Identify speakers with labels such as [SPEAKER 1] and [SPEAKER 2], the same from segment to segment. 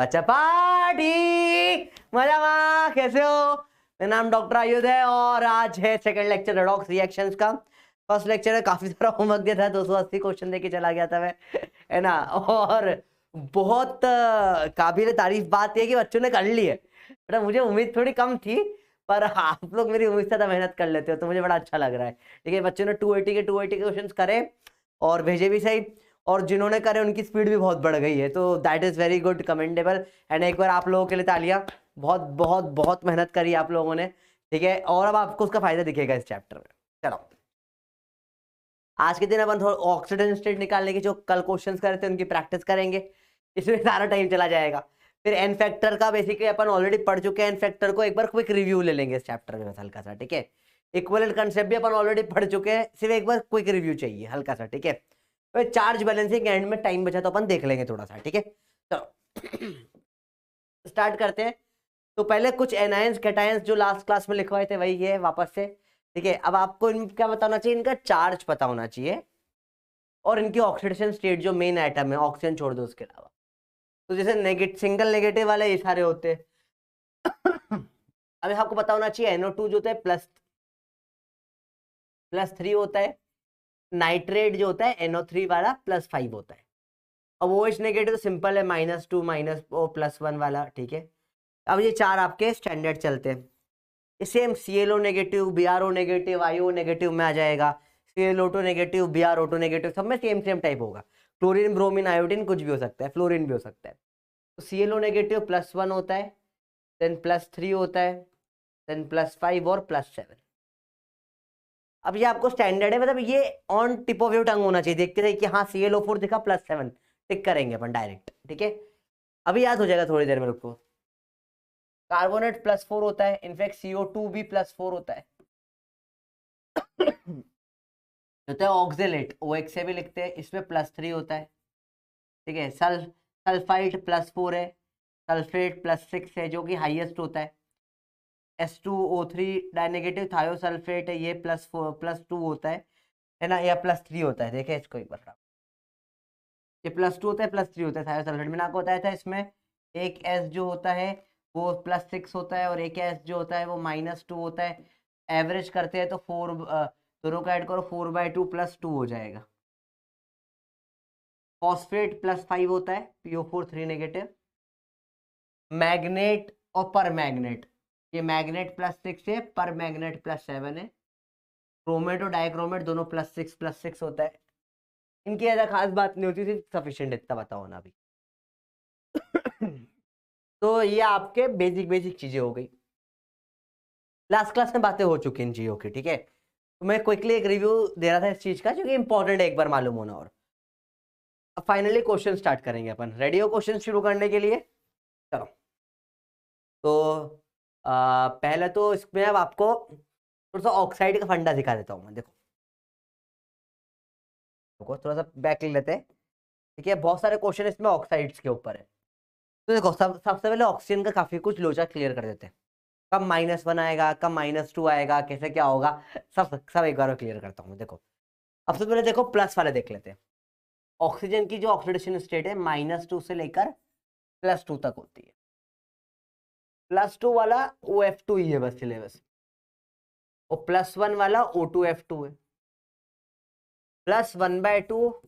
[SPEAKER 1] बच्चा पार्टी मजा कैसे हो? मेरा नाम डॉक्टर आयुध है और आज है सेकंड लेक्चर रेडॉक्स रिएक्शंस का। फर्स्ट लेक्चर में काफी सारा होमवर्क दिया था, 280 क्वेश्चन देके चला गया था मैं, है ना। और बहुत काबिल तारीफ बात है कि बच्चों ने कर ली है। बेटा मुझे उम्मीद थोड़ी कम थी, पर आप लोग मेरी उम्मीद से ज्यादा मेहनत कर लेते हो तो मुझे बड़ा अच्छा लग रहा है। ठीक है, बच्चों ने 280 के क्वेश्चन करे और भेजे भी सही, और जिन्होंने करे उनकी स्पीड भी बहुत बढ़ गई है, तो that is very good, commendable. And एक बार आप लोगों के लिए तालियां, बहुत बहुत बहुत मेहनत करी आप लोगों ने। ठीक है, और अब आपको उसका फायदा दिखेगा इस चैप्टर में। चलो, आज के दिन अपन थोड़ा ऑक्सीडेंट स्टेट निकालने की जो कल क्वेश्चंस करे थे उनकी प्रैक्टिस करेंगे, इसमें सारा टाइम चला जाएगा। फिर एन फैक्टर का बेसिकली अपन ऑलरेडी पढ़ चुके हैं, एन फैक्टर को एक बार क्विक रिव्यू ले लेंगे इस चैप्टर में हल्का सा। ठीक है, इक्विवेलेंट कांसेप्ट भी अपन ऑलरेडी पढ़ चुके हैं, सिर्फ एक बार क्विक रिव्यू चाहिए हल्का सा। ठीक है, तो चार्ज बैलेंसिंग एंड में टाइम बचा तो अपन देख लेंगे थोड़ा सा। ठीक है, चलो स्टार्ट करते हैं। तो पहले कुछ एनायंस कैटायंस जो लास्ट क्लास में लिखवाए थे वही है वापस से। ठीक है, अब आपको क्या बताना चाहिए, इनका चार्ज पता होना चाहिए और इनकी ऑक्सीडेशन स्टेट जो मेन एटम है, ऑक्सीजन छोड़ दो उसके अलावा। तो जैसे सिंगल नेगेटिव वाले ये सारे होते हैं। अभी आपको पता होना चाहिए NO2 जो होता है +3 होता है, नाइट्रेट जो होता है NO3 वाला +5 होता है। अब OH नेगेटिव तो सिंपल है, -2 +1 वाला। ठीक है, अब ये चार आपके स्टैंडर्ड चलते हैं। Same ClO negative, BrO negative, IO negative में आ जाएगा। ClO2 नेगेटिव, BrO2 नेगेटिव, सब में सेम टाइप होगा। क्लोरीन, ब्रोमीन, आयोडीन कुछ भी हो सकता है, फ्लोरीन भी हो सकता है। तो ClO नेगेटिव +1 होता है, देन +3 होता है, देन +5 और +7। अब ये आपको स्टैंडर्ड है, मतलब ये on tip of your tongue होना चाहिए, देखते रहिए कि हाँ ClO4 दिखा +7, टिक करेंगे अपन डायरेक्ट। ठीक है, अभी याद हो जाएगा थोड़ी देर में, रुको। कार्बोनेट +4 होता है, इनफैक्ट CO2 भी +4 होता है। होता है ऑक्जेलेट, OX से भी लिखते हैं, इसमें +3 होता है। ठीक है, सल्फाइड +4 है, सल्फेट +6 है जो कि हाईएस्ट होता है। H2O3 डाइनेगेटिव थायोसल्फेट है, ये +2 होता है ना, या +3 होता है। देखिए इसको एक बार, ये +2 होता है, +3 होता है थायोसल्फेट। मैंने आपको बताया था इसमें एक S जो होता है वो +6 होता है और एक S जो होता है वो -2 होता है। एवरेज करते हैं तो 4 दोनों का ऐड करो, 4/2 +2 हो जाएगा। फॉस्फेट +5 होता है, PO4 3 नेगेटिव। मैग्नेट और पर मैग्नेट, ये मैग्नेट +6 है, पर मैग्नेट +7 है। क्रोमेट और डाइक्रोमेट दोनों +6 होता है। इनकी ज्यादा खास बात नहीं होती, सिर्फ सफिशिएंट इतना पता होना अभी। तो ये आपके बेसिक चीजें हो गई, लास्ट क्लास में बातें हो चुकी इन चीजों की। ठीक है, तो मैं क्विकली एक रिव्यू दे रहा था इस चीज का क्योंकि इंपॉर्टेंट है एक बार मालूम होना। और अब फाइनली क्वेश्चन स्टार्ट करेंगे अपन, रेडी हो क्वेश्चन शुरू करने के लिए? चलो, तो पहले तो इसमें अब आपको थोड़ा सा ऑक्साइड का फंडा दिखा देता हूँ मैं। देखो थोड़ा सा बैक ले लेते हैं। ठीक है, बहुत सारे क्वेश्चन इसमें ऑक्साइड्स के ऊपर है। तो देखो सबसे पहले ऑक्सीजन का काफी कुछ लोचा क्लियर कर देते हैं। कब -1 आएगा, कब -2 आएगा, कैसे क्या होगा, सब एक बार क्लियर करता हूँ। देखो अब सबसे पहले देखो प्लस वाले देख लेते हैं। ऑक्सीजन की जो ऑक्सीडेशन स्टेट है -2 से लेकर +2 तक होती है। +2 वाला OF2 ही है बस सिलेबस, और +1 वाला O2F2 है। +1/2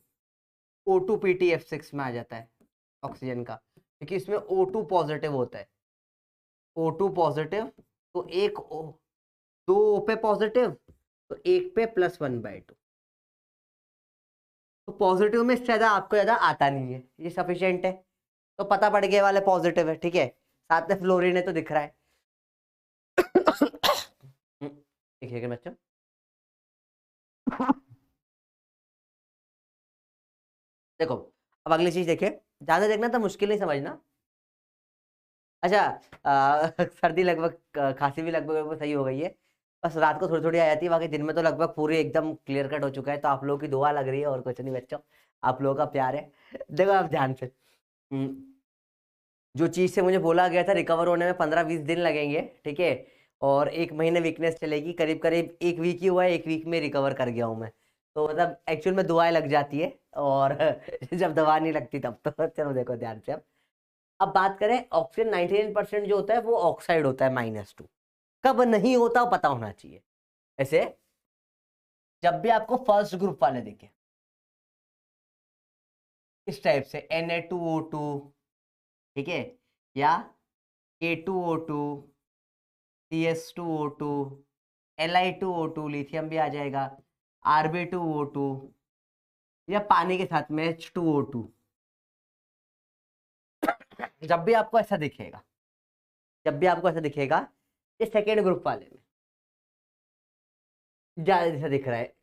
[SPEAKER 1] O2PtF6 में आ जाता है ऑक्सीजन का, क्योंकि इसमें O2 पॉजिटिव होता है। O2 पॉजिटिव तो एक दो O पे पॉजिटिव तो एक पे +1/2। तो पॉजिटिव में इससे ज्यादा आपको ज्यादा आता नहीं है, ये सफिशिएंट है। तो पता पड़ गया वाले पॉजिटिव है। ठीक है, साथ में फ्लोरीन है तो दिख रहा है। देखिएगा बच्चों, देखो अब अगली चीज देखिए, ज्यादा देखना तो मुश्किल नहीं समझना। अच्छा, सर्दी लगभग, खांसी भी लगभग सही हो गई है, बस रात को थोड़ी थोड़ी आ जाती है, बाकी दिन में तो लगभग पूरी एकदम क्लियर कट हो चुका है। तो आप लोगों की दुआ लग रही है और कुछ नहीं बच्चों, आप लोगों का प्यार है। देखो आप ध्यान से, जो चीज से मुझे बोला गया था रिकवर होने में 15-20 दिन लगेंगे, ठीक है, और 1 महीने वीकनेस चलेगी, करीब करीब 1 वीक ही हुआ है, 1 वीक में रिकवर कर गया हूँ मैं। तो मतलब एक्चुअल में दुआएं लग जाती है, और जब दवा नहीं लगती तब। तो चलो देखो ध्यान से, अब अब बात करें ऑक्सीजन 99% जो होता है वो ऑक्साइड होता है -2। कब नहीं होता पता होना चाहिए। ऐसे जब भी आपको फर्स्ट ग्रुप वाले दिखे इस टाइप से Na2O2, ठीक है, या K2O2, CS2O2, Li2O2, लिथियम भी आ जाएगा, Rb2O2, या पानी के साथ में H2O2, जब भी आपको ऐसा दिखेगा, जब भी आपको ऐसा दिखेगा, ये सेकेंड ग्रुप वाले में ज्यादा जैसा दिख रहा है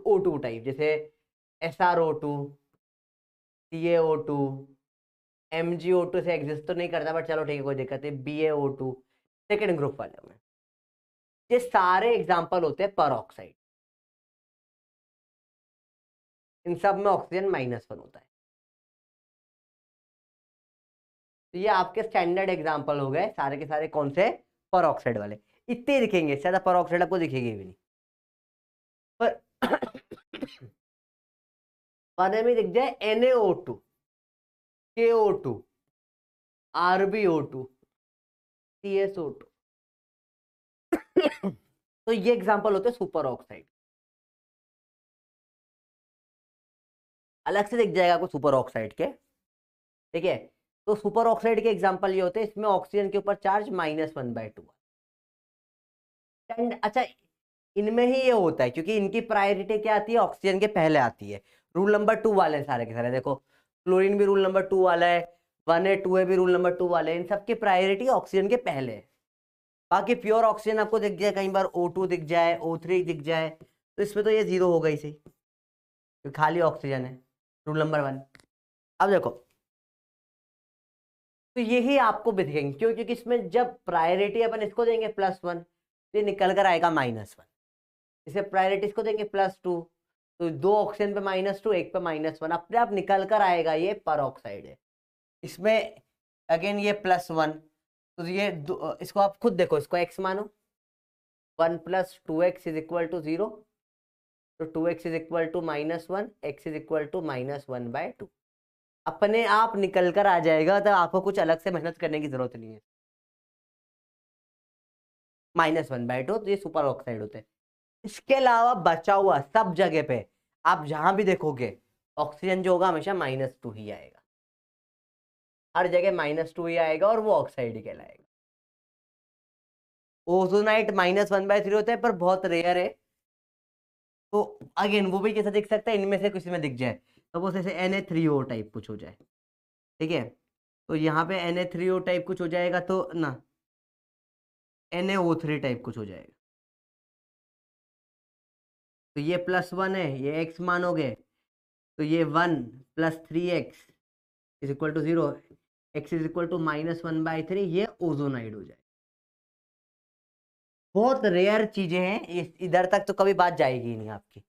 [SPEAKER 1] O2 टाइप, जैसे SrO2, CaO2, MgO2 से एग्जिस्ट तो नहीं करता बट चलो ठीक है कोई दिक्कत नहीं, BaO2, सेकेंड ग्रुप वाले में। ये सारे एग्जाम्पल होते हैं पर ऑक्साइड, इन सब में ऑक्सीजन -1 होता है। तो ये आपके स्टैंडर्ड एग्जाम्पल हो गए सारे के सारे, कौन से, पर ऑक्साइड वाले। इतने दिखेंगे, ज्यादा पर ऑक्साइड आपको दिखेगी भी नहीं, पर पानी में दिख जाए NaO2, KO2, RbO2, CSO2 तो ये एग्जाम्पल होते हैं सुपर ऑक्साइड। अलग से दिख जाएगा आपको सुपर ऑक्साइड के, ठीक है। तो सुपर ऑक्साइड के एग्जाम्पल ये होते हैं, इसमें ऑक्सीजन के ऊपर चार्ज -1/2। अच्छा, इनमें ही ये होता है क्योंकि इनकी प्रायोरिटी क्या आती है, ऑक्सीजन के पहले आती है। रूल नंबर 2 वाले हैं सारे के सारे, देखो क्लोरीन भी रूल नंबर 2 वाला है, 1A 2A भी रूल नंबर 2 वाले हैं, इन सबकी प्रायोरिटी ऑक्सीजन के पहले है। बाकी प्योर ऑक्सीजन आपको दिख जाए, कई बार O2 दिख जाए, O3 दिख जाए, तो इसमें तो ये 0 हो गई सही, तो खाली ऑक्सीजन है, रूल नंबर 1। अब देखो, तो यही आपको भी दिखेंगे, क्यों, क्योंकि इसमें जब प्रायोरिटी अपन इसको देंगे +1 तो ये निकल कर आएगा -1, इसे प्रायोरिटी इसको देंगे +2 तो 2 ऑक्सीजन पे -2, एक पे -1, अपने आप निकल कर आएगा, ये पर ऑक्साइड है। इसमें अगेन ये +1, तो ये इसको आप खुद देखो, इसको x मानो, 1 + 2x = 0, तो 2x = -1, x = -1/2, अपने आप निकल कर आ जाएगा, तो आपको कुछ अलग से मेहनत करने की जरूरत नहीं है। -1/2, तो ये सुपर ऑक्साइड होते हैं। इसके अलावा बचा हुआ सब जगह पे आप जहां भी देखोगे ऑक्सीजन जो होगा हमेशा -2 ही आएगा, हर जगह -2 ही आएगा, और वो ऑक्साइड ही कहलाएगा। ओजोनाइट -1/3 होता है पर बहुत रेयर है, तो अगेन वो भी कैसा दिख सकता है, इनमें से किसी में दिख जाए, तो वो जैसे Na3O टाइप कुछ हो जाए, ठीक है, तो यहाँ पे Na3O टाइप कुछ हो जाएगा, तो ना NaO3 टाइप कुछ हो जाएगा, तो ये +1 है, ये x मानोगे, तो ये 1 + 3x = 0, x = -1/3, ये ओजोनाइड हो जाए। बहुत रेयर चीजें हैं, इधर तक तो कभी बात जाएगी नहीं आपकी,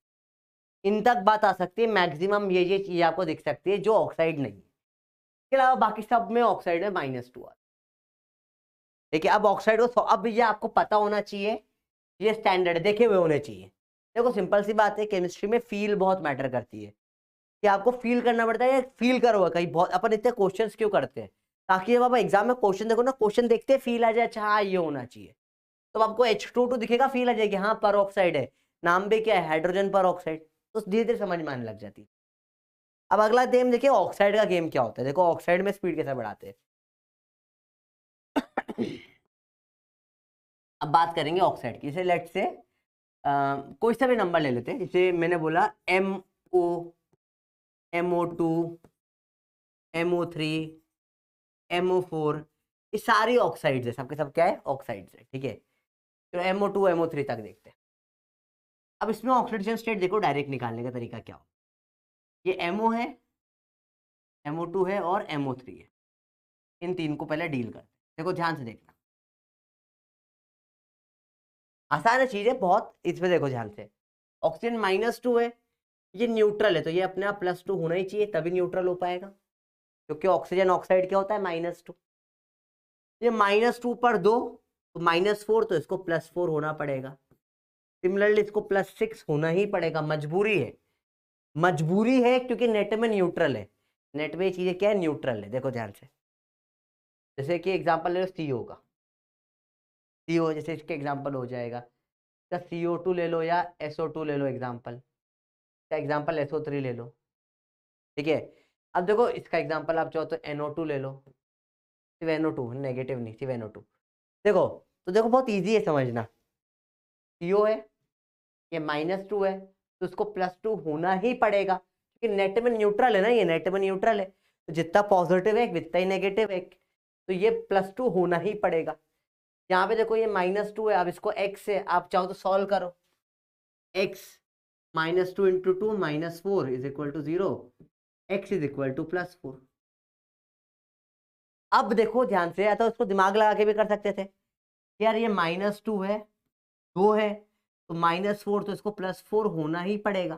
[SPEAKER 1] इन तक बात आ सकती है, मैक्सिमम ये चीज आपको दिख सकती है जो ऑक्साइड नहीं है। इसके अलावा बाकी सब में ऑक्साइड में -2 आता है। देखिए अब ऑक्साइड को, अब ये आपको पता होना चाहिए, ये स्टैंडर्ड देखे हुए होने चाहिए। देखो सिंपल सी बात है, केमिस्ट्री में फील बहुत मैटर करती है, कि आपको फील करना पड़ता है, फील करो कहीं, बहुत अपन इतने क्वेश्चंस क्यों करते हैं, ताकि जब आप एग्जाम में क्वेश्चन देखो ना, क्वेश्चन देखते फील आ जाए, अच्छा हाँ ये होना चाहिए, तो आपको H2O2 दिखेगा, फील आ जाएगी, हाँ पर ऑक्साइड है, नाम भी क्या है, हाइड्रोजन पर ऑक्साइड, तो धीरे धीरे समझ में आने लग जाती है। अब अगला गेम देखिए, ऑक्साइड का गेम क्या होता है। देखो ऑक्साइड में स्पीड कैसे बढ़ाते हैं। अब बात करेंगे ऑक्साइड की, जैसे लेट से कोई सा भी नंबर ले लेते हैं, जैसे मैंने बोला MO, MO2, MO3, MO4, ये सारी ऑक्साइड्स है, सबके सब क्या है, ऑक्साइड्स है, ठीक है। तो MO2 MO3 तक देखते हैं। अब इसमें ऑक्सीडेशन स्टेट देखो, डायरेक्ट निकालने का तरीका क्या हो, ये MO है, MO2 है और MO3 है, इन तीन को पहले डील करते हैं। देखो ध्यान से देखना, आसान चीज है बहुत, इसमें देखो ध्यान से, ऑक्सीजन -2 है, ये न्यूट्रल है, तो ये अपने आप +2 होना ही चाहिए, तभी न्यूट्रल हो पाएगा, क्योंकि ऑक्सीजन ऑक्साइड क्या होता है, -2, ये -2 पर 2 तो -4, तो इसको +4 होना पड़ेगा। सिमिलरली इसको +6 होना ही पड़ेगा, मजबूरी है, मजबूरी है, क्योंकि नेट में न्यूट्रल है, नेट में ये चीजें क्या है, न्यूट्रल है। देखो ध्यान से, जैसे कि एग्जांपल ले लो CO का, CO जैसे इसके एग्जांपल हो जाएगा, तो CO2 ले लो या SO2 ले लो एग्जांपल, या एग्जांपल SO3 ले लो, ठीक है। अब देखो इसका एग्जांपल आप चाहो तो NO2 ले लो, सिर्फ NO2, नेगेटिव नहीं, सिर्फ NO2। देखो, तो देखो बहुत इजी है समझना, CO है, ये -2 है, तो उसको +2 होना ही पड़ेगा, क्योंकि नेट में न्यूट्रल है ना, ये नेट में न्यूट्रल है, तो जितना पॉजिटिव है उतना ही नेगेटिव है, तो ये +2 होना ही पड़ेगा। यहाँ पे देखो ये -2 है, अब इसको x से आप चाहो तो सॉल्व करो, x -2 × 2 -4 = 0, x +4। अब देखो ध्यान से, या तो उसको दिमाग लगा के भी कर सकते थे, यार ये -2 है, 2 है, तो -4, तो इसको +4 होना ही पड़ेगा,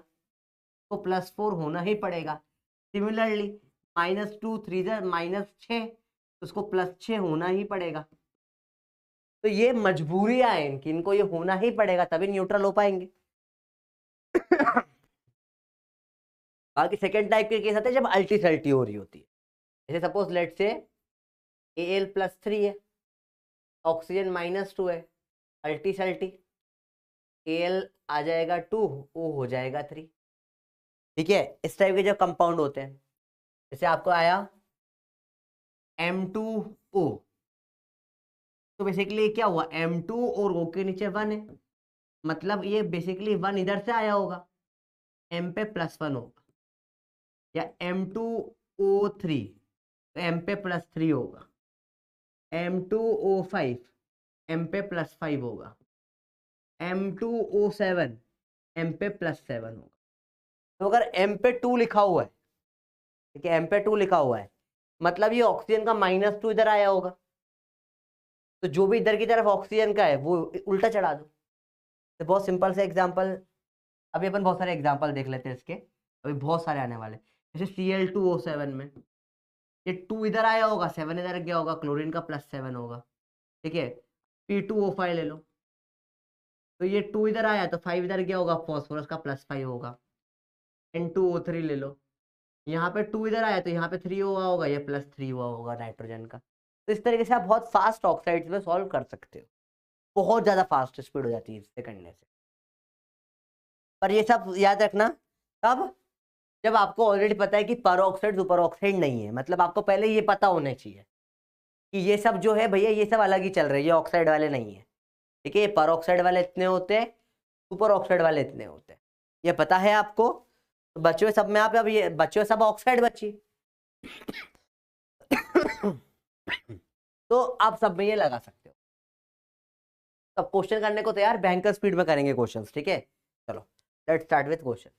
[SPEAKER 1] तो +4 होना ही पड़ेगा। सिमिलरली -2 3 -6, तो उसको +6 होना ही पड़ेगा। तो ये मजबूरियां हैं इनकी, इनको ये होना ही पड़ेगा तभी न्यूट्रल हो पाएंगे। बाकी सेकेंड टाइप के केस आते हैं जब अल्टी सल्टी हो रही होती है, जैसे सपोज लेट से Al +3 है, ऑक्सीजन -2 है, अल्टी सल्टी, Al आ जाएगा 2, O हो जाएगा 3, ठीक है। इस टाइप के जो कंपाउंड होते हैं, जैसे आपको आया M2O, तो बेसिकली क्या हुआ, M2 और O के नीचे 1 है, मतलब ये बेसिकली 1 इधर से आया होगा, M पे +1 होगा, या M2O3 तो M पे +3 होगा, M2O5 M पे +5 होगा, M2O7 M पे +7 होगा। तो अगर M पे 2 लिखा हुआ है, ठीक है, M पे 2 लिखा हुआ है, मतलब ये ऑक्सीजन का -2 इधर आया होगा, तो जो भी इधर की तरफ ऑक्सीजन का है वो उल्टा चढ़ा दो। तो बहुत सिंपल से एग्जांपल, अभी अपन बहुत सारे एग्जांपल देख लेते हैं इसके, अभी बहुत सारे आने वाले, जैसे Cl2O7 में ये 2 इधर आया होगा, 7 इधर गया होगा, क्लोरीन का +7 होगा, ठीक है। P2O5 ले लो, तो ये 2 इधर आया तो 5 इधर गया होगा, फॉस्फोरस का +5 होगा। N2O3 ले लो, यहाँ पे 2 इधर आया तो यहाँ पे 3 हुआ होगा, ये +3 हुआ होगा नाइट्रोजन का। तो इस तरीके से आप बहुत फास्ट ऑक्साइड्स में सॉल्व कर सकते हो, बहुत ज्यादा फास्ट स्पीड हो जाती है इससे करने से। पर ये सब याद रखना तब जब आपको ऑलरेडी पता है कि पर ऑक्साइड सुपर ऑक्साइड नहीं है, मतलब आपको पहले ये पता होना चाहिए कि ये सब जो है भैया ये सब अलग ही चल रहे हैं, ये ऑक्साइड वाले नहीं है, ठीक है। ये पर ऑक्साइड वाले इतने होते हैं, सुपर ऑक्साइड वाले इतने होते हैं, ये पता है आपको। तो बच्चों सब में आप, अब ये बच्चों सब ऑक्साइड बची तो आप सब में ये लगा सकते हो। अब क्वेश्चन करने को तैयार, भयंकर स्पीड में करेंगे क्वेश्चंस, ठीक है। चलो लेट्स स्टार्ट विद क्वेश्चन।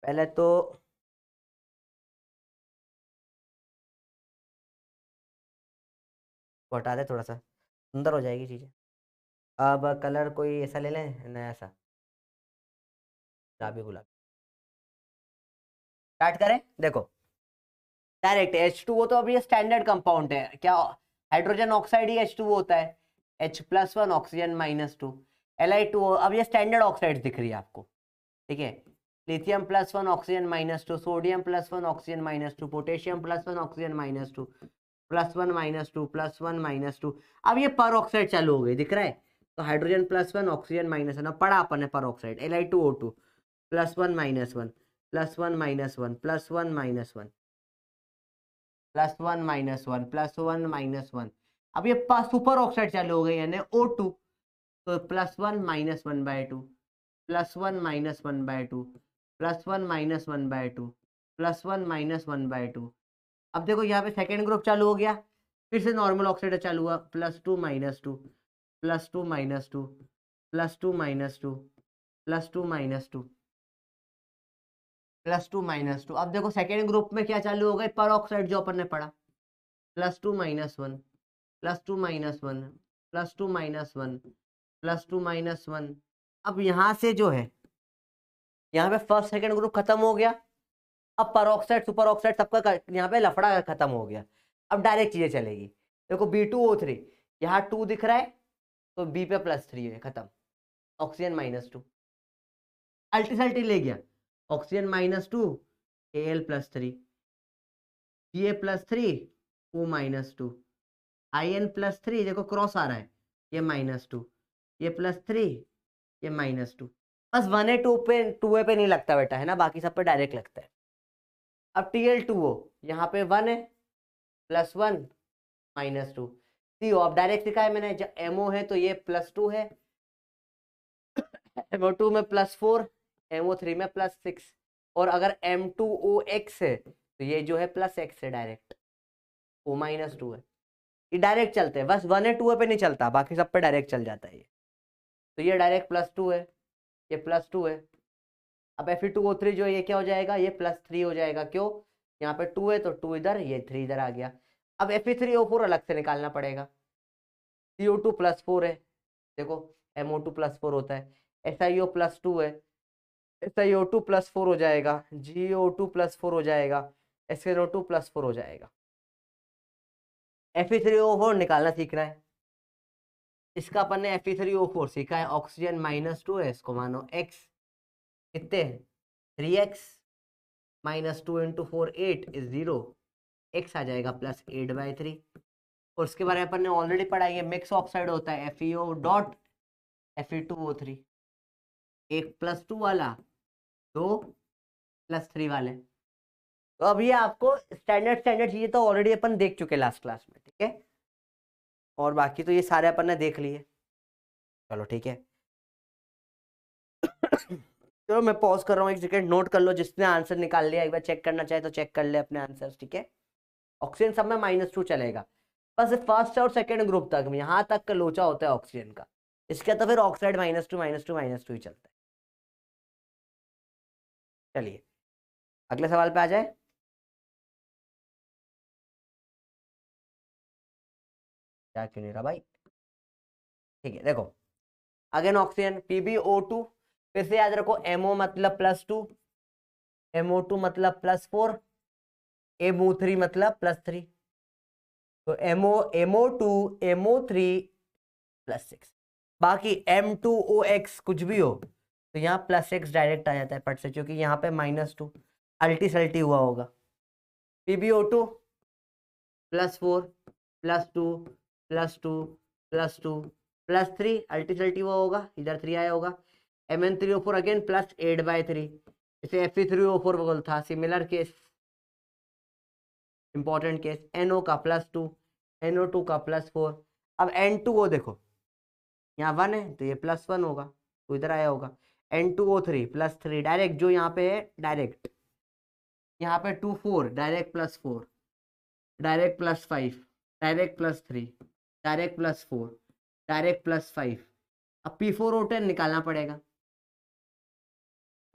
[SPEAKER 1] पहले तो हटा दे, थोड़ा सा सुंदर हो जाएगी चीजें। अब कलर कोई ऐसा ले लें नया सा, गुलाबी गुलाबी। स्टार्ट करें, देखो डायरेक्ट H2O, तो अब ये स्टैंडर्ड कंपाउंड है क्या, हाइड्रोजन ऑक्साइड ही H2O होता है, H+1 ऑक्सीजन -2 Li2O। अब ये स्टैंडर्ड ऑक्साइड दिख रही है आपको, ठीक है। Lithium +1 oxygen -2, sodium +1 oxygen -2, potassium +1 oxygen -2, +1 -2 +1 -2। अब ये पर ऑक्साइड चालू हो गई, दिख रहा है, तो हाइड्रोजन +1 ऑक्सीजन -1 पढ़ा अपन है पर ऑक्साइड, Li2O2 +1 -1 +1 -1 +1 -1 +1 -1 +1 -1। अब ये सुपर ऑक्साइड चालू हो गई यानी O2, तो +1 -1/2 +1 -1/2 +1 -1/2 +1 -1/2। अब देखो यहाँ पे सेकेंड ग्रुप चालू हो गया, फिर से नॉर्मल ऑक्साइड चालू हुआ, +2 -2 +2 -2 +2 -2 +2 -2 +2 -2। अब देखो सेकेंड ग्रुप में क्या चालू हो गए, पर ऑक्साइड जो अपन ने पढ़ा, +2 -1 +2 -1 +2 -1 +2 -1। अब यहाँ से जो है, यहाँ पे फर्स्ट सेकंड ग्रुप खत्म हो गया, अब पर ऑक्साइड सुपर ऑक्साइड सबका यहाँ पे लफड़ा खत्म हो गया। अब डायरेक्ट चीजें चलेगी, देखो B2O3 यहाँ 2 दिख रहा है, तो B पे +3 है, खत्म, ऑक्सीजन -2, अल्टी सल्टी ले गया, oxygen -2 Al +3, Ga+3 O-2, In+3 देखो क्रॉस आ रहा है, ये -2, ये +3, ये -2। बस 1A 2A पे नहीं लगता बेटा, है ना, बाकी सब पे डायरेक्ट लगता है। अब Tl2O यहाँ पे 1 है, +1 -2 CO। अब डायरेक्ट लिखा है मैंने, जब MO है तो ये +2 है, MO2 में +4, MO3 में +6, और अगर M2OX है तो ये जो है +X है, डायरेक्ट O-2 है। ये डायरेक्ट चलते हैं, बस 1A 2A पे नहीं चलता, बाकी सब पे डायरेक्ट चल जाता है ये। तो ये डायरेक्ट +2 है, ये +2 है। अब Fe2O3 जो है ये क्या हो जाएगा, ये +3 हो जाएगा। क्यों, यहाँ पे 2 है तो 2 इधर, ये 3 इधर आ गया। अब Fe3O4 अलग से निकालना पड़ेगा। CO2 +4 है, देखो MO2 +4 होता है, SiO +2 है, SiO2 +4 हो जाएगा, GO2 +4 हो जाएगा, SnO2 +4 हो जाएगा। Fe3O4 निकालना सीखना है। इसका अपन ने Fe3O4 सीखा है, ऑक्सीजन -2 है, इसको मानो x, कितने 3x, -2 × 4 8 इज 0, x आ जाएगा +8/3। और उसके बारे में अपन ने ऑलरेडी पढ़ा है, मिक्स ऑक्साइड होता है FeO डॉट Fe2O3, एक +2 वाला, 2 +3 वाले। तो अब ये आपको स्टैंडर्ड चीजें तो ऑलरेडी अपन देख चुके लास्ट क्लास में, ठीक है, और बाकी तो ये सारे अपन ने देख लिए। चलो ठीक है, चलो मैं पॉज कर रहा हूँ, एक सेकंड, नोट कर लो, जिसने आंसर निकाल लिया एक बार चेक करना चाहे तो चेक कर ले अपने आंसर्स, ठीक है। ऑक्सीजन सब में -2 चलेगा, बस फर्स्ट और सेकंड ग्रुप तक में, यहाँ तक का लोचा होता है ऑक्सीजन का। इसका तो फिर ऑक्साइड -2 -2 -2 ही चलता है। चलिए अगले सवाल पे आ जाए। क्या क्यों नहीं रहा भाई, ठीक है, देखो अगेन ऑक्सीजन PbO2, फिर से याद रखो MO मतलब +2, MO2 मतलब +4, MO3 मतलब +3, तो MO2 MO3 +6। बाकी M2OX कुछ भी हो तो यहाँ +6 डायरेक्ट आ जाता है पट से, क्योंकि यहाँ पे -2 अल्टी सल्टी हुआ होगा। PbO2 +4 +2 +2 +2 +3 अल्टी सल्टी हुआ होगा, इधर 3 आया होगा। Mn3O4 अगेन +8/3, इसे Fe3O4 बोल था, similar case, important case. NO का +2, NO2 का +4। अब N2O देखो, यहाँ 1 है तो ये +1 होगा, तो इधर आया होगा। N2O3 +3 डायरेक्ट, जो यहाँ पे है डायरेक्ट, यहाँ पे 2 4 direct +4, direct +5, direct +3, direct +4, direct +5। अब P4O10 निकालना पड़ेगा,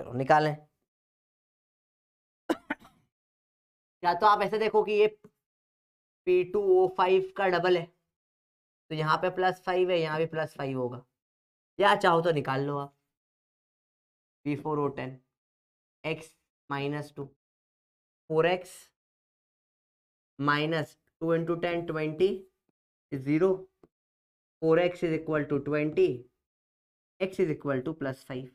[SPEAKER 1] चलो निकालें। या तो आप ऐसे देखो कि ये P2O5 का डबल है, तो यहाँ पे +5 है, यहाँ भी +5 होगा, या चाहो तो निकाल लो आप। P4O10 x -2, 4x -2 × 10 20 is 0, 4x is equal to 20, x is equal to +5।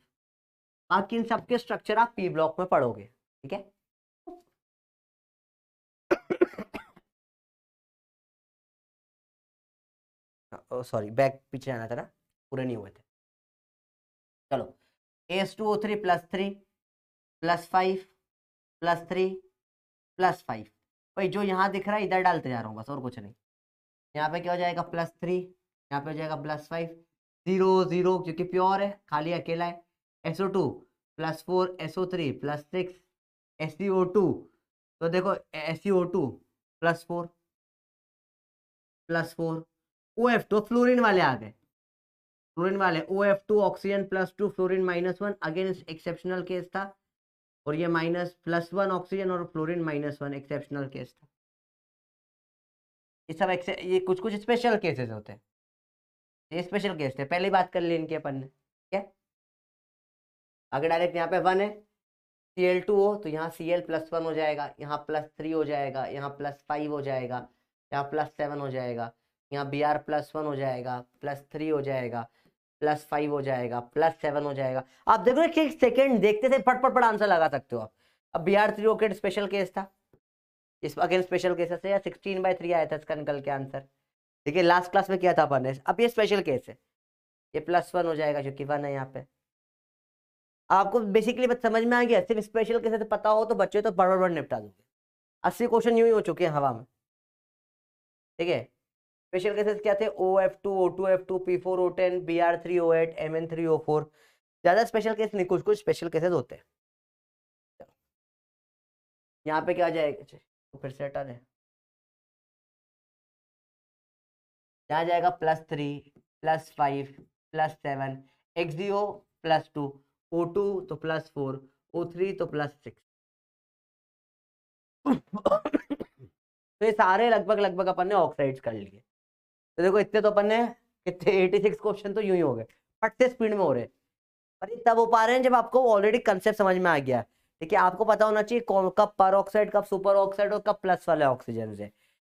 [SPEAKER 1] बाकी इन सबके स्ट्रक्चर आप P ब्लॉक में पढ़ोगे, ठीक है। सॉरी बैक पीछे आना था ना, पूरे नहीं हुए थे। चलो AS2O3 +3 +5 +3 +5, भाई जो यहाँ दिख रहा है इधर डालते जा रहा हूँ बस, और कुछ नहीं। यहाँ पे क्या हो जाएगा +3, यहाँ पे हो जाएगा +5, 0 0 क्योंकि प्योर है, खाली अकेला है। SO2 +4 SO3 +6 SiO2, तो देखो SiO2 +4 +4, OF2 फ्लोरीन वाले आ गए, फ्लोरीन वाले OF2 oxygen +2 fluorine -1, again exceptional case था, और ये +1 ऑक्सीजन और फ्लोरीन -1 एक्सेप्शनल केस था। ये सब ये कुछ कुछ स्पेशल केसेस होते हैं, ये स्पेशल केस थे, पहले बात कर ली इनके अपन ने, ठीक है। अगर डायरेक्ट यहाँ पे 1 है Cl2O, तो यहाँ Cl +1 हो जाएगा, यहाँ +3 हो जाएगा, यहाँ +5 हो जाएगा, यहाँ +7 हो जाएगा, यहाँ Br +1 हो जाएगा, +3 हो जाएगा, +5 हो जाएगा, +7 हो जाएगा। आप देखो कि सेकेंड देखते थे फट फट आंसर लगा सकते हो आप। अब Br3O के स्पेशल केस था, इस अगेन स्पेशल केसेस है, या 16/3 आया था इसका निकल के आंसर। ठीक है, लास्ट क्लास में किया था अपन ने। अब ये स्पेशल केस है, ये +1 हो जाएगा क्योंकि 1 है यहाँ पे। आपको बेसिकली बात समझ में आ गया, सिर्फ स्पेशल केसेस पता हो तो बच्चे तो बड़ निपटा दोगे। 80 क्वेश्चन यूं ही हो चुके हैं हवा में। ठीक है, स्पेशल केसेस क्या थे? OF2, O2F2, P4O10, Br3O8, Mn3O4। ज्यादा स्पेशल केस नहीं, कुछ कुछ स्पेशल केसेस होते हैं। यहाँ पे क्या आ जाएगा? तो फिर से हटा दें, यहाँ जाएगा +3, +5, +7, X0 +2, O2 तो +4, O3 तो +6। तो ये सारे लगभग लगभग अपन ने ऑक्साइड्स कर लिए। तो देखो इतने तो अपन ने, कितने 86 क्वेश्चन तो यूं ही हो गए, फट से स्पीड में हो रहे। पर ये तब हो पा रहे हैं जब आपको ऑलरेडी कंसेप्ट समझ में आ गया। ठीक है, आपको पता होना चाहिए कब पर ऑक्साइड, कब सुपर ऑक्साइड और कब प्लस वाले ऑक्सीजन है।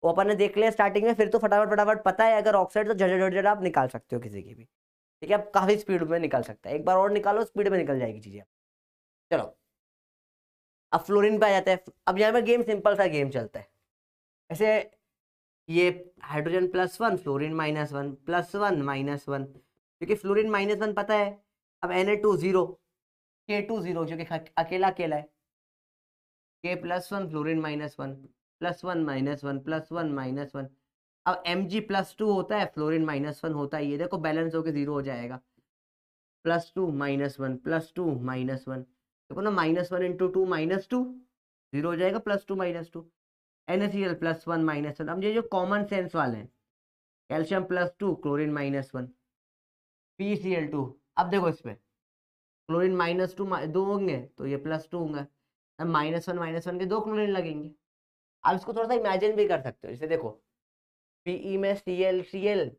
[SPEAKER 1] वो अपन ने देख लिया स्टार्टिंग में, फिर तो फटाफट फटाफट पता है। अगर ऑक्साइड तो झट आप निकाल सकते हो किसी की भी। ठीक है, आप काफी स्पीड में निकाल सकते हैं, एक बार और निकालो स्पीड में निकल जाएगी चीजें। चलो अब फ्लोरीन पे आ जाता है। अब यहाँ पे गेम सिंपल सा गेम चलता है ऐसे, ये हाइड्रोजन +1, फ्लोरीन -1, +1 -1, क्योंकि फ्लोरीन -1 पता है। अब Na2 0, K2 0 क्योंकि अकेला अकेला है। K+1, fluorine -1, +1 -1, +1 -1। अब Mg+2 होता है, फ्लोरीन -1 होता है। ये देखो बैलेंस होकर 0 हो जाएगा। +2 -1, +2 -1, देखो ना, -1 × 2 -2, 0 हो जाएगा। +2 -2, NaCl +1 -1। अब ये जो कॉमन सेंस वाले हैं, कैल्शियम +2, क्लोरीन -1, PCl2। अब देखो इसमें क्लोरीन -2 दो होंगे तो ये +2 होंगे। अब -1 के 2 क्लोरीन लगेंगे। आप इसको थोड़ा सा इमेजिन भी कर सकते हो, जैसे देखो Pe में Cl,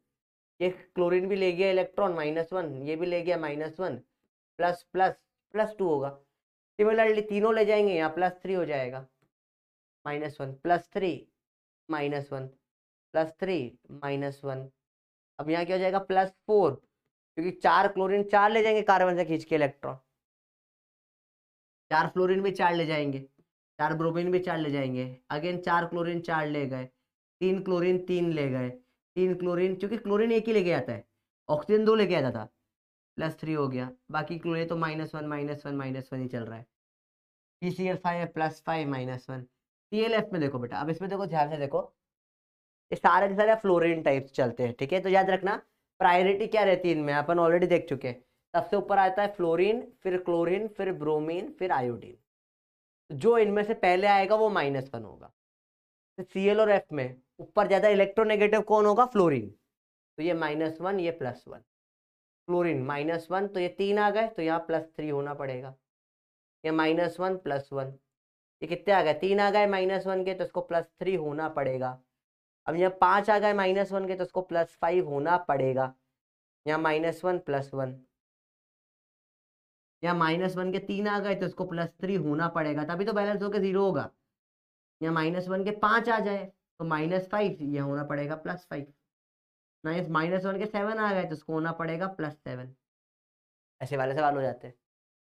[SPEAKER 1] ये क्लोरीन भी ले गया इलेक्ट्रॉन -1, ये भी ले गया -1, प्लस प्लस +2 होगा। सिमिलरली तीनों ले जाएंगे, यहाँ +3 हो जाएगा, -1 +3 -1 +3 -1। अब यहाँ क्या हो जाएगा? +4, क्योंकि 4 क्लोरीन 4 ले जाएंगे कार्बन से खींच के इलेक्ट्रॉन, 4 फ्लोरीन भी 4 ले जाएंगे, 4 ब्रोमीन भी 4 ले जाएंगे, अगेन 4 क्लोरीन 4 ले गए, 3 क्लोरीन 3 ले गए, 3 क्लोरीन, क्योंकि क्लोरीन एक ही लेके आता है, ऑक्सीजन 2 लेके आता था, +3 हो गया। बाकी क्लोरीन तो -1 -1 ही चल रहा है। PCl5 +5 -1। ClF में देखो बेटा, अब इसमें देखो ध्यान से देखो, ये सारे के सारे फ्लोरीन टाइप्स चलते हैं। ठीक है, तो याद रखना प्रायोरिटी क्या रहती है इनमें, अपन ऑलरेडी देख चुके हैं। सबसे ऊपर आता है फ्लोरीन, फिर क्लोरीन, फिर ब्रोमीन, फिर आयोडीन। जो इनमें से पहले आएगा वो -1 होगा। तो Cl और F में ऊपर ज्यादा इलेक्ट्रोनेगेटिव कौन होगा? फ्लोरीन। तो ये -1, ये +1। फ्लोरीन -1 तो ये 3 आ गए, तो यहाँ +3 होना पड़ेगा। ये -1 +1, ये कितने आ गए? 3 आ गए -1 के, तो इसको +3 होना पड़ेगा। अब यहाँ 5 आ गए -1 के, तो इसको +5 होना पड़ेगा। यहाँ -1 +1, यहाँ -1 के 3 आ गए, तो इसको +3 होना पड़ेगा, तभी तो बैलेंस होकर 0 होगा। यहाँ -1 के 5 आ जाए तो -5, ये होना पड़ेगा +5। ना, इस -1 के 7 आ गए तो इसको होना पड़ेगा +7। ऐसे वाले सवाल हो जाते हैं,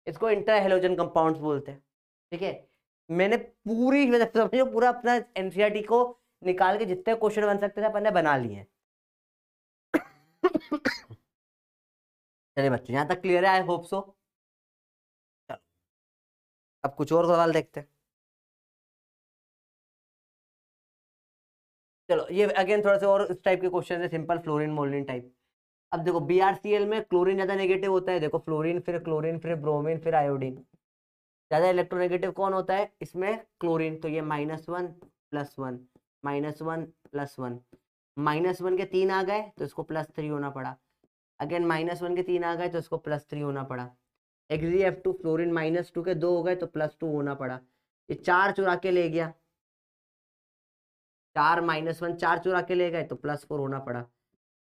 [SPEAKER 1] इसको इंटर हेलोजन कंपाउंड्स बोलते हैं। ठीक है, मैंने पूरी समझो पूरा अपना एनसीईआरटी को निकाल के जितने क्वेश्चन बन सकते थे अपन ने बना लिए हैं। चलिए बच्चों, यहाँ तक क्लियर है, आई होप सो। चलो अब कुछ और सवाल देखते हैं। चलो ये अगेन थोड़ा सा और इस टाइप के क्वेश्चन है, सिंपल फ्लोरीन मोलिन टाइप। अब देखो BrCl में क्लोरीन ज्यादा नेगेटिव होता है, देखो फ्लोरीन, फिर क्लोरीन, फिर ब्रोमीन, फिर आयोडीन। ज्यादा इलेक्ट्रोनेगेटिव कौन होता है इसमें? क्लोरीन। तो ये -1 +1 -1 +1, -1 के 3 आ गए तो इसको +3 होना पड़ा। अगेन -1 के 3 आ गए तो इसको +3 होना पड़ा। XeF2 फ्लोरीन -2 के 2 हो गए तो +2 होना पड़ा। ये 4 चुरा के ले गया, 4 -1 4 चुरा के ले गए तो +4 होना पड़ा।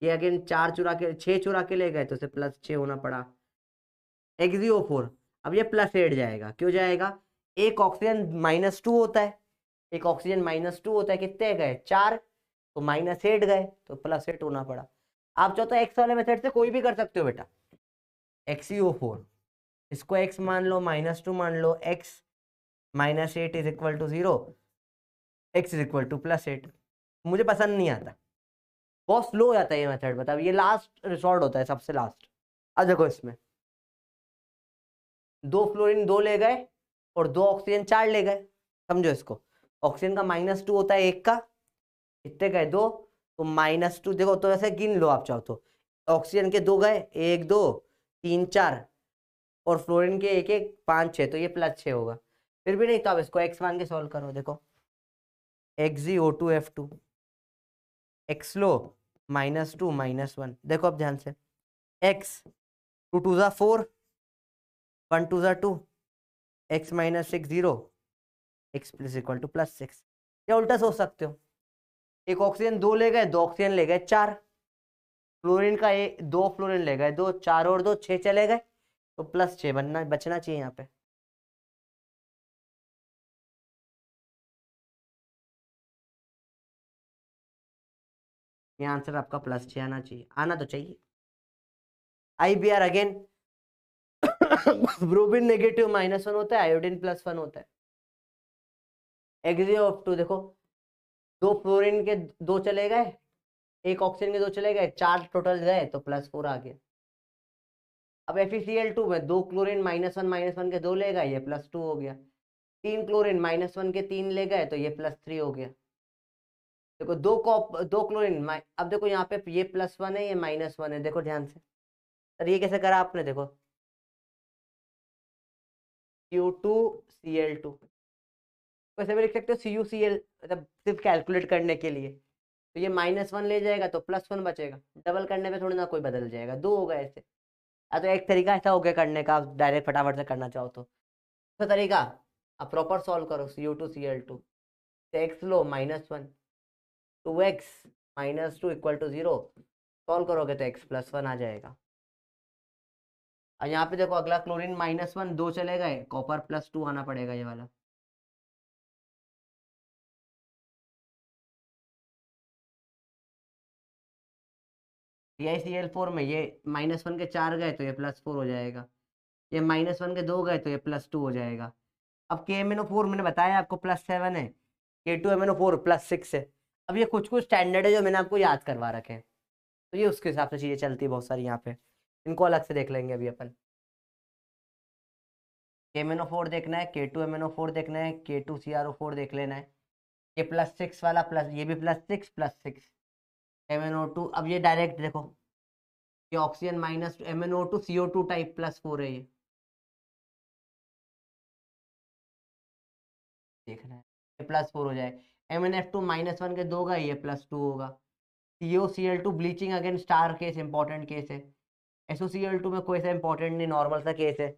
[SPEAKER 1] ये अगेन 4 चुरा के 6 चुरा के ले गए तो इसे +6 होना पड़ा। XeO4 अब ये +8 जाएगा, क्यों जाएगा? एक ऑक्सीजन -2 होता है, एक ऑक्सीजन -2 होता है, कितने गए? 4, तो -8 गए तो +8 होना पड़ा। आप चाहो तो एक्स वाले मेथड से कोई भी कर सकते हो बेटा। XeO4 इसको x मान लो, -2 मान लो, x -8 = 0, x is equal to +8। मुझे पसंद नहीं आता, बहुत स्लो हो जाता है ये मेथड, मतलब ये लास्ट रिसोर्ट होता है, सबसे लास्ट। अब देखो इसमें 2 फ्लोरीन 2 ले गए और 2 ऑक्सीजन 4 ले गए, समझो इसको। ऑक्सीजन का -2 होता है 1 का, कितने गए 2, तो -2 देखो, तो ऐसे गिन लो आप चाहो तो। ऑक्सीजन के 2 गए, 1 2 3 4, और फ्लोरीन के 1 1 5 6, तो ये +6 होगा। फिर भी नहीं तो आप इसको x मान के सॉल्व करो, देखो XgO2F2 x लो -2 -1, देखो अब ध्यान से, x 2 2 ज़ा 4, 1 2 ज़ा 2, x -6 0, x + +6। या उल्टा सोच सकते हो, एक ऑक्सीजन 2 ले गए, 2 ऑक्सीजन ले गए 4, फ्लोरीन का 2 फ्लोरीन ले गए 2, 4 और 2 6 चले गए, तो +6 बचना चाहिए यहाँ पे। ये आंसर आपका +6 आना चाहिए, आना तो चाहिए। IBr अगेन ब्रोमीन नेगेटिव -1 होता है, आयोडीन +1 होता है। XgO2 देखो, 2 फ्लोरीन के 2 चले गए, 1 ऑक्सीजन के 2 चले गए, 4 टोटल गए, तो +4 आ गया। अब FeCl2 में 2 क्लोरीन -1 के 2 ले गए, ये +2 हो गया। 3 क्लोरीन -1 के 3 ले गए, तो ये +3 हो गया। देखो 2 क्लोरीन, अब देखो यहाँ पे ये +1 है, ये -1 है, देखो ध्यान से। सर ये कैसे करा आपने, देखो Cu2Cl2, वैसे भी लिख सकते हो CuCl, मतलब सिर्फ कैलकुलेट करने के लिए। तो ये -1 ले जाएगा तो +1 बचेगा, डबल करने पे थोड़ी ना कोई बदल जाएगा, 2 होगा ऐसे। तो एक तरीका ऐसा हो गया करने का, आप डायरेक्ट फटाफट से करना चाहो तो तरीका, आप प्रॉपर सॉल्व करो। Cu2Cl2 तो x लो -1, 2x -2 = 0, सॉल्व करोगे तो x +1 आ जाएगा। और यहाँ पे देखो अगला क्लोरीन -1 2 चले गए, कॉपर +2 आना पड़ेगा ये वाला। CiCl4 में ये -1 के 4 गए, तो ये +4 हो जाएगा। ये -1 के 2 गए, तो ये +2 हो जाएगा। अब KMnO4 मैंने बताया आपको +7 है, K2MnO4 +6 है। अब ये कुछ कुछ स्टैंडर्ड है जो मैंने आपको याद करवा रखे हैं, तो ये उसके हिसाब से चीज़ें चलती है बहुत सारी यहाँ पे, इनको अलग से देख लेंगे अभी अपन। KMnO4 देखना है, K2MnO4 देखना है, K2CrO4 देख लेना है। ये +6 वाला प्लस, ये भी +6 +6 MnO2। अब ये डायरेक्ट देखो, ये ऑक्सीजन -MnO2 CO2 टाइप +4 है, ये देखना है, ये +4 हो जाए। MnF2 -1 के 2 ये +2 होगा। COCl2 bleaching again star case, important case है। SOCl2 में कोई सा इंपॉर्टेंट नहीं, नॉर्मल सा केस है।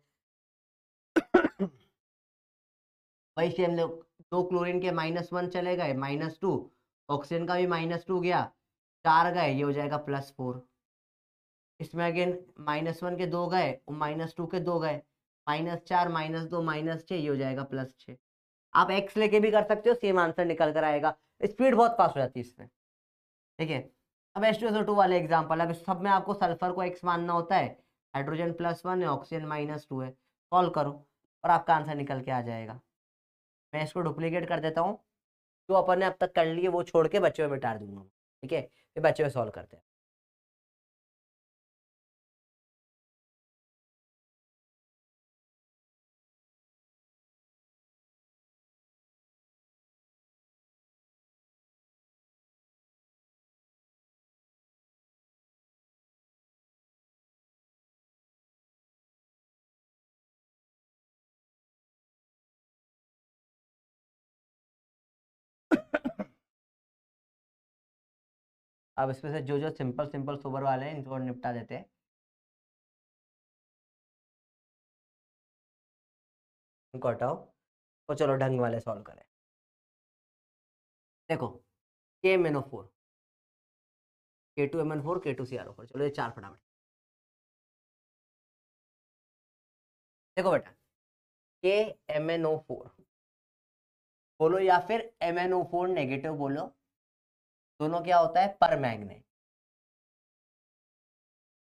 [SPEAKER 1] वही सेम लोग, 2 क्लोरीन के -1 चले गए, -2, ऑक्सीजन का भी -2 गया, 4 गए, ये हो जाएगा +4। इसमें अगेन -1 के 2 गए, -2 के 2 गए, -4 -2 -6, ये हो जाएगा +6। आप x लेके भी कर सकते हो, सेम आंसर निकल कर आएगा, स्पीड बहुत फास्ट हो जाती है इसमें। ठीक है, अब H2SO2 वाले एग्जाम्पल, अब सब में आपको सल्फर को x मानना होता है, हाइड्रोजन +1 है, ऑक्सीजन -2 है, सॉल्व करो और आपका आंसर निकल के आ जाएगा। मैं इसको डुप्लीकेट कर देता हूँ, जो अपन ने अब तक कर लिए वो छोड़ के बच्चे में मिटा दूंगा। ठीक है, फिर बच्चे में सॉल्व करते हैं। अब इसमें से जो जो सिंपल सिंपल सोबर वाले हैं इनको निपटा देते हैं, इनको हटाओ, तो चलो ढंग वाले सॉल्व करें। देखो KMnO4, K2MnO4, K2CrO4, चलो ये 4 फटाफट। देखो बेटा, KMnO4 बोलो या फिर MnO4 नेगेटिव बोलो, दोनों क्या होता है, पर मैग्नेट।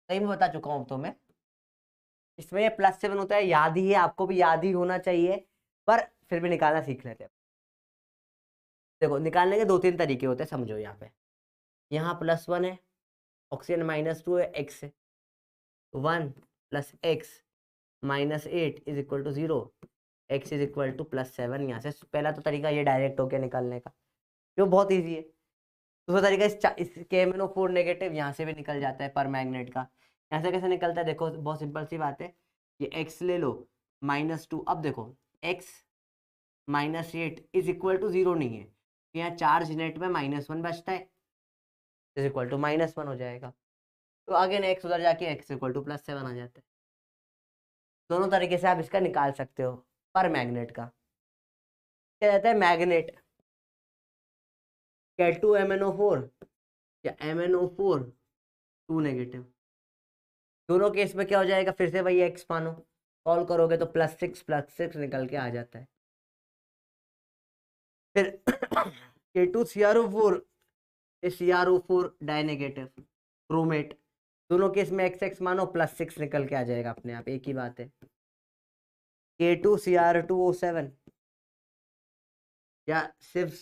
[SPEAKER 1] सही में बता चुका हूं तुम्हें, इसमें ये +7 होता है, याद ही है, आपको भी याद ही होना चाहिए, पर फिर भी निकालना सीख लेते हैं। देखो निकालने के 2-3 तरीके होते हैं, समझो। यहाँ +1 है, ऑक्सीजन -2 है, x है, 1 + x -8 = 0, x = +7। यहाँ से पहला तो तरीका ये डायरेक्ट हो गया निकालने का, जो बहुत ईजी है। दूसरा तरीका इस KMnO4 नेगेटिव यहाँ से भी निकल जाता है पर मैग्नेट का। यहाँ से कैसे निकलता है, देखो बहुत सिंपल सी बात है। ये x ले लो -2, अब देखो x -8 = 0 नहीं है, यहाँ चार्ज नेट में -1 बचता है, =-1 हो जाएगा। तो आगे x उधर जाके x = +7 आ जाता है। दोनों तरीके से आप इसका निकाल सकते हो पर मैग्नेट का। क्या रहता है मैग्नेट, K2MnO4 या MnO4 2 नेगेटिव, दोनों केस में क्या हो जाएगा, फिर से वही x मानो, सॉल्व करोगे तो +6 निकल के आ जाता है। फिर K2CrO4 CrO4 डाइनेगेटिव क्रोमेट, दोनों केस में x मानो +6 निकल के आ जाएगा अपने आप, एक ही बात है। K2Cr2O7 या सिर्फ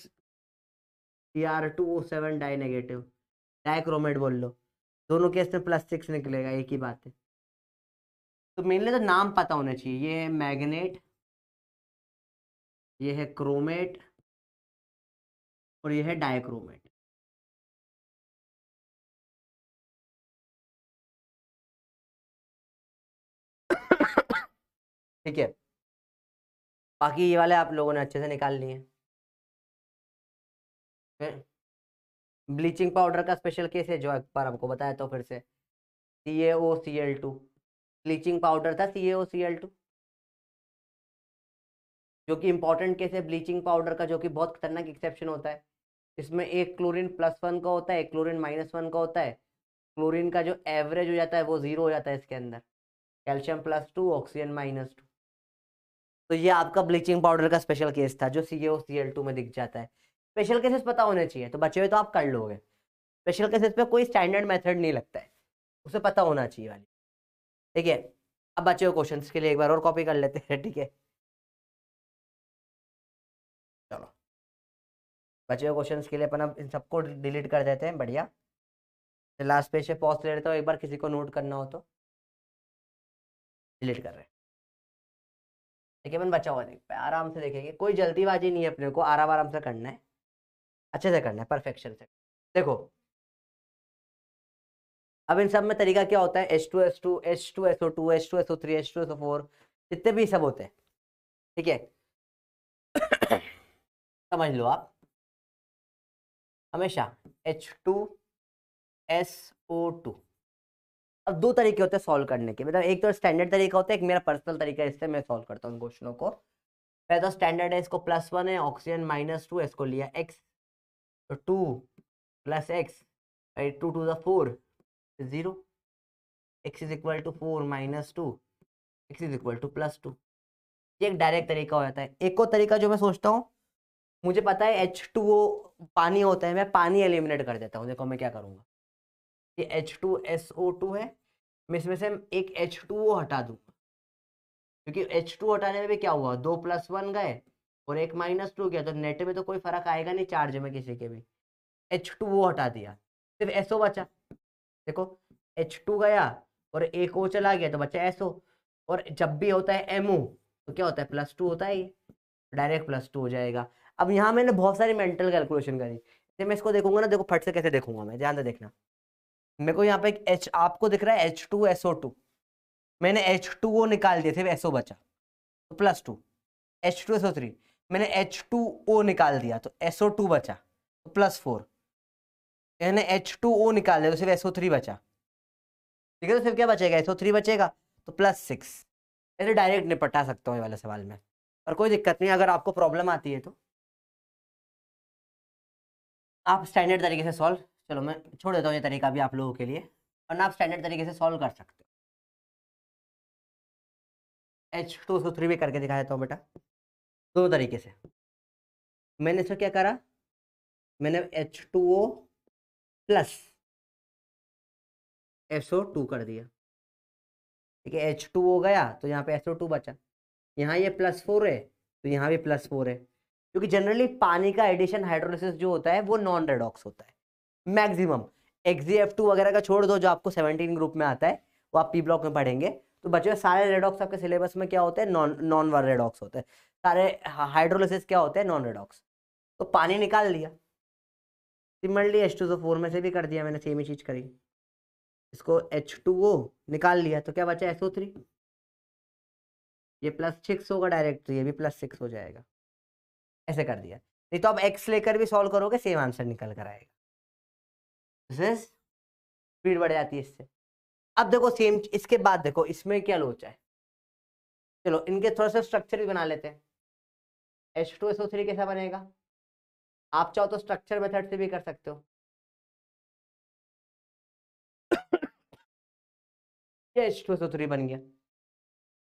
[SPEAKER 1] Cr2O7 डाइनेगेटिव डाइक्रोमेट बोल लो, दोनों केस में +6 निकलेगा, एक ही बात है। तो मेनली तो नाम पता होना चाहिए, ये है मैग्नेट, ये है क्रोमेट और ये है डाइक्रोमेट। ठीक है, बाकी ये वाले आप लोगों ने अच्छे से निकाल लिए। ब्लीचिंग पाउडर का स्पेशल केस है, जो एक बार हमको बताया तो फिर से CaOCl2, ब्लीचिंग पाउडर था CaOCl2, जो कि इंपॉर्टेंट केस है ब्लीचिंग पाउडर का, जो कि बहुत खतरनाक एक्सेप्शन होता है। इसमें एक क्लोरीन +1 का होता है, एक क्लोरीन -1 का होता है। क्लोरीन का जो एवरेज हो जाता है वो 0 हो जाता है इसके अंदर, कैल्शियम +2 ऑक्सीजन -2। तो ये आपका ब्लीचिंग पाउडर का स्पेशल केस था, जो CaOCl2 में दिख जाता है। स्पेशल केसेस पता होने चाहिए, तो बचे हुए तो आप कर लोगे। स्पेशल केसेस पे कोई स्टैंडर्ड मेथड नहीं लगता है, उसे पता होना चाहिए वाली। ठीक है, अब बचे हुए क्वेश्चंस के लिए एक बार और कॉपी कर लेते हैं। ठीक है, चलो बचे हुए क्वेश्चंस के लिए अपन अब इन सबको डिलीट कर देते हैं। बढ़िया, लास्ट पेज पे पॉज ले लेता हूँ, एक बार किसी को नोट करना हो तो डिलीट कर रहे हैं। ठीक है, अपन बचा हुआ देख आराम से देखेंगे, कोई जल्दीबाजी नहीं है, अपने को आराम आराम से करना है, अच्छे से करना है, परफेक्शन से। देखो अब इन सब में तरीका क्या होता है, H2S2 H2SO2 H2SO3 H2SO4 जितने भी सब होते हैं। ठीक है समझ लो आप, हमेशा H2SO2। अब दो तरीके होते हैं सॉल्व करने के, मतलब एक तो स्टैंडर्ड तरीका होता है, एक मेरा पर्सनल तरीका है, इससे मैं सॉल्व करता हूँ क्वेश्चनों को। पहले तो स्टैंडर्ड है, इसको +1 है, ऑक्सीजन -2, इसको लिया x, तो 2 + x 2 to the 4 0, x = 4 - 2 x = +2। ये एक डायरेक्ट तरीका हो जाता है। एक और तरीका जो मैं सोचता हूँ, मुझे पता है H2O पानी होता है, मैं पानी एलिमिनेट कर देता हूँ। देखो मैं क्या करूँगा, ये H2SO2 है, मैं इसमें से एक H2O हटा दूंगा, क्योंकि H2 हटाने में भी क्या हुआ, 2 +1 गए और एक -2 गया, तो नेट में तो कोई फर्क आएगा नहीं चार्ज में किसी के भी। H2O हटा दिया, सिर्फ SO बचा। देखो H2 गया और एक O चला गया, तो बचा SO। और जब भी होता है MO तो क्या होता है, +2 होता है, ये डायरेक्ट +2 हो जाएगा। अब यहाँ मैंने बहुत सारी मेंटल कैलकुलेशन करी, जैसे मैं इसको देखूंगा ना, देखो फट से कैसे देखूंगा मैं, ध्यान से देखना। मेरे को यहाँ पे एक H आपको दिख रहा है H2SO2, मैंने H2O निकाल दिया, सिर्फ SO बचा तो +2। H2SO3 मैंने H2O निकाल दिया तो SO2 बचा तो +4। मैंने H2O निकाल दिया तो सिर्फ SO3 बचा, ठीक है, तो सिर्फ क्या बचेगा, SO3 बचेगा, तो +6। ऐसे डायरेक्ट निपटा सकता हूँ ये वाले सवाल में, और कोई दिक्कत नहीं। अगर आपको प्रॉब्लम आती है तो आप स्टैंडर्ड तरीके से सॉल्व, चलो मैं छोड़ देता हूँ ये तरीका भी आप लोगों के लिए, वरना आप स्टैंडर्ड तरीके से सॉल्व कर सकते हो। H2SO3 भी करके दिखा देता हूँ बेटा, दो तरीके से। मैंने इसमें क्या करा, मैंने H2O + SO2 कर दिया, ठीक है। H2O गया तो यहाँ पे SO2 बचा, यहाँ ये +4 है तो यहाँ भी +4 है, क्योंकि जनरली पानी का एडिशन हाइड्रोलिसिस जो होता है वो नॉन रेडॉक्स होता है मैक्सिमम। XgF2 वगैरह का छोड़ दो जो आपको 17 ग्रुप में आता है, वो आप पी ब्लॉक में पढ़ेंगे। तो बचे हुए सारे रेडॉक्स आपके सिलेबस में क्या होते हैं, नॉन नॉन रेडॉक्स होते हैं सारे। हाइड्रोलिसिस क्या होते हैं, नॉन रेडॉक्स। तो पानी निकाल लिया, सिमिलरली H2SO4 में से भी कर दिया मैंने, सेम ही चीज करी। इसको H2O निकाल लिया तो क्या बचा, SO3। ये +6 होगा डायरेक्ट, तो ये भी +6 हो जाएगा। ऐसे कर दिया। नहीं तो आप X लेकर भी सॉल्व करोगे, सेम आंसर निकल कर आएगा। स्पीड बढ़ जाती है इससे। अब देखो सेम, इसके बाद देखो इसमें क्या लोचा है। चलो इनके थोड़ा सा स्ट्रक्चर भी बना लेते हैं। H2SO3 कैसा बनेगा, आप चाहो तो स्ट्रक्चर मेथड से भी कर सकते हो। ये H2SO3 बन गया।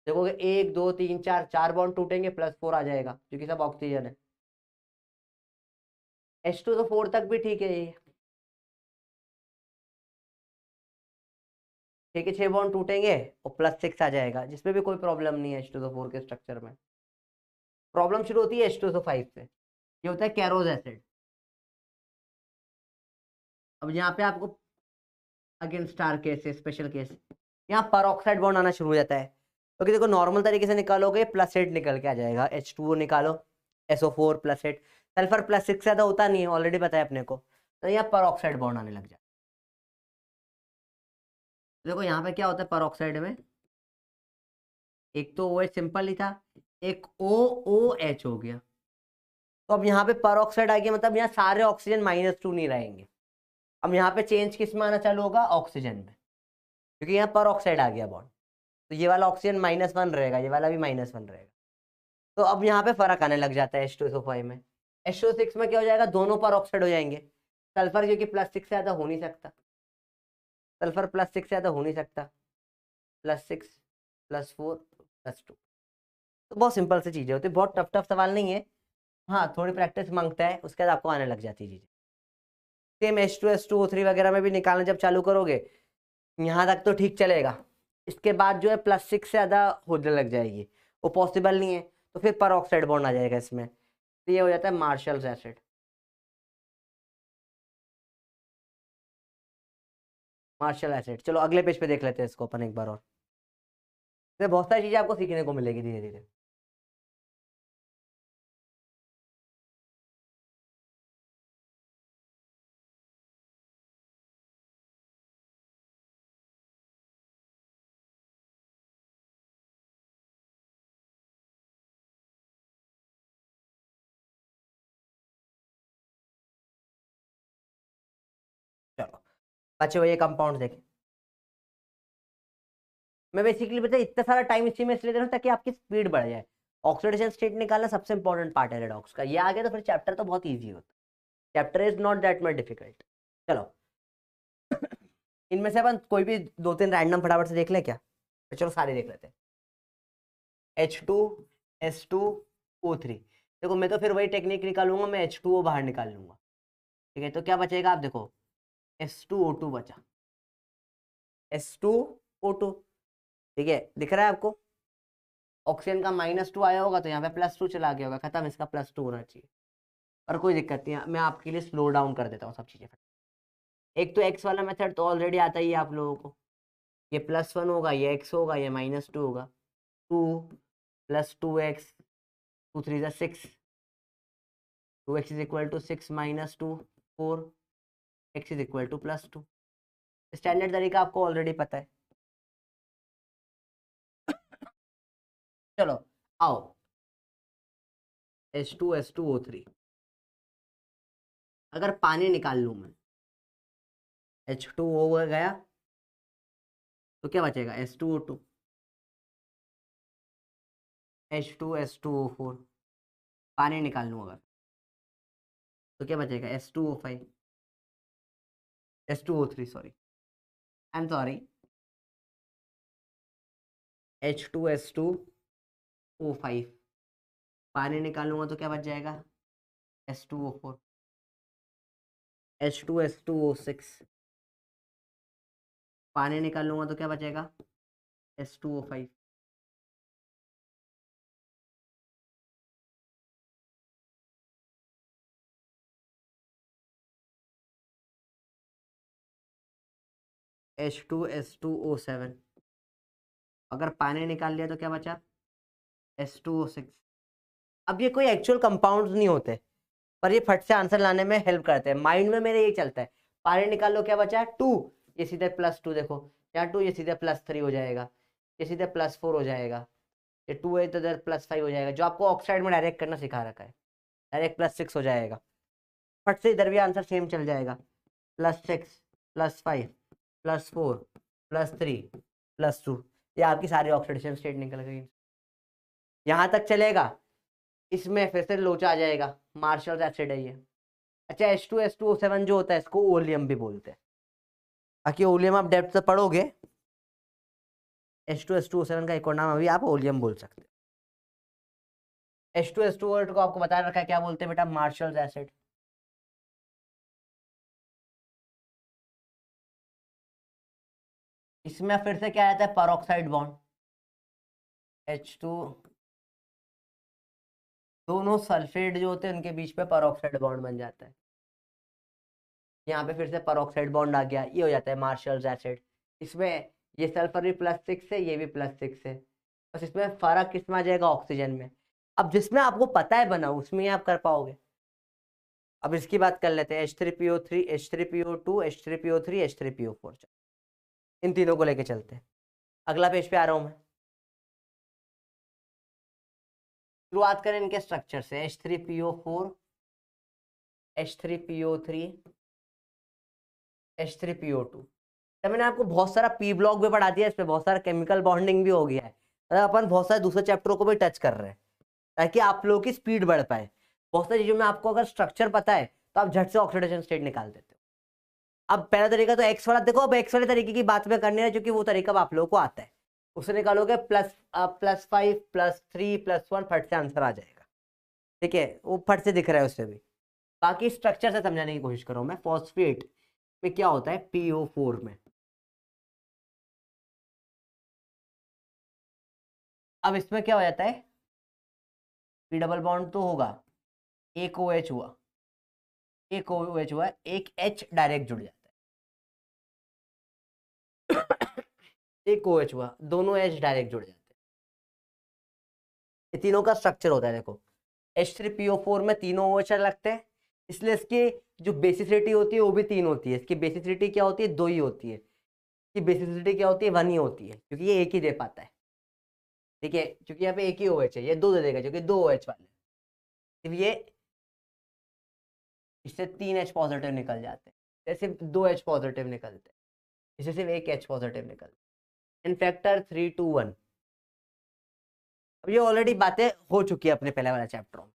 [SPEAKER 1] देखोगे 1 2 3 4 4 बॉन्ड टूटेंगे, +4 आ जाएगा क्योंकि सब ऑक्सीजन है। H2SO4 तक भी ठीक है ये, ठीक है 6 बॉन्ड टूटेंगे और +6 आ जाएगा, जिसमें भी कोई प्रॉब्लम नहीं है H2SO4 के स्ट्रक्चर में। प्रॉब्लम शुरू होती है H2SO5 से, ये होता है कैरोज एसिड। अब यहाँ पे आपको अगेन स्टार केस है, स्पेशल केस, यहाँ परऑक्साइड बॉन्ड आना शुरू हो जाता है। क्योंकि देखो नॉर्मल तरीके से निकालोगे +8 निकल के आ जाएगा, H2O निकालो SO4 +8, सल्फर +6 ज्यादा होता नहीं है, ऑलरेडी पता है अपने को। तो यहाँ परऑक्साइड बॉन्ड आने लग जाए। देखो यहाँ पे क्या होता है परऑक्साइड में, एक तो OH सिंपल ही था, एक OOH हो गया। तो अब यहाँ पे परऑक्साइड आ गया, मतलब यहाँ सारे ऑक्सीजन -2 नहीं रहेंगे। अब यहाँ पे चेंज किस में आना चालू होगा, ऑक्सीजन में, क्योंकि यहाँ परऑक्साइड आ गया बॉन्ड। तो ये वाला ऑक्सीजन -1 रहेगा, ये वाला भी -1 रहेगा। तो अब यहाँ पे फर्क आने लग जाता है H2SO5 में। H2O6 में क्या हो जाएगा, दोनों परऑक्साइड हो जाएंगे। सल्फर क्योंकि +6 से ज्यादा हो नहीं सकता, सल्फर +6 से ज्यादा हो नहीं सकता, +6 +4 +2। तो बहुत सिंपल सी चीजें होती है, बहुत टफ टफ सवाल नहीं है। हाँ थोड़ी प्रैक्टिस मांगता है, उसके बाद आपको आने लग जाती है चीजें। सेम H2SO3 वगैरह में भी निकालना जब चालू करोगे, यहाँ तक तो ठीक चलेगा। इसके बाद जो है +6 से ज्यादा होने लग जाएगी, वो पॉसिबल नहीं है, तो फिर परऑक्साइड बॉन्ड आ जाएगा इसमें। तो ये हो जाता है मार्शल्स एसिड। मार्शल एसिड, चलो अगले पेज पे देख लेते हैं इसको अपन एक बार और। इसमें बहुत सारी चीजें आपको सीखने को मिलेगी धीरे धीरे। चलो बचे हुए ये कंपाउंड देखें। मैं बेसिकली पता है इतना सारा टाइम इसी में इसलिए दे रहा हूँ ताकि आपकी स्पीड बढ़ जाए। ऑक्सीडेशन स्टेट निकालना सबसे इंपॉर्टेंट पार्ट है रेडॉक्स का, ये आ गया तो फिर चैप्टर तो बहुत ईजी होता है। Chapter is not that much difficult. चलो इनमें से अपन कोई भी 2 3 रैंडम फटाफट से देख ले क्या, तो चलो सारे देख लेते हैं। H2S2O3, देखो मैं तो फिर वही टेक्निक निकालूंगा, मैं H2O बाहर निकाल लूंगा। ठीक है, तो क्या बचेगा, आप देखो S2O2 बचा, S2O2। ठीक है, दिख रहा है आपको, ऑक्सीजन का -2 आया होगा तो यहाँ पे +2 चला गया होगा, खत्म, इसका +2 होना चाहिए। और कोई दिक्कत नहीं है, मैं आपके लिए स्लो डाउन कर देता हूँ सब चीजें। एक तो एक्स वाला मेथड तो ऑलरेडी आता ही है आप लोगों को, ये +1 होगा, ये एक्स होगा, ये -2 होगा। 2 + 2x, 2 3 = 6, 2x = 6 - 2 4, x = +2। स्टैंडर्ड तरीका आपको ऑलरेडी पता है। चलो आओ H2S2O3, अगर पानी निकाल लूं मैं, H2O गया तो क्या बचेगा, S2O2, H2S2O4। पानी निकाल लूं अगर तो क्या बचेगा, S2O5, S2O3 sorry, I am sorry, H2S2O5। पानी निकालूंगा तो क्या बच जाएगा, S2O4, H2S2O6। पानी निकालूंगा तो क्या बचेगा, S2O5। H2S2O7। अगर पानी निकाल लिया तो क्या बचा? H2O6। अब ये कोई एक्चुअल कंपाउंड्स नहीं होते, पर ये फट से आंसर लाने में हेल्प करते हैं। माइंड में मेरे यही चलता है, पानी निकाल लो, क्या बचा? 2, ये सीधे +2, देखो यहाँ 2, ये सीधे +3 हो जाएगा, ये सीधे +4 हो जाएगा, ये 2 है तो इधर +5 हो जाएगा, जो आपको ऑक्साइड में डायरेक्ट करना सिखा रखा है। डायरेक्ट +6 हो जाएगा, फट से इधर भी आंसर सेम चल जाएगा, +6 +5 +4 +3 +2। ये आपकी सारी ऑक्सीडेशन स्टेट निकल गई। यहाँ तक चलेगा, इसमें फिर से लोचा आ जाएगा, मार्शल एसिड है ये। अच्छा, H2S2O7 जो होता है इसको ओलियम भी बोलते हैं। बाकी ओलियम आप डेप्थ से पढ़ोगे, H2S2O7 का एक और नाम अभी आप ओलियम बोल सकते हो। H2S2O को आपको बता रखा है क्या बोलते हैं बेटा? Marshall acid. इसमें फिर से क्या आता है? पेरोक्साइड बॉन्ड, H2, दोनों सल्फेट जो होते हैं उनके बीच पे पेरोक्साइड बॉन्ड बन जाता है। यहाँ पे फिर से पेरोक्साइड बॉन्ड आ गया, ये हो जाता है मार्शल एसिड। इसमें ये सल्फर भी +6 है, ये भी +6 है, बस इसमें फर्क किसमें आ जाएगा? ऑक्सीजन में। अब जिसमें आपको पता है बना उसमें आप कर पाओगे। अब इसकी बात कर लेते हैं, H3PO3 H3PO2 H3PO3 H3PO4, इन तीनों को लेके चलते हैं। अगला पेज पे आ रहा हूं मैं। शुरुआत करें इनके स्ट्रक्चर से, H3PO4 H3PO3 H3PO2। तो मैंने आपको बहुत सारा पी ब्लॉक भी पढ़ा दिया, इसमें बहुत सारा केमिकल बॉन्डिंग भी हो गया है, अपन बहुत सारे दूसरे चैप्टरों को भी टच कर रहे हैं ताकि आप लोगों की स्पीड बढ़ पाए। बहुत सारी चीजों में आपको अगर स्ट्रक्चर पता है तो आप झट से ऑक्सीडेशन स्टेट निकाल देते हो। अब पहला तरीका तो एक्स वाला, देखो अब एक्स वाले तरीके की बात में करनी है क्योंकि वो तरीका आप लोगों को आता है। उसे निकालोगे +5 +3 +1, फट से आंसर आ जाएगा। ठीक है, वो फट से दिख रहा है उससे भी। बाकी स्ट्रक्चर से समझाने की कोशिश करो मैं। फॉस्फेट में क्या होता है? PO4 में, अब इसमें क्या हो जाता है? P डबल बॉन्ड तो होगा, एक OH हुआ, एक OH हुआ, एक H डायरेक्ट जुड़ जाता है एक OH हुआ, दोनों H डायरेक्ट जुड़ जाते हैं। ये तीनों का स्ट्रक्चर होता है, देखो H3PO4 में तीनों OH लगते हैं, इसलिए इसकी जो बेसिसिटी होती है वो भी 3 होती है। इसकी बेसिसिटी क्या होती है? 2 ही होती है। इसकी बेसिसिटी क्या होती है? 1 ही होती है, क्योंकि ये एक ही दे पाता है। ठीक है, क्योंकि यहाँ पे एक ही OH है, ये 2 दे देगा क्योंकि 2 OH वाले, सिर्फ ये इससे 3 H पॉजिटिव निकल जाते हैं, सिर्फ 2 H पॉजिटिव निकलते हैं, इससे सिर्फ एक H पॉजिटिव निकलता है। इन फैक्टर 3 to 1। अब ये ऑलरेडी बातें हो चुकी है अपने पहले वाला चैप्टर में।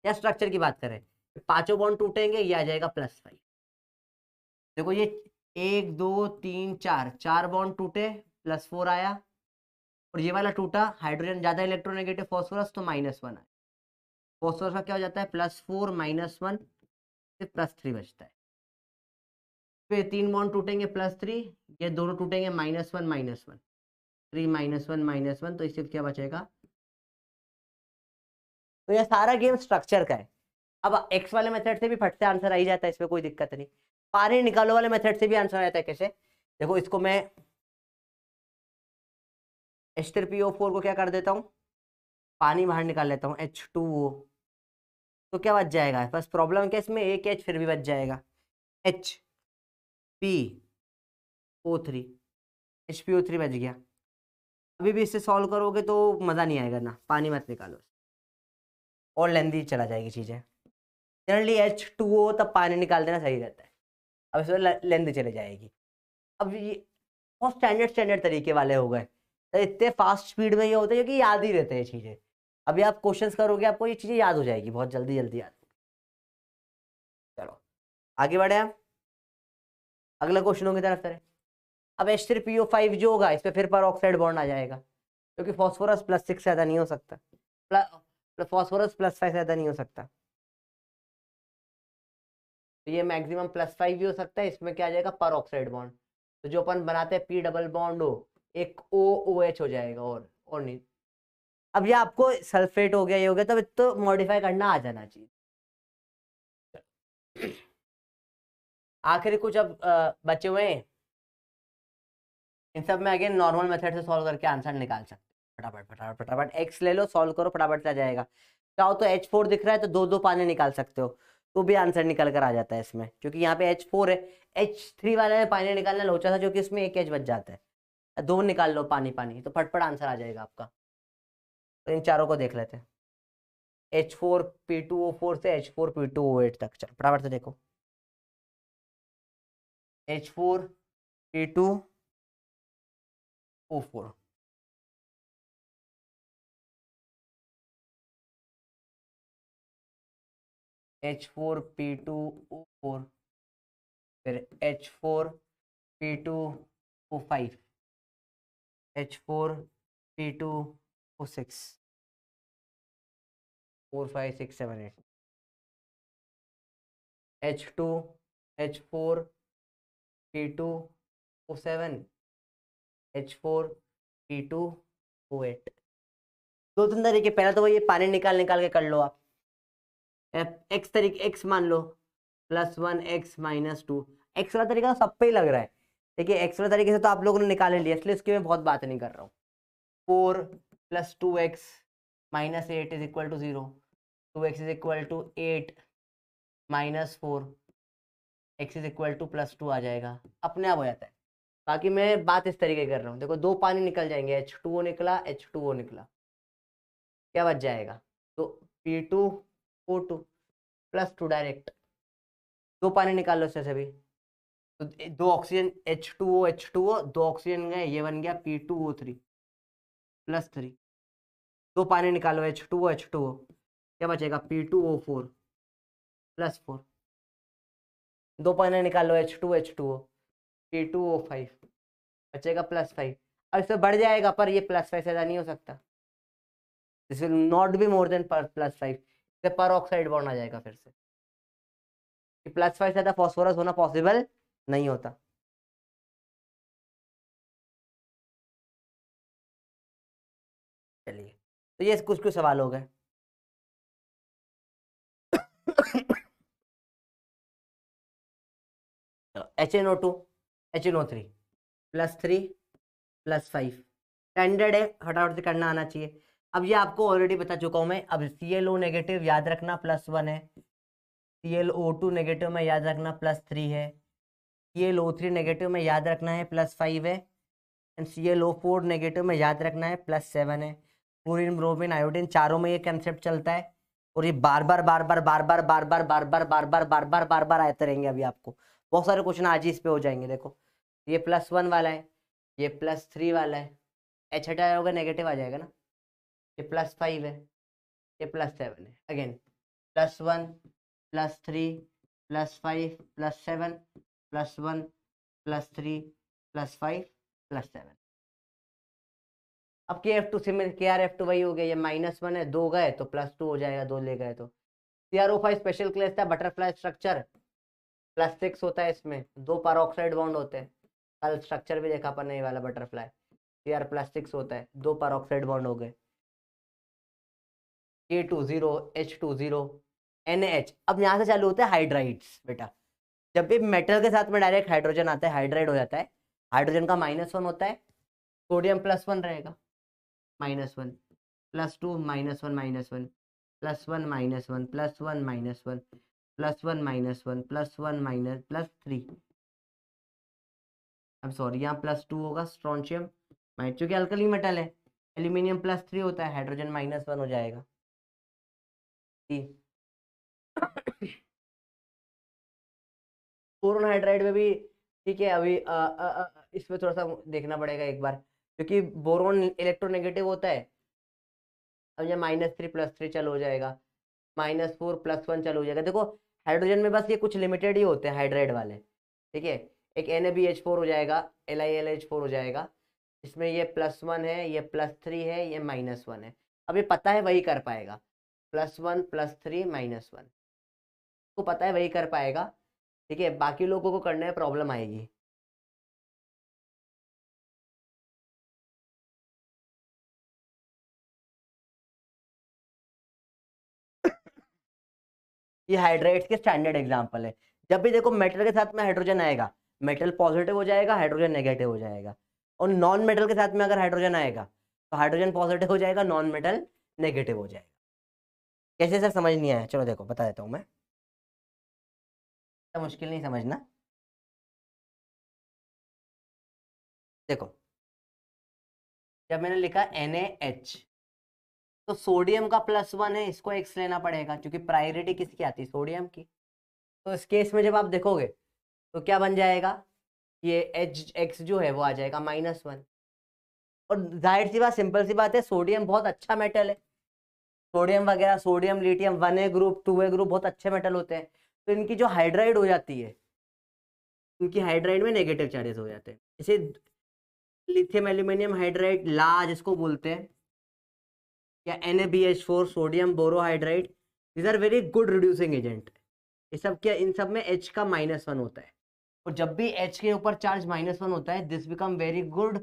[SPEAKER 1] या स्ट्रक्चर की बात करें, पांचों बॉन्ड टूटेंगे, ये आ जाएगा +5। देखो ये 1 2 3 4, 4 बॉन्ड टूटे, +4 आया, और ये वाला टूटा, हाइड्रोजन ज्यादा इलेक्ट्रोनेगेटिव फॉस्फोरस, तो -1 आया। फॉस्फोरस का क्या हो जाता है? +4 -1, सिर्फ +3 बचता है। फिर 3 बॉन्ड टूटेंगे, +3, ये दोनों टूटेंगे, -1 -1, 3 -1 -1, तो इससे क्या बचेगा? तो ये सारा गेम स्ट्रक्चर का है। अब एक्स वाले मेथड से भी फट से आंसर आ ही जाता है, इसमें कोई दिक्कत नहीं। पानी निकालो वाले मेथड से भी आंसर आ जाता है। कैसे? देखो इसको मैं H3PO4 को क्या कर देता हूँ, पानी बाहर निकाल लेता हूँ, H2O, तो क्या बच जाएगा? बस प्रॉब्लम क्या इसमें? एक H फिर भी बच जाएगा, HPO3, HPO3 बच गया। अभी भी इससे सॉल्व करोगे तो मजा नहीं आएगा ना, पानी मत निकालो, और लेंदी चला जाएगी चीजें। जनरली H2O तब पानी निकाल देना सही रहता है, अब इसमें लेंथ चले जाएगी। अब ये बहुत स्टैंडर्ड तरीके वाले हो गए, तो इतने फास्ट स्पीड में ये होते हैं क्योंकि याद ही रहते हैं चीजें। अभी आप क्वेश्चंस करोगे, आपको ये चीजें याद हो जाएगी, बहुत जल्दी जल्दी याद। चलो आगे बढ़े हम अगले क्वेश्चनों की तरफ चले। अब H3PO5 जो होगा, इस पे फिर पर ऑक्साइड बॉन्ड आ जाएगा, क्योंकि फॉस्फोरस +6 से ज्यादा नहीं हो सकता, फॉस्फोरस +5 से ज्यादा नहीं हो सकता, तो ये मैक्सिमम +5 भी हो सकता है। इसमें क्या आ जाएगा? पर ऑक्साइड बॉन्ड, तो जो अपन बनाते हैं P डबल बॉन्ड हो, एक OOH हो जाएगा, और नहीं। अब ये आपको सल्फेट हो गया, ये हो गया, तब तो मॉडिफाई करना आ जाना चाहिए। आखिरी कुछ अब बचे हुए हैं, इन सब में अगेन नॉर्मल मेथड से सॉल्व करके आंसर निकाल सकते हो फटाफट फटाफट फटाफट। एक्स ले लो, सॉल्व करो, फटाफट से आ जाएगा। चाहो तो H4 दिख रहा है तो दो दो पानी निकाल सकते हो, तो भी आंसर निकल कर आ जाता है इसमें, क्योंकि यहाँ पे H4 है। H3 वाले में पानी निकालना लोचा था, जो कि इसमें एक H बच जाता है, दो निकाल लो पानी पानी, तो फटफट आंसर आ जाएगा आपका। तो इन चारों को देख लेते हैं। H4P2O4 से H4P2O8 तक, चलो फटाफट से देखो। H4P2O4, H4P2O4, फिर H4P2O5, H4P2O6, 4 5 6 7 8, H2 H4P2O7, H4P2O8। दो तीन तरीके, पहला तो वो ये पानी निकाल निकाल के कर लो आप। एक्स तरीके, एक्स मान लो +1 x -2, एक्स वाला तरीका सब पे ही लग रहा है। देखिए एक्स वाला तरीके से तो आप लोगों ने निकाल लिया, इसलिए इसकी मैं बहुत बात नहीं कर रहा हूँ। 4 + 2x -8 = 0, 2x = 8 -4, x = +2 आ जाएगा, अपने आप हो जाता है। बाकी मैं बात इस तरीके कर रहा हूँ, देखो दो पानी निकल जाएंगे, H2O निकला, H2O निकला, क्या बच जाएगा? तो P2O2 +2 डायरेक्ट, दो पानी निकाल लो इससे भी, तो दो ऑक्सीजन H2O दो ऑक्सीजन गए, ये बन गया P2O3 +3, दो पानी निकालो H2O, क्या बचेगा? P2O4 +4, दो पानी निकालो H2O, P2O5 बचेगा +5। अब इससे बढ़ जाएगा, पर ये +5 से ज़्यादा नहीं हो सकता, this will not be more than +5, इससे पर ऑक्साइड बॉन्ड आ जाएगा फिर से, +5 से ज़्यादा फॉस्फोरस होना पॉसिबल नहीं होता। चलिए, तो ये कुछ कुछ सवाल हो गए। HNO2 HNO3 +3 +5 स्टैंडर्ड है, फटाफट से करना आना चाहिए। अब ये आपको ऑलरेडी बता चुका हूं मैं। अब ClO नेगेटिव याद रखना +1 है, ClO2 नेगेटिव में याद रखना +3 है, ClO3 नेगेटिव में याद रखना है +5 है, एंड ClO4 नेगेटिव में याद रखना है +7 है। क्लोरीन, ब्रोमीन, आयोडीन, चारों में ये कंसेप्ट चलता है, और ये बार बार बार बार बार बार बार बार बार बार बार बार बार बार बार बार आते रहेंगे। अभी आपको बहुत सारे क्वेश्चन आज ही इस पे हो जाएंगे। देखो ये +1 वाला है, ये +3 वाला है, H हटाया होगा नेगेटिव आ जाएगा ना, ये +5 है, ये +7 है, अगेन +1 +3 +5 +7 +1 +3 +5 +7। अब KF2 से में KrF2 वही हो गया, ये -1 है, दो गए तो +2 हो जाएगा, दो ले गए तो। CrO5 स्पेशल क्लास था, बटरफ्लाई स्ट्रक्चर, +6 होता है, इसमें दो पैरोक्साइड बॉन्ड होते हैं, कल स्ट्रक्चर भी देखा अपन ने वाला बटरफ्लाई, Cr +6 होता है, दो पैरोक्साइड बॉन्ड हो गए। K20 H20 NH। अब यहाँ से चालू होता है हाइड्राइड्स बेटा, जब भी मेटल के साथ में डायरेक्ट हाइड्रोजन आता है हाइड्राइड हो जाता है, हाइड्रोजन का -1 होता है, सोडियम +1 रहेगा, -1 +2 -1 -1 +1 -1 +1 -1 +1 -1 +1 +3, अब सॉरी यहाँ +2 होगा, स्ट्रोंशियम क्योंकि अल्कली मेटल है, एल्यूमिनियम +3 होता है, हाइड्रोजन -1 हो जाएगा। बोरोन हाइड्राइड में भी ठीक है, अभी इसमें थोड़ा सा देखना पड़ेगा एक बार, क्योंकि बोरोन इलेक्ट्रोनेगेटिव होता है। अब ये -3 +3 चल हो जाएगा, -4 +1 चल हो जाएगा। देखो हाइड्रोजन में बस ये कुछ लिमिटेड ही होते हैं हाइड्राइड वाले, ठीक है। एक NaBH4 हो जाएगा, LiLH4 हो जाएगा, इसमें ये +1 है, ये +3 है, ये -1 है। अब ये पता है वही कर पाएगा, +1 +3 -1 को पता है वही कर पाएगा, ठीक है। बाकी लोगों को करने में प्रॉब्लम आएगी। ये हाइड्राइड्स के स्टैंडर्ड एग्जांपल है। जब भी देखो मेटल के साथ में हाइड्रोजन आएगा, मेटल पॉजिटिव हो जाएगा, हाइड्रोजन नेगेटिव हो जाएगा, और नॉन मेटल के साथ में अगर हाइड्रोजन आएगा तो हाइड्रोजन पॉजिटिव हो जाएगा, नॉन मेटल नेगेटिव हो जाएगा। कैसे सर समझ नहीं आया? चलो देखो बता देता हूँ मैं, तो मुश्किल नहीं समझना। देखो जब मैंने लिखा NaH तो सोडियम का +1 है, इसको X लेना पड़ेगा क्योंकि प्रायोरिटी किसकी आती है? सोडियम की। तो इस केस में जब आप देखोगे तो क्या बन जाएगा, ये X जो है वो आ जाएगा -1। और जाहिर सी बात, सिंपल सी बात है, सोडियम बहुत अच्छा मेटल है। सोडियम वगैरह, sodium lithium 1A group 2A group बहुत अच्छे मेटल होते हैं। तो इनकी जो हाइड्राइड हो जाती है, इनकी हाइड्राइड में नेगेटिव चार्जेस हो जाते हैं। इसे लिथियम एल्यूमिनियम हाइड्राइड ला जिसको बोलते हैं, या NaBH4 sodium borohydride, these are very good reducing agent. ये सब क्या, इन सब में H का -1 होता है, और जब भी H के ऊपर चार्ज -1 होता है, this become very good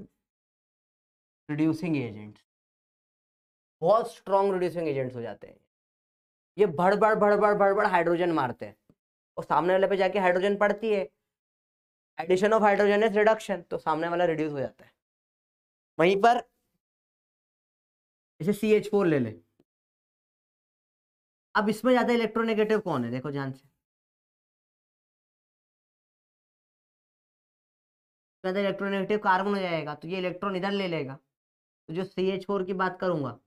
[SPEAKER 1] reducing agents, बहुत स्ट्रॉन्ग रिड्यूसिंग एजेंट्स हो जाते हैं। ये भड़ हाइड्रोजन मारते हैं, और सामने वाले पे जाके हाइड्रोजन पड़ती है, addition of hydrogen is reduction, तो सामने वाला रिड्यूस हो जाता है। वहीं पर इसे CH4 ले ले, अब इसमें ज्यादा इलेक्ट्रोनेगेटिव कौन है? देखो ध्यान से, ज्यादा इलेक्ट्रोनेगेटिव कार्बन हो जाएगा, तो ये इलेक्ट्रॉन इधर ले लेगा। तो जो CH4 की बात करूंगा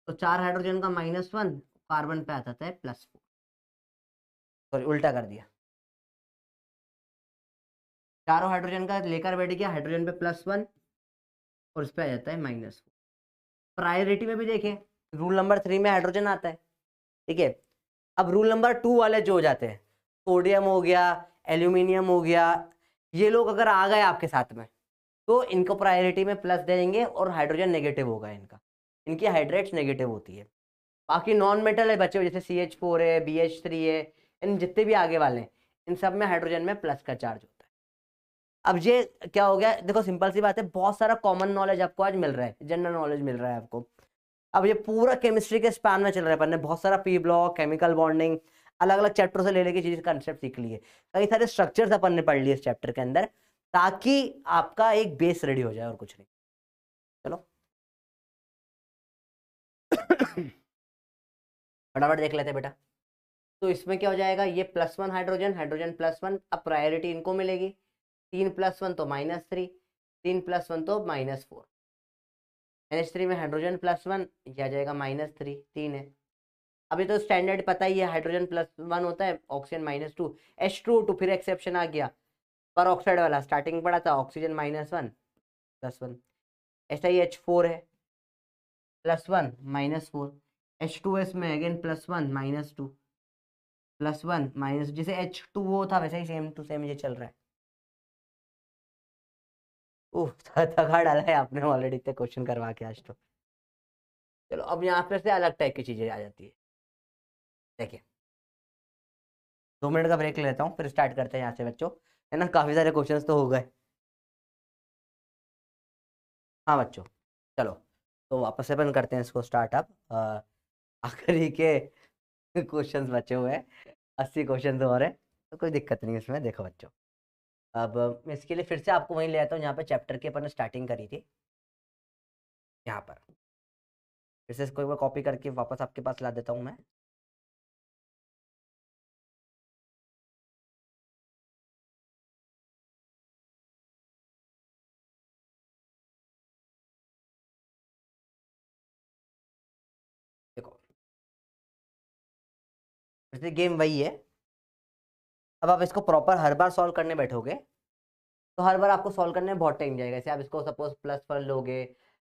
[SPEAKER 1] तो 4 हाइड्रोजन का -1 कार्बन पे आ जाता है +4। सॉरी उल्टा कर दिया, चारों हाइड्रोजन का लेकर बैठ गया, हाइड्रोजन पे +1 और इस पे आ जाता है -4। प्रायोरिटी में भी देखें, रूल नंबर 3 में हाइड्रोजन आता है, ठीक है। अब रूल नंबर 2 वाले जो हो जाते हैं, सोडियम हो गया, एल्यूमिनियम हो गया, ये लोग अगर आ गए आपके साथ में तो इनको प्रायोरिटी में प्लस दे देंगे और हाइड्रोजन नेगेटिव होगा इनका, इनकी हाइड्रेट्स नेगेटिव होती है। बाकी नॉन मेटल है बच्चे, जैसे CH4 है, BH3 है, इन जितने भी आगे वाले हैं, इन सब में हाइड्रोजन में प्लस का चार्ज होता है। अब ये क्या हो गया, देखो सिंपल सी बात है, बहुत सारा कॉमन नॉलेज आपको आज मिल रहा है, जनरल नॉलेज मिल रहा है आपको। अब ये पूरा केमिस्ट्री के स्पैन में चल रहा है, अपन ने बहुत सारा P ब्लॉक, केमिकल बॉन्डिंग, अलग अलग चैप्टर से ले लेके चीज कंसेप्ट सीख लिए, कई सारे स्ट्रक्चर्स अपन ने पढ़ लिए इस चैप्टर के अंदर, ताकि आपका एक बेस रेडी हो जाए और कुछ नहीं। चलो फटाफट देख लेते हैं बेटा। तो इसमें क्या हो जाएगा, ये +1 हाइड्रोजन, हाइड्रोजन +1, अब प्रायोरिटी इनको मिलेगी, 3 +1 तो -3, 3 +1 तो -4, NH3 में हाइड्रोजन +1, यह आ जाएगा -3, 3 है। अभी तो स्टैंडर्ड पता ही है, हाइड्रोजन +1 होता है, ऑक्सीजन -2, H2O2, फिर एक्सेप्शन आ गया पर ऑक्साइड वाला, स्टार्टिंग पड़ा था ऑक्सीजन -1 +1, ऐसा ही H4 है +1 -4, H2S में अगेन +1 -2 +1 माइनस, जैसे H2O था वैसे ही सेम टू सेम ये चल रहा है। थका डाला है आपने ऑलरेडी इतने क्वेश्चन करवा के आज तो। चलो अब यहाँ पे से अलग टाइप की चीजें आ जाती है। देखिए 2 मिनट का ब्रेक लेता हूँ, फिर स्टार्ट करते हैं यहाँ से बच्चों, है ना, काफी सारे क्वेश्चंस तो हो गए। हाँ बच्चों चलो, तो वापस से अपन करते हैं इसको स्टार्ट। अब आखिरी के क्वेश्चंस बचे हुए हैं, 80 क्वेश्चन और है, तो कोई दिक्कत नहीं इसमें। देखो बच्चों, अब मैं इसके लिए फिर से आपको वहीं ले आता हूँ जहाँ पे चैप्टर की अपन ने स्टार्टिंग करी थी, यहाँ पर फिर से इसको एक बार कॉपी करके वापस आपके पास ला देता हूँ मैं। देखो फिर से गेम वही है। अब आप इसको प्रॉपर हर बार सॉल्व करने बैठोगे तो हर बार आपको सॉल्व करने में बहुत टाइम जाएगा। जैसे आप इसको सपोज +4 लोगे,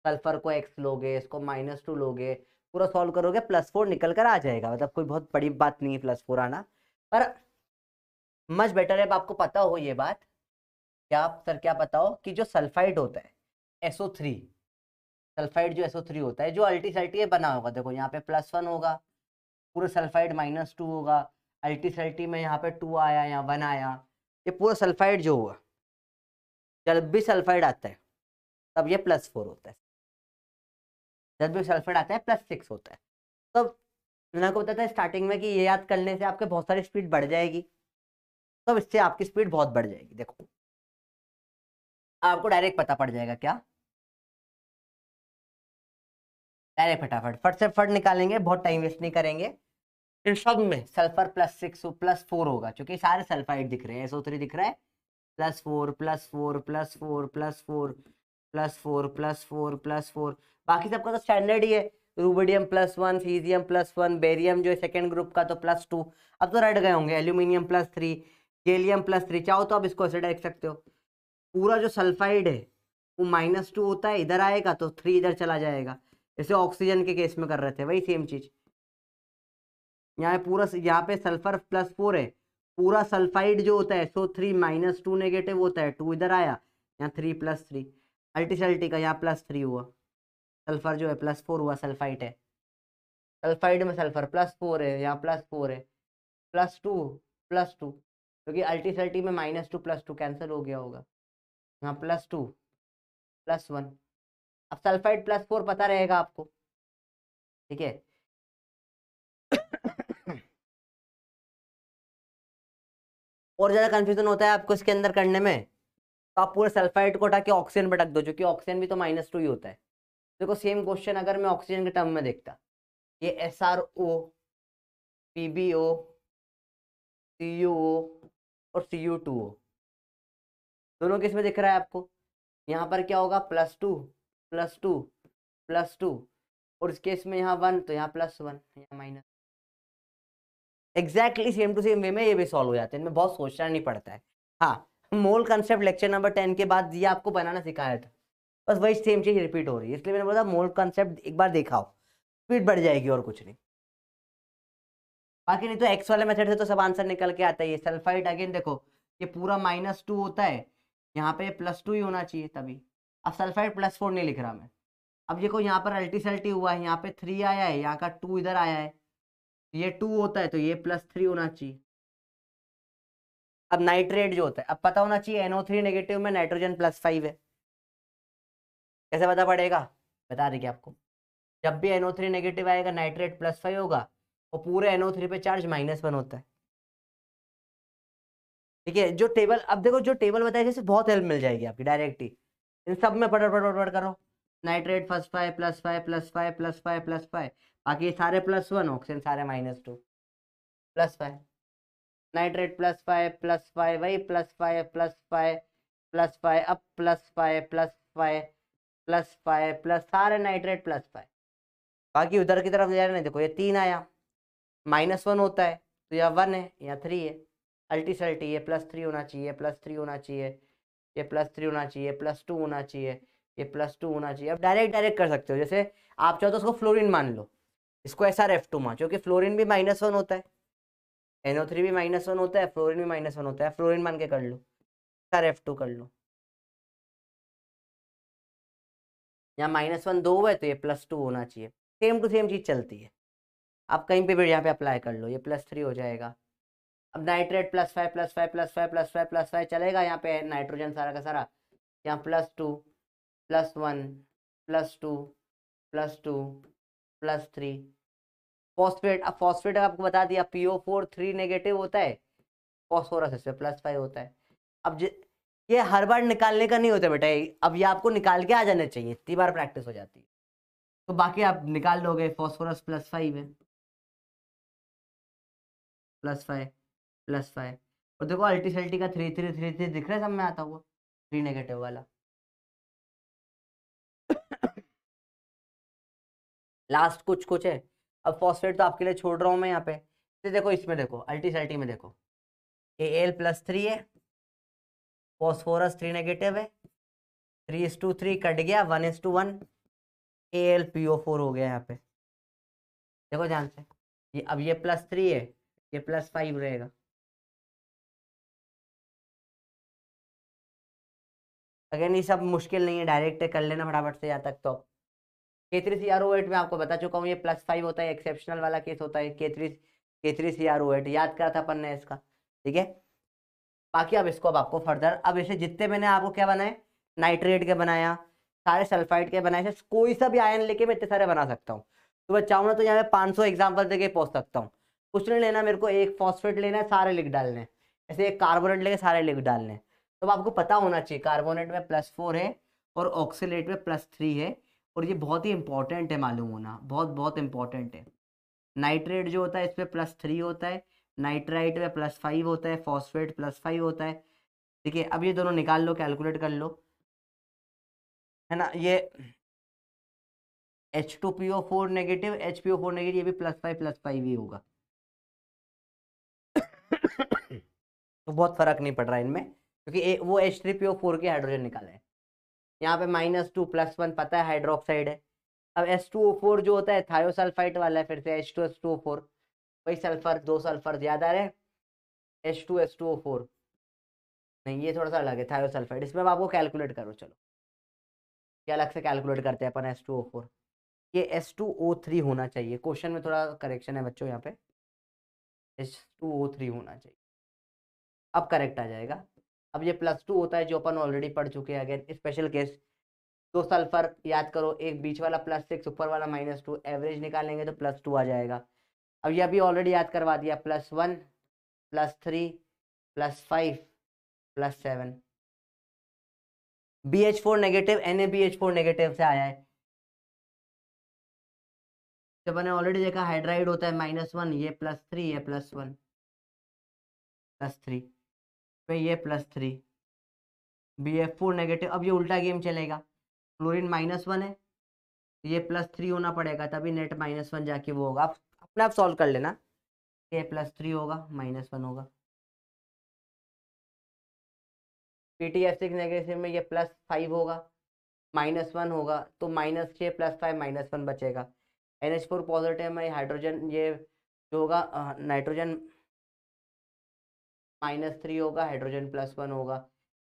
[SPEAKER 1] सल्फर को X लोगे, इसको -2 लोगे, पूरा सॉल्व करोगे, +4 निकल कर आ जाएगा, मतलब कोई बहुत बड़ी बात नहीं है +4 आना। पर मच बेटर है अब आपको पता हो ये बात, क्या आप सर क्या पता हो कि जो सल्फाइड होता है SO3, सल्फाइड जो SO3 होता है, जो अल्टी सल्टी बना होगा, देखो यहाँ पे +1 होगा, पूरा सल्फाइड -2 होगा, अल्टी सल्टी में यहाँ पे 2 आया, यहाँ 1 आया, ये पूरा सल्फाइड जो हुआ, जब भी सल्फाइड आता है तब ये +4 होता है, जब भी सल्फाइड आता है +6 होता है। तो मैंने आपको बताया था स्टार्टिंग में कि ये याद करने से आपके बहुत सारी स्पीड बढ़ जाएगी, तो इससे आपकी स्पीड बहुत बढ़ जाएगी। देखो आपको डायरेक्ट पता पड़ जाएगा क्या, डायरेक्ट फटाफट फट से फट निकालेंगे, बहुत टाइम वेस्ट नहीं करेंगे। इन सब में सल्फर +6 + 4 होगा, क्योंकि सारे सल्फाइड दिख रहे हैं। SO3 दिख रहा है, +4 +4 +4 +4 +4 +4 +4, बाकी सबका तो स्टैंडर्ड ही है। रूबिडियम +1, सीजियम +1, बेरियम जो है सेकेंड ग्रुप का तो +2। अब तो रट गए होंगे, एल्यूमिनियम +3, गैलियम +3। चाहो तो आप इसको ऐसे देख सकते हो, पूरा जो सल्फाइड है वो -2 होता है, इधर आएगा तो 3 इधर चला जाएगा। जैसे ऑक्सीजन के केस में कर रहे थे, वही सेम चीज यहाँ पूरा। यहाँ पे सल्फर +4 है, पूरा सल्फाइड जो होता है SO3 -2 नेगेटिव होता है, 2 इधर आया, यहाँ 3 +3। अल्टीसल्टी का यहाँ +3 हुआ, सल्फर जो है +4 हुआ, सल्फाइड है। सल्फाइड में सल्फर +4 है, यहाँ +4 है, +2 +2, क्योंकि अल्टीसल्टी में -2 +2 कैंसिल हो गया होगा, यहाँ +2 +1। अब सल्फाइड +4 पता रहेगा आपको, ठीक है। और ज्यादा कंफ्यूजन होता है आपको इसके अंदर करने में, तो आप पूरे सल्फाइड को उठा के ऑक्सीजन पे रख दो, जो कि ऑक्सीजन भी तो -2 ही होता है। देखो सेम क्वेश्चन अगर मैं ऑक्सीजन के टर्म में देखता, ये SRO, PbO, CuO और Cu2O, दोनों किस में दिख रहा है आपको? यहाँ पर क्या होगा, +2 +2 +2, और इस केस में यहाँ 1 तो यहाँ +1, यहाँ minus. Exactly same to same way में ये भी सॉल्व हो जाते हैं, इनमें बहुत सोचना नहीं पड़ता है। हाँ, मोल कंसेप्ट लेक्चर नंबर 10 के बाद ये आपको बनाना सिखाया था, बस वही सेम चीज रिपीट हो रही है, इसलिए मैंने बोला मोल कंसेप्ट एक बार देखा हो, स्पीड बढ़ जाएगी और कुछ नहीं। बाकी नहीं तो एक्स वाले मेथड से तो सब आंसर निकल के आता है। ये सल्फाइड अगेन देखो, ये पूरा -2 होता है, यहाँ पे +2 ही होना चाहिए तभी। अब सल्फाइड +4 नहीं लिख रहा मैं। अब देखो यहाँ पर अल्टीसल्टी हुआ है, यहाँ पे 3 आया है, यहाँ का 2 इधर आया है, ये 2 होता है तो ये +3 होना चाहिए। अब नाइट्रेट जो होता है, अब पता होना चाहिए NO3 नेगेटिव में नाइट्रोजन +5 है। कैसे पता पड़ेगा, बता देंगे आपको। जब भी NO3 नेगेटिव आएगा नाइट्रेट +5 होगा, और पूरे NO3 पे चार्ज -1 होता है। ठीक है, जो टेबल अब देखो, जो टेबल बताया जैसे बहुत हेल्प मिल जाएगी आपकी डायरेक्ट ही। इन सब में फटाफट करो, नाइट्रेट +5 +5 +5 +5 +5, बाकी सारे +1, ऑक्सीजन सारे -2 +5, नाइट्रेट +5 +5 वही +5 +5 +5, अब +5 +5 +5 प्लस सारे नाइट्रेट +5। बाकी उधर की तरफ जा रहे हैं, देखो ये 3 आया, -1 होता है तो यह 1 है, या 3 है। अल्टीसल्टी ये +3 होना चाहिए, +3 होना चाहिए, ये +3 होना चाहिए, +2 होना चाहिए, ये +2 होना चाहिए। अब डायरेक्ट कर सकते हो, जैसे आप चाहो तो उसको फ्लोरीन मान लो, इसको SrF2 मान, क्योंकि फ्लोरीन भी -1 होता है, NO3 भी -1 होता है, फ्लोरीन भी -1 होता है, फ्लोरीन मान के कर लो, SrF2 कर लो। यहाँ -1 2 है तो ये +2 होना चाहिए, सेम टू सेम चीज चलती है। आप कहीं पे भी यहाँ पे अप्लाई कर लो, ये +3 हो जाएगा। अब नाइट्रेट +5 +5 +5 +5 +5 चलेगा, यहाँ पे नाइट्रोजन सारा का सारा, यहाँ +2 +1 +2 +2 +3। फॉस्फेट, अब फॉस्फेट आपको बता दिया PO4 3 नेगेटिव होता है, फॉस्फोरस इससे +5 होता है। अब ये हर बार निकालने का नहीं होता बेटा, अब ये आपको निकाल के आ जाना चाहिए, इतनी बार प्रैक्टिस हो जाती है तो बाकी आप निकाल लोगे। फॉस्फोरस +5 है, +5 +5, और देखो अल्टीसल्टी का 3 3 3 3 दिख रहा है सब में आता हुआ, 3 नेगेटिव वाला। लास्ट कुछ कुछ है, अब फॉस्फेट तो आपके लिए छोड़ रहा हूं मैं यहाँ पे। तो देखो इसमें देखो अल्टीसल्टी में देखो, Al +3 है, फॉस्फोरस 3 नेगेटिव है, 3:3 कट गया, 1:1, AlPO4 हो गया यहाँ पे। देखो ध्यान से, ये अब ये +3 है, ये +5 रहेगा। अगेन ये सब मुश्किल नहीं है, डायरेक्ट कर लेना फटाफट से यहाँ तक। तो K3CrO8 में आपको बता चुका हूँ, ये +5 होता है, एक्सेप्शनल वाला केस होता है। K3CrO8 याद करा था अपन ने इसका, ठीक है। बाकी अब इसको, अब आपको फर्दर, अब ऐसे जितने मैंने आपको क्या बनाए, नाइट्रेट के बनाया, सारे सल्फाइड के बनाए, कोई सा भी आयन लेके मैं इतने सारे बना सकता हूँ। तो मैं चाहूँ ना तो यहाँ पे 500 एग्जाम्पल देके पहुंच सकता हूँ। कुछ नहीं लेना मेरे को, एक फॉस्फेट लेना है, सारे लिख डालने, ऐसे एक कार्बोनेट लेके सारे लिख डालने। तो आपको पता होना चाहिए कार्बोनेट में +4 है और ऑक्सीलेट में +3 है, और ये बहुत ही इंपॉर्टेंट है मालूम होना, बहुत बहुत इंपॉर्टेंट है। नाइट्रेट जो होता है इस पे +3 होता है, नाइट्राइट में +5 होता है, फॉस्फेट +5 होता है। ठीक है, अब ये दोनों निकाल लो, कैलकुलेट कर लो, है ना। ये H2PO4 नेगेटिव, HPO4 नेगेटिव, ये भी +5 ही होगा। तो बहुत फर्क नहीं पड़ रहा है इनमें, क्योंकि वो H3PO4 के हाइड्रोजन निकाले हैं। यहाँ पे -2 +1 पता है हाइड्रोक्साइड है। अब H2O4 जो होता है थायोसल्फाइड वाला है, फिर से H2H2O4, वही सल्फर, 2 सल्फर ज्यादा है, H2H2O4 नहीं, ये थोड़ा सा अलग है थायोसल्फाइड। इसमें अब आपको कैलकुलेट करो, चलो ये अलग से कैलकुलेट करते हैं अपन। H2O4 ये H2O3 होना चाहिए, क्वेश्चन में थोड़ा करेक्शन है बच्चों, यहाँ पे H2O3 होना चाहिए, अब करेक्ट आ जाएगा। अब ये +2 होता है जो अपन ऑलरेडी पढ़ चुके हैं। अगेन स्पेशल केस, 2 सल्फर याद करो, एक बीच वाला +6, ऊपर वाला -2, एवरेज निकालेंगे तो +2 आ जाएगा। अब ये अभी ऑलरेडी याद करवा दिया, +1 +3 +5 +7, BH4 नेगेटिव, NaBH4 नेगेटिव से आया है। जब मैंने ऑलरेडी देखा हाइड्राइड होता है -1, ये +3, ये +1 +3, फिर ये +3, BF4 नेगेटिव। अब ये उल्टा गेम चलेगा, क्लोरीन -1 है, ये +3 होना पड़ेगा, तभी नेट -1 जाके वो होगा। आप अपने आप सॉल्व कर लेना, ये +3 होगा, -1 होगा। PTF6 नेगेटिव में ये +5 होगा, -1 होगा, तो -6 +5 -1 बचेगा। NH4 पॉजिटिव में हाइड्रोजन, ये जो होगा नाइट्रोजन -3 होगा, हाइड्रोजन +1 होगा।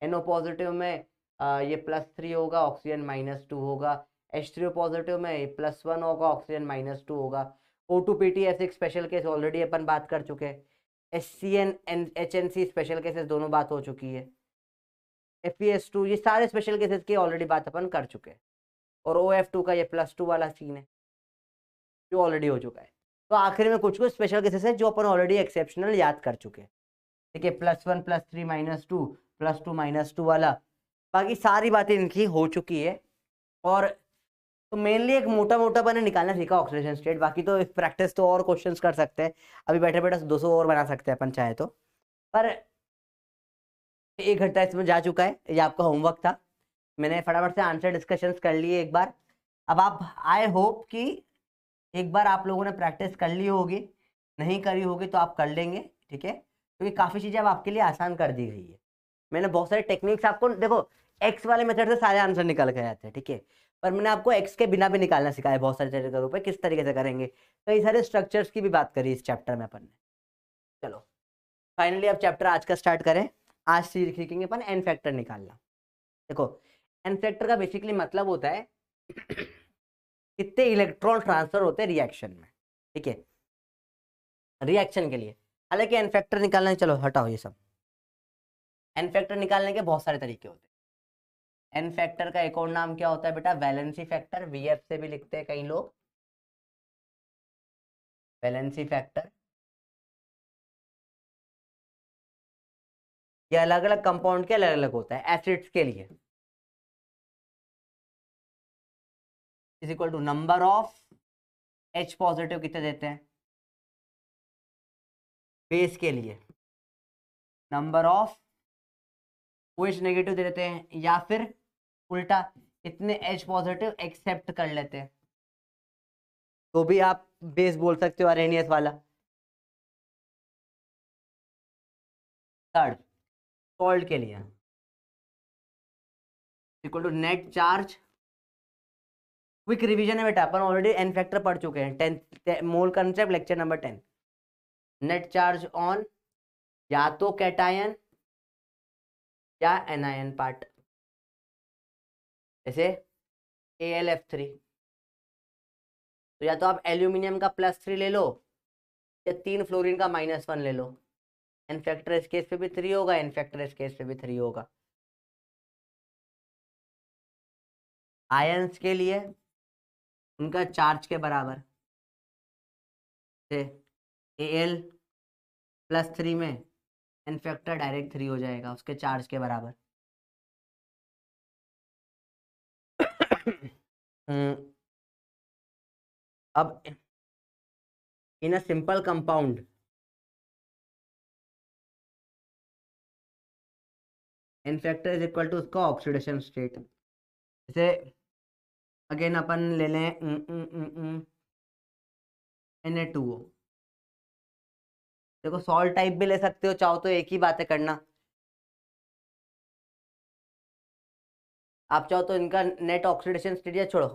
[SPEAKER 1] NO पॉजिटिव में ये +3 होगा, ऑक्सीजन -2 होगा। H3O पॉजिटिव में +1 होगा, ऑक्सीजन -2 होगा। O2PTF6 स्पेशल केस ऑलरेडी अपन बात कर चुके हैं। HCN HNC स्पेशल केसेस दोनों बात हो चुकी है। FeS2 ये सारे स्पेशल केसेस की ऑलरेडी बात अपन कर चुके हैं। और OF2 का ये +2 वाला सीन है जो ऑलरेडी हो चुका है। तो आखिर में कुछ कुछ स्पेशल केसेस है जो अपन ऑलरेडी एक्सेप्शनल याद कर चुके हैं। ठीक है, +1 +3 -2 +2 -2 वाला, बाकी सारी बातें इनकी हो चुकी है। और तो मेनली एक मोटा मोटा मैंने निकालना सीखा ऑक्सीडेशन स्टेट, बाकी तो प्रैक्टिस तो और क्वेश्चंस कर सकते हैं, अभी बैठे बैठे 200 और बना सकते हैं अपन चाहे तो। पर 1 घंटा इसमें जा चुका है, ये आपका होमवर्क था, मैंने फटाफट से आंसर डिस्कशंस कर लिए एक बार। अब आप, आई होप कि एक बार आप लोगों ने प्रैक्टिस कर ली होगी, नहीं करी होगी तो आप कर लेंगे। ठीक है, क्योंकि काफ़ी चीज़ें अब आपके लिए आसान कर दी गई है। मैंने बहुत सारे टेक्निक्स आपको, देखो एक्स वाले मेथड से सारे आंसर निकल के आते हैं, ठीक है, पर मैंने आपको एक्स के बिना भी निकालना सिखाया बहुत सारे तरीकों पे, किस तरीके से करेंगे। कई सारे स्ट्रक्चर्स की भी बात करी इस चैप्टर में अपन ने। चलो फाइनली अब चैप्टर आज का स्टार्ट करें। आज सीखेंगे अपन एन फैक्टर निकालना। देखो एन फैक्टर का बेसिकली मतलब होता है कितने इलेक्ट्रॉन ट्रांसफर होते हैं रिएक्शन में। ठीक है, रिएक्शन के लिए। हालांकि एन फैक्टर निकालना है, चलो हटाओ ये सब। एन फैक्टर निकालने के बहुत सारे तरीके होते हैं। एन फैक्टर का एक और नाम क्या होता है बेटा, वैलेंसी फैक्टर, VF से भी लिखते हैं कई लोग, वैलेंसी फैक्टर। ये अलग अलग कंपाउंड के अलग अलग होता है। एसिड्स के लिए is equal to number of H positive कितने देते हैं, बेस के लिए नंबर ऑफ OH नेगेटिव दे देते हैं, या फिर उल्टा इतने H पॉजिटिव एक्सेप्ट कर लेते हैं, तो भी आप बेस बोल सकते हो, अरेनियस वाला। थर्ड सॉल्ट के लिए equal to net charge. Quick revision है बेटा, अपन ऑलरेडी एन फैक्टर पढ़ चुके हैं, 10 मोल concept lecture number 10। Net charge on या तो कैटायन या एनायन पार्ट, जैसे AlF3, तो या तो आप एल्यूमिनियम का +3 ले लो या 3 फ्लोरीन का -1 ले लो। एन फैक्टर इस केस पे भी 3 होगा, एन फैक्टर इस केस पे भी 3 होगा। आयंस के लिए उनका चार्ज के बराबर, Al+3 में एन फैक्टर डायरेक्ट 3 हो जाएगा उसके चार्ज के बराबर। अब in a simple compound n factor is equal to उसका ऑक्सीडेशन स्टेट। जैसे अगेन अपन ले लें Na2O। देखो सॉल्ट टाइप भी ले सकते हो, चाहो तो एक ही बात है करना। आप चाहो तो इनका नेट ऑक्सीडेशन स्टेट या छोड़ो,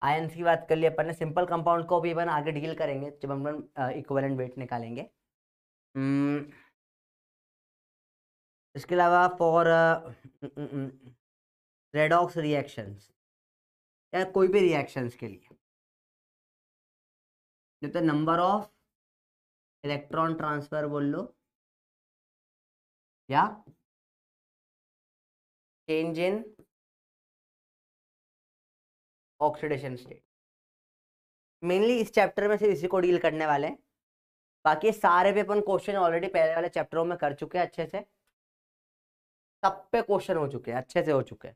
[SPEAKER 1] आयंस की बात कर ली अपन ने, सिंपल कंपाउंड को भी अपन आगे डील करेंगे जब अपन इक्विवेलेंट वेट निकालेंगे। इसके अलावा फॉर रेडॉक्स रिएक्शंस या कोई भी रिएक्शंस के लिए तो नंबर ऑफ इलेक्ट्रॉन ट्रांसफर बोल लो या change in oxidation state, mainly इस चैप्टर में सिर्फ इसी को डील करने वाले हैं। बाकी सारे पे अपन क्वेश्चन ऑलरेडी पहले वाले चैप्टरों में कर चुके हैं, अच्छे से सब पे क्वेश्चन हो चुके हैं, अच्छे से हो चुके हैं।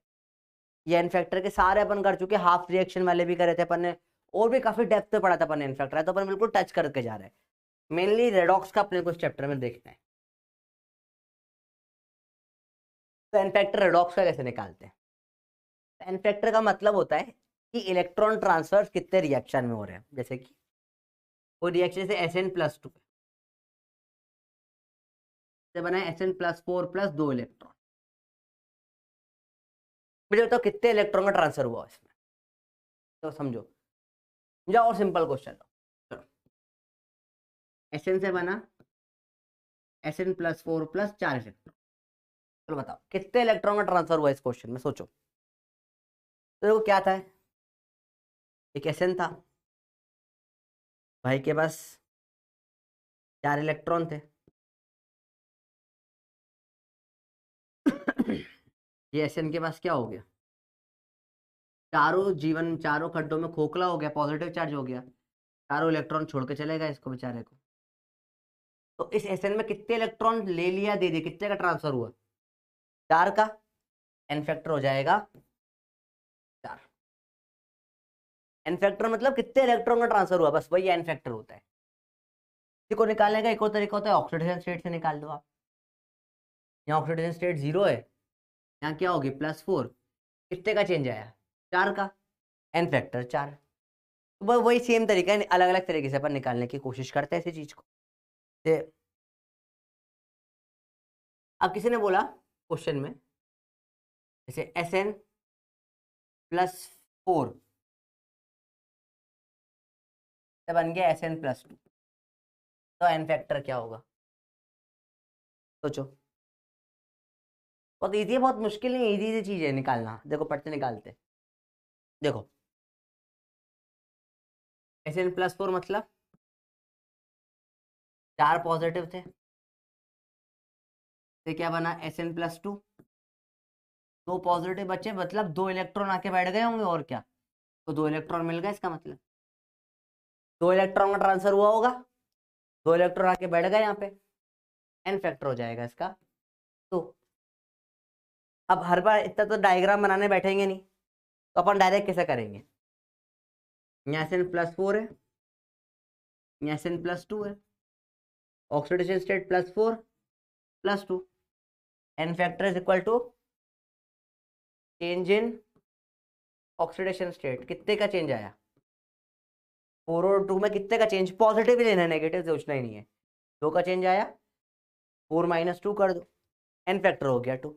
[SPEAKER 1] ये एन फैक्टर के सारे अपन कर चुके हैं, हाफ रिएक्शन वाले भी करे थे अपन ने, और भी काफी डेप्थ पे पढ़ा था अपन एन फैक्टर, तो अपन बिल्कुल टच करके जा रहे हैं। मेनली रेडॉक्स का अपने को इस चैप्टर में देखना है। तो एन फैक्टर रेडॉक्स का कैसे निकालते हैं? एन फैक्टर का मतलब होता है कि इलेक्ट्रॉन ट्रांसफर कितने रिएक्शन में हो रहे हैं। जैसे कि वो रिएक्शन से Sn+2 से बना है Sn+4 प्लस 2 इलेक्ट्रॉन। मुझे बताओ कितने इलेक्ट्रॉन का ट्रांसफर हुआ इसमें, तो समझो या और सिंपल क्वेश्चन। Sn से बना Sn+4 प्लस 4 इलेक्ट्रॉन। चलो बताओ कितने इलेक्ट्रॉन का ट्रांसफर हुआ इस क्वेश्चन में, सोचो। तो देखो क्या था, एक Sn था, भाई के पास 4 इलेक्ट्रॉन थे। ये Sn के पास क्या हो गया, चारों खड्डों में खोखला हो गया, पॉजिटिव चार्ज हो गया, चारों इलेक्ट्रॉन छोड़ के चलेगा इसको बेचारे को। तो इस Sn में कितने इलेक्ट्रॉन ले लिया, दे दिए, कितने का ट्रांसफर हुआ, 4 का। एन फैक्टर हो जाएगा 4। एन फैक्टर मतलब कितने इलेक्ट्रॉन का ट्रांसफर हुआ, बस वही एन फैक्टर होता है। इसी को निकालने का एक और तरीका होता है, ऑक्सीडेशन स्टेट से निकाल दो आप। यहाँ ऑक्सीडेशन स्टेट 0 है, यहाँ क्या होगी +4, कितने का चेंज आया, 4 का, एन फैक्टर 4। तो वही सेम तरीका है, अलग अलग तरीके से अपन निकालने की कोशिश करते हैं इसी चीज को। अब किसी ने बोला क्वेश्चन में जैसे Sn+4 बन गया Sn+2, तो एन फैक्टर क्या होगा, सोचो। बहुत इजी है, बहुत मुश्किल नहीं, इजी चीज है निकालना। देखो पढ़ते निकालते, देखो Sn+4 मतलब 4 पॉजिटिव थे, तो क्या बना Sn+2, 2 पॉजिटिव बचे, मतलब 2 इलेक्ट्रॉन आके बैठ गए होंगे, और क्या, तो 2 इलेक्ट्रॉन मिल गए, इसका मतलब 2 इलेक्ट्रॉन का ट्रांसफर हुआ होगा, 2 इलेक्ट्रॉन आके बैठ गए यहाँ पे, एन फैक्टर हो जाएगा इसका। तो अब हर बार इतना तो डायग्राम बनाने बैठेंगे नहीं, तो अपन डायरेक्ट कैसे करेंगे, यहाँ Sn+4 है, यहाँ Sn+2 है, oxidation state +4 +2, n factor is equal to change in oxidation state. कितने का चेंज आया, 4 और 2 में कितने का चेंज, पॉजिटिव ही लेना है, नेगेटिव सोचना ही नहीं है। 2 का चेंज आया, 4 - 2 कर दो, एन फैक्टर हो गया 2।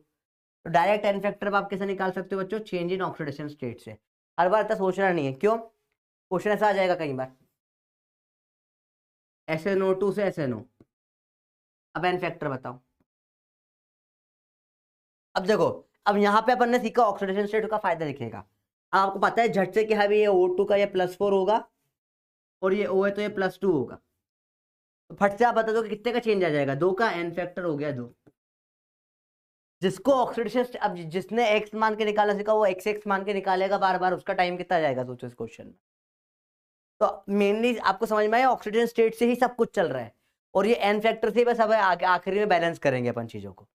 [SPEAKER 1] तो डायरेक्ट एन फैक्टर आप कैसे निकाल सकते हो बच्चों, चेंज इन ऑक्सीडेशन स्टेट से। हर बार इतना सोचना नहीं है, क्यों, क्वेश्चन ऐसा आ जाएगा कई बार, SnO2 से SnO, अब एन फैक्टर बताओ। अब देखो, अब यहाँ पे अपन ने सीखा ऑक्सीडेशन स्टेट का फायदा दिखेगा। अब आपको पता है झट से कि हाँ ये O2 का ये +4 होगा और ये O है तो ये +2 होगा, तो फट से आप बता दो कि कितने का चेंज आ जाएगा, 2 का, एन फैक्टर हो गया 2। जिसको ऑक्सीडेशन, अब जिसने x मान के निकालना सीखा वो x मान के निकालेगा बार बार, उसका टाइम कितना जाएगा सोचो इस क्वेश्चन में। तो मेनली आपको समझ में आया, ऑक्सीडेशन स्टेट से ही सब कुछ चल रहा है। और ये एन फैक्टर से बस अब आखिरी में बैलेंस करेंगे अपन चीजों को।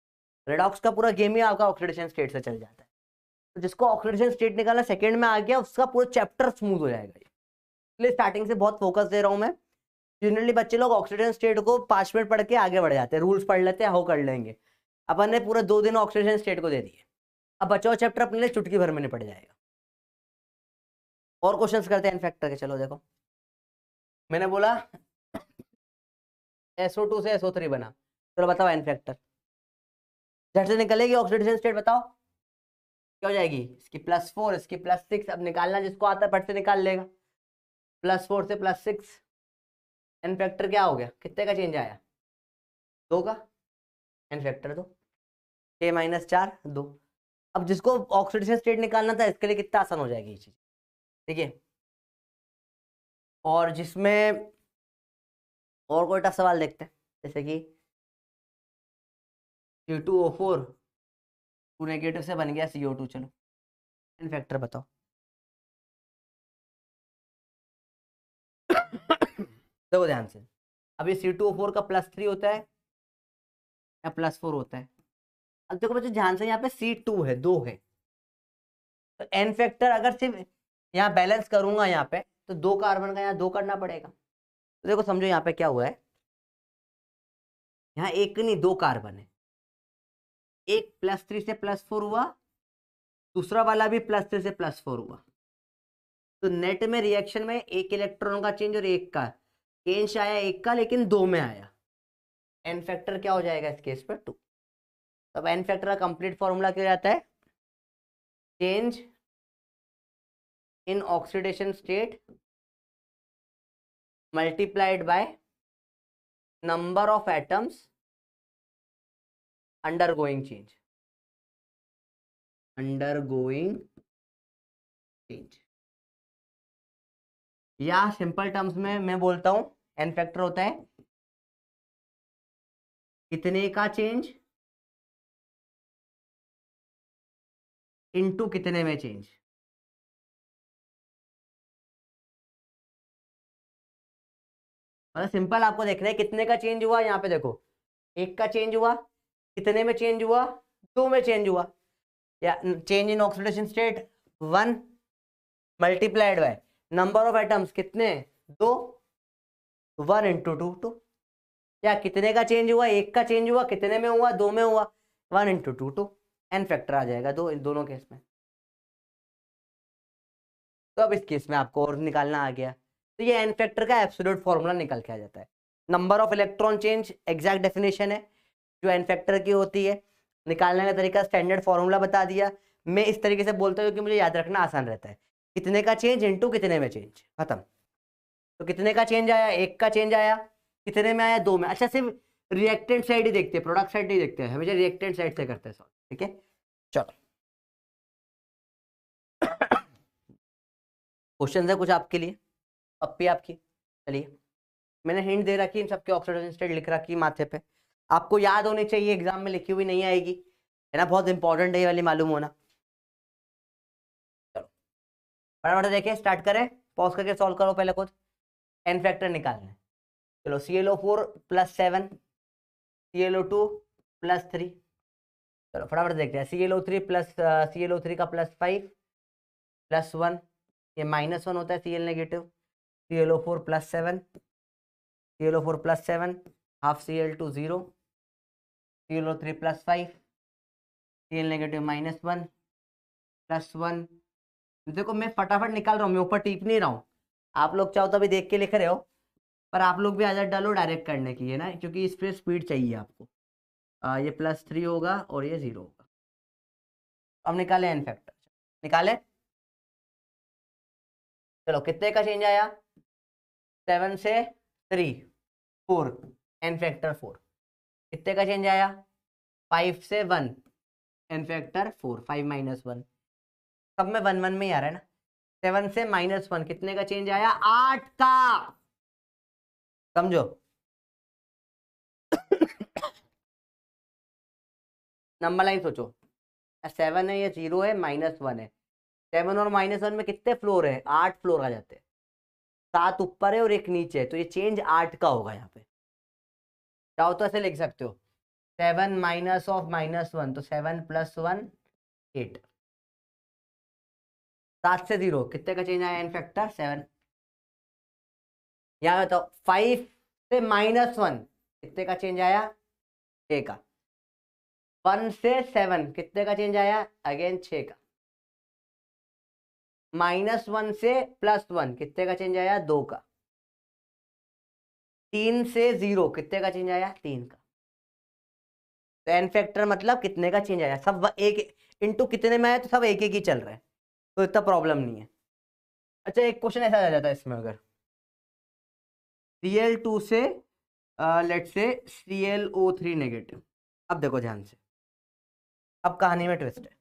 [SPEAKER 1] रेडॉक्स का पूरा गेम ही आपका ऑक्सीडेशन स्टेट से चल जाता है। तो जिसको ऑक्सीडेशन स्टेट निकालना सेकंड में आ गया, उसका पूरा चैप्टर स्मूथ हो जाएगा। इसलिए स्टार्टिंग से बहुत फोकस दे रहा हूं मैं। जनरली बच्चे लोग ऑक्सीडेशन स्टेट को 5 मिनट पढ़ के आगे बढ़ जाते हैं, रूल्स पढ़ लेते हैं, हो कर लेंगे। अपन ने पूरे 2 दिन ऑक्सीडेशन स्टेट को दे दिए। अब बचा हुआ चैप्टर अपने लिए चुटकी भर में निपट जाएगा। और क्वेश्चंस करते हैं इनफैक्टर के। चलो देखो, मैंने बोला SO2 से SO3 बना। चलो बताओ इनफैक्टर झट से निकलेगी ऑक्सीडेशन स्टेट, बताओ क्या हो जाएगी? इसकी +4, इसकी +6। अब निकालना जिसको आता है फट से निकाल लेगा। +4 से +6 एन फैक्टर क्या हो गया? कितने का चेंज आया? 2 का। N factor 2, 6 - 4 2। अब जिसको ऑक्सीडेशन स्टेट निकालना था, इसके लिए कितना आसान हो जाएगी ये चीज, ठीक है। और जिसमें और कोई टफ सवाल देखते हैं, जैसे कि C2O4 टू नेगेटिव से बन गया CO2। चलो एन फैक्टर बताओ। देखो ध्यान से, अब ये C2O4 का +3 होता है या +4 होता है? अब देखो बच्चों ध्यान से, यहाँ पे C2 है, 2 है। तो एन फैक्टर अगर सिर्फ यहाँ बैलेंस करूंगा यहाँ पे, तो 2 कार्बन का यहाँ 2 करना पड़ेगा। तो देखो समझो यहाँ पे क्या हुआ है, यहाँ एक नहीं 2 कार्बन है। एक +3 से +4 हुआ, दूसरा वाला भी +3 से +4 हुआ। तो नेट में रिएक्शन में एक इलेक्ट्रॉन का चेंज और एक का चेंज आया, एक का लेकिन 2 में आया। एन फैक्टर क्या हो जाएगा इस केस पर? 2। तब एन फैक्टर का कंप्लीट फॉर्मूला क्या जाता है? Change in oxidation state multiplied by number of atoms undergoing change. Undergoing change, या सिंपल टर्म्स में मैं बोलता हूं, एन फैक्टर होता है कितने का चेंज इनटू कितने में चेंज। मतलब सिंपल आपको देखना है कितने का चेंज हुआ। यहाँ पे देखो, एक का चेंज हुआ, कितने में चेंज हुआ? 2 में चेंज हुआ। या change in oxidation state 1 multiplied by number of atoms कितने? 2, 1 × 2 2। या कितने का चेंज हुआ? एक का चेंज हुआ, कितने में हुआ? 2 में हुआ, 1 × 2 2। एन फैक्टर आ जाएगा 2 इन दोनों केस में। तो अब इस केस में आपको और निकालना आ गया, तो ये एन फैक्टर का एब्सोल्यूट फॉर्मूला निकल के आ जाता है। Number of electron change exact definition है जो एन फैक्टर की होती है। निकालने का तरीका स्टैंडर्ड फॉर्मूला बता दिया। मैं इस तरीके से बोलता हूँ क्योंकि मुझे याद रखना आसान रहता है। कितने का चेंज इनटू कितने में चेंज, खत्म। तो कितने का चेंज आया? एक का चेंज आया, कितने में आया? 2 में। अच्छा सिर्फ रिएक्टेंट साइड ही देखते हैं, प्रोडक्ट साइड नहीं देखते हैं, हमेशा रिएक्टेंट साइड से करते हैं सॉल्व, ठीक है। चलो क्वेश्चन है कुछ आपके लिए, पप्पी आपकी। चलिए मैंने हिंट दे रखी, इन सबके ऑक्सीडेशन स्टेट लिख रखी माथे पे, आपको याद होनी चाहिए, एग्जाम में लिखी हुई नहीं आएगी, है ना। बहुत इंपॉर्टेंट है ये वाली, मालूम होना। चलो फटाफट देखिए, स्टार्ट करें, पॉज करके सॉल्व करो पहले खुद। एन फैक्टर निकालना है। चलो ClO4 +7, ClO2 +3। चलो फटाफट देखते हैं। ClO3 का +5 +1, ये -1 होता है Cl negative. ClO4 +7, ClO4 +7, half Cl2 0, ClO3 +5, Cl negative -1 +1। देखो मैं फटाफट निकाल रहा हूँ, मैं ऊपर टीप नहीं रहा हूँ। आप लोग चाहो तो अभी देख के लिख रहे हो, पर आप लोग भी आदत डालो डायरेक्ट करने की, है ना, क्योंकि इस पर स्पीड चाहिए आपको। ये +3 होगा और ये 0 होगा। अब निकाले एन फैक्टर, निकाले। चलो कितने का चेंज आया? 7 से 3 4, एन फैक्टर 4। कितने का चेंज आया? 5 से 1, एन फैक्टर 4, 5 - 1। सब में 1 1 में ही आ रहा है ना। 7 से -1 कितने का चेंज आया? 8 का। समझो नंबर लाइन सोचो, 7 है, ये 0 है, -1 है। 7 और -1 में कितने फ्लोर है? 8 फ्लोर आ जाते हैं। 7 ऊपर है और 1 नीचे है, तो ये चेंज 8 का होगा यहाँ पे। चाहो तो ऐसे लिख सकते हो 7 माइनस ऑफ -1, तो 7 + 1 8। 7 से 0 कितने का चेंज आया इन फैक्टर 7। यहाँ बताओ 5 से -1 कितने का चेंज आया 6 का। 1 से 7 कितने का चेंज आया अगेन 6 का। -1 से +1 कितने का चेंज आया 2 का। 3 से 0 कितने का चेंज आया 3 का। तो एन फैक्टर मतलब कितने का चेंज आया, सब एक इंटू कितने में आया तो सब एक एक ही चल रहा है, तो इतना प्रॉब्लम नहीं है। अच्छा एक क्वेश्चन ऐसा आ जाता है इसमें, अगर Cl2 से लेट से ClO3 नेगेटिव। अब देखो ध्यान से, अब कहानी में ट्विस्ट है।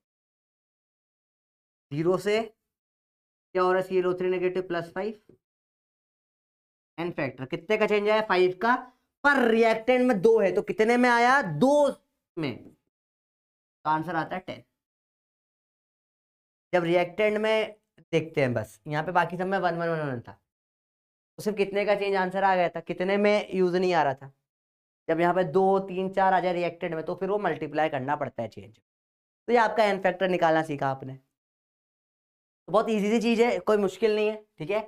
[SPEAKER 1] 0 से क्या हो रहा है ClO3 नेगेटिव +5 एन फैक्टर कितने का चेंज आया 5 का, पर रिएक्टेंट में 2 है तो कितने में आया 2 में, तो आंसर आता है 10। जब रिएक्टेंट में देखते हैं बस, यहाँ पे बाकी सब में 1 1 1 1 था, तो सिर्फ कितने का चेंज आंसर आ गया था, कितने में यूज नहीं आ रहा था। जब यहाँ पे 2 3 4 आ जाए रिएक्टेंट में तो फिर वो मल्टीप्लाई करना पड़ता है चेंज। तो ये आपका एन फैक्टर निकालना सीखा आपने, तो बहुत इजी सी चीज है, कोई मुश्किल नहीं है, ठीक है।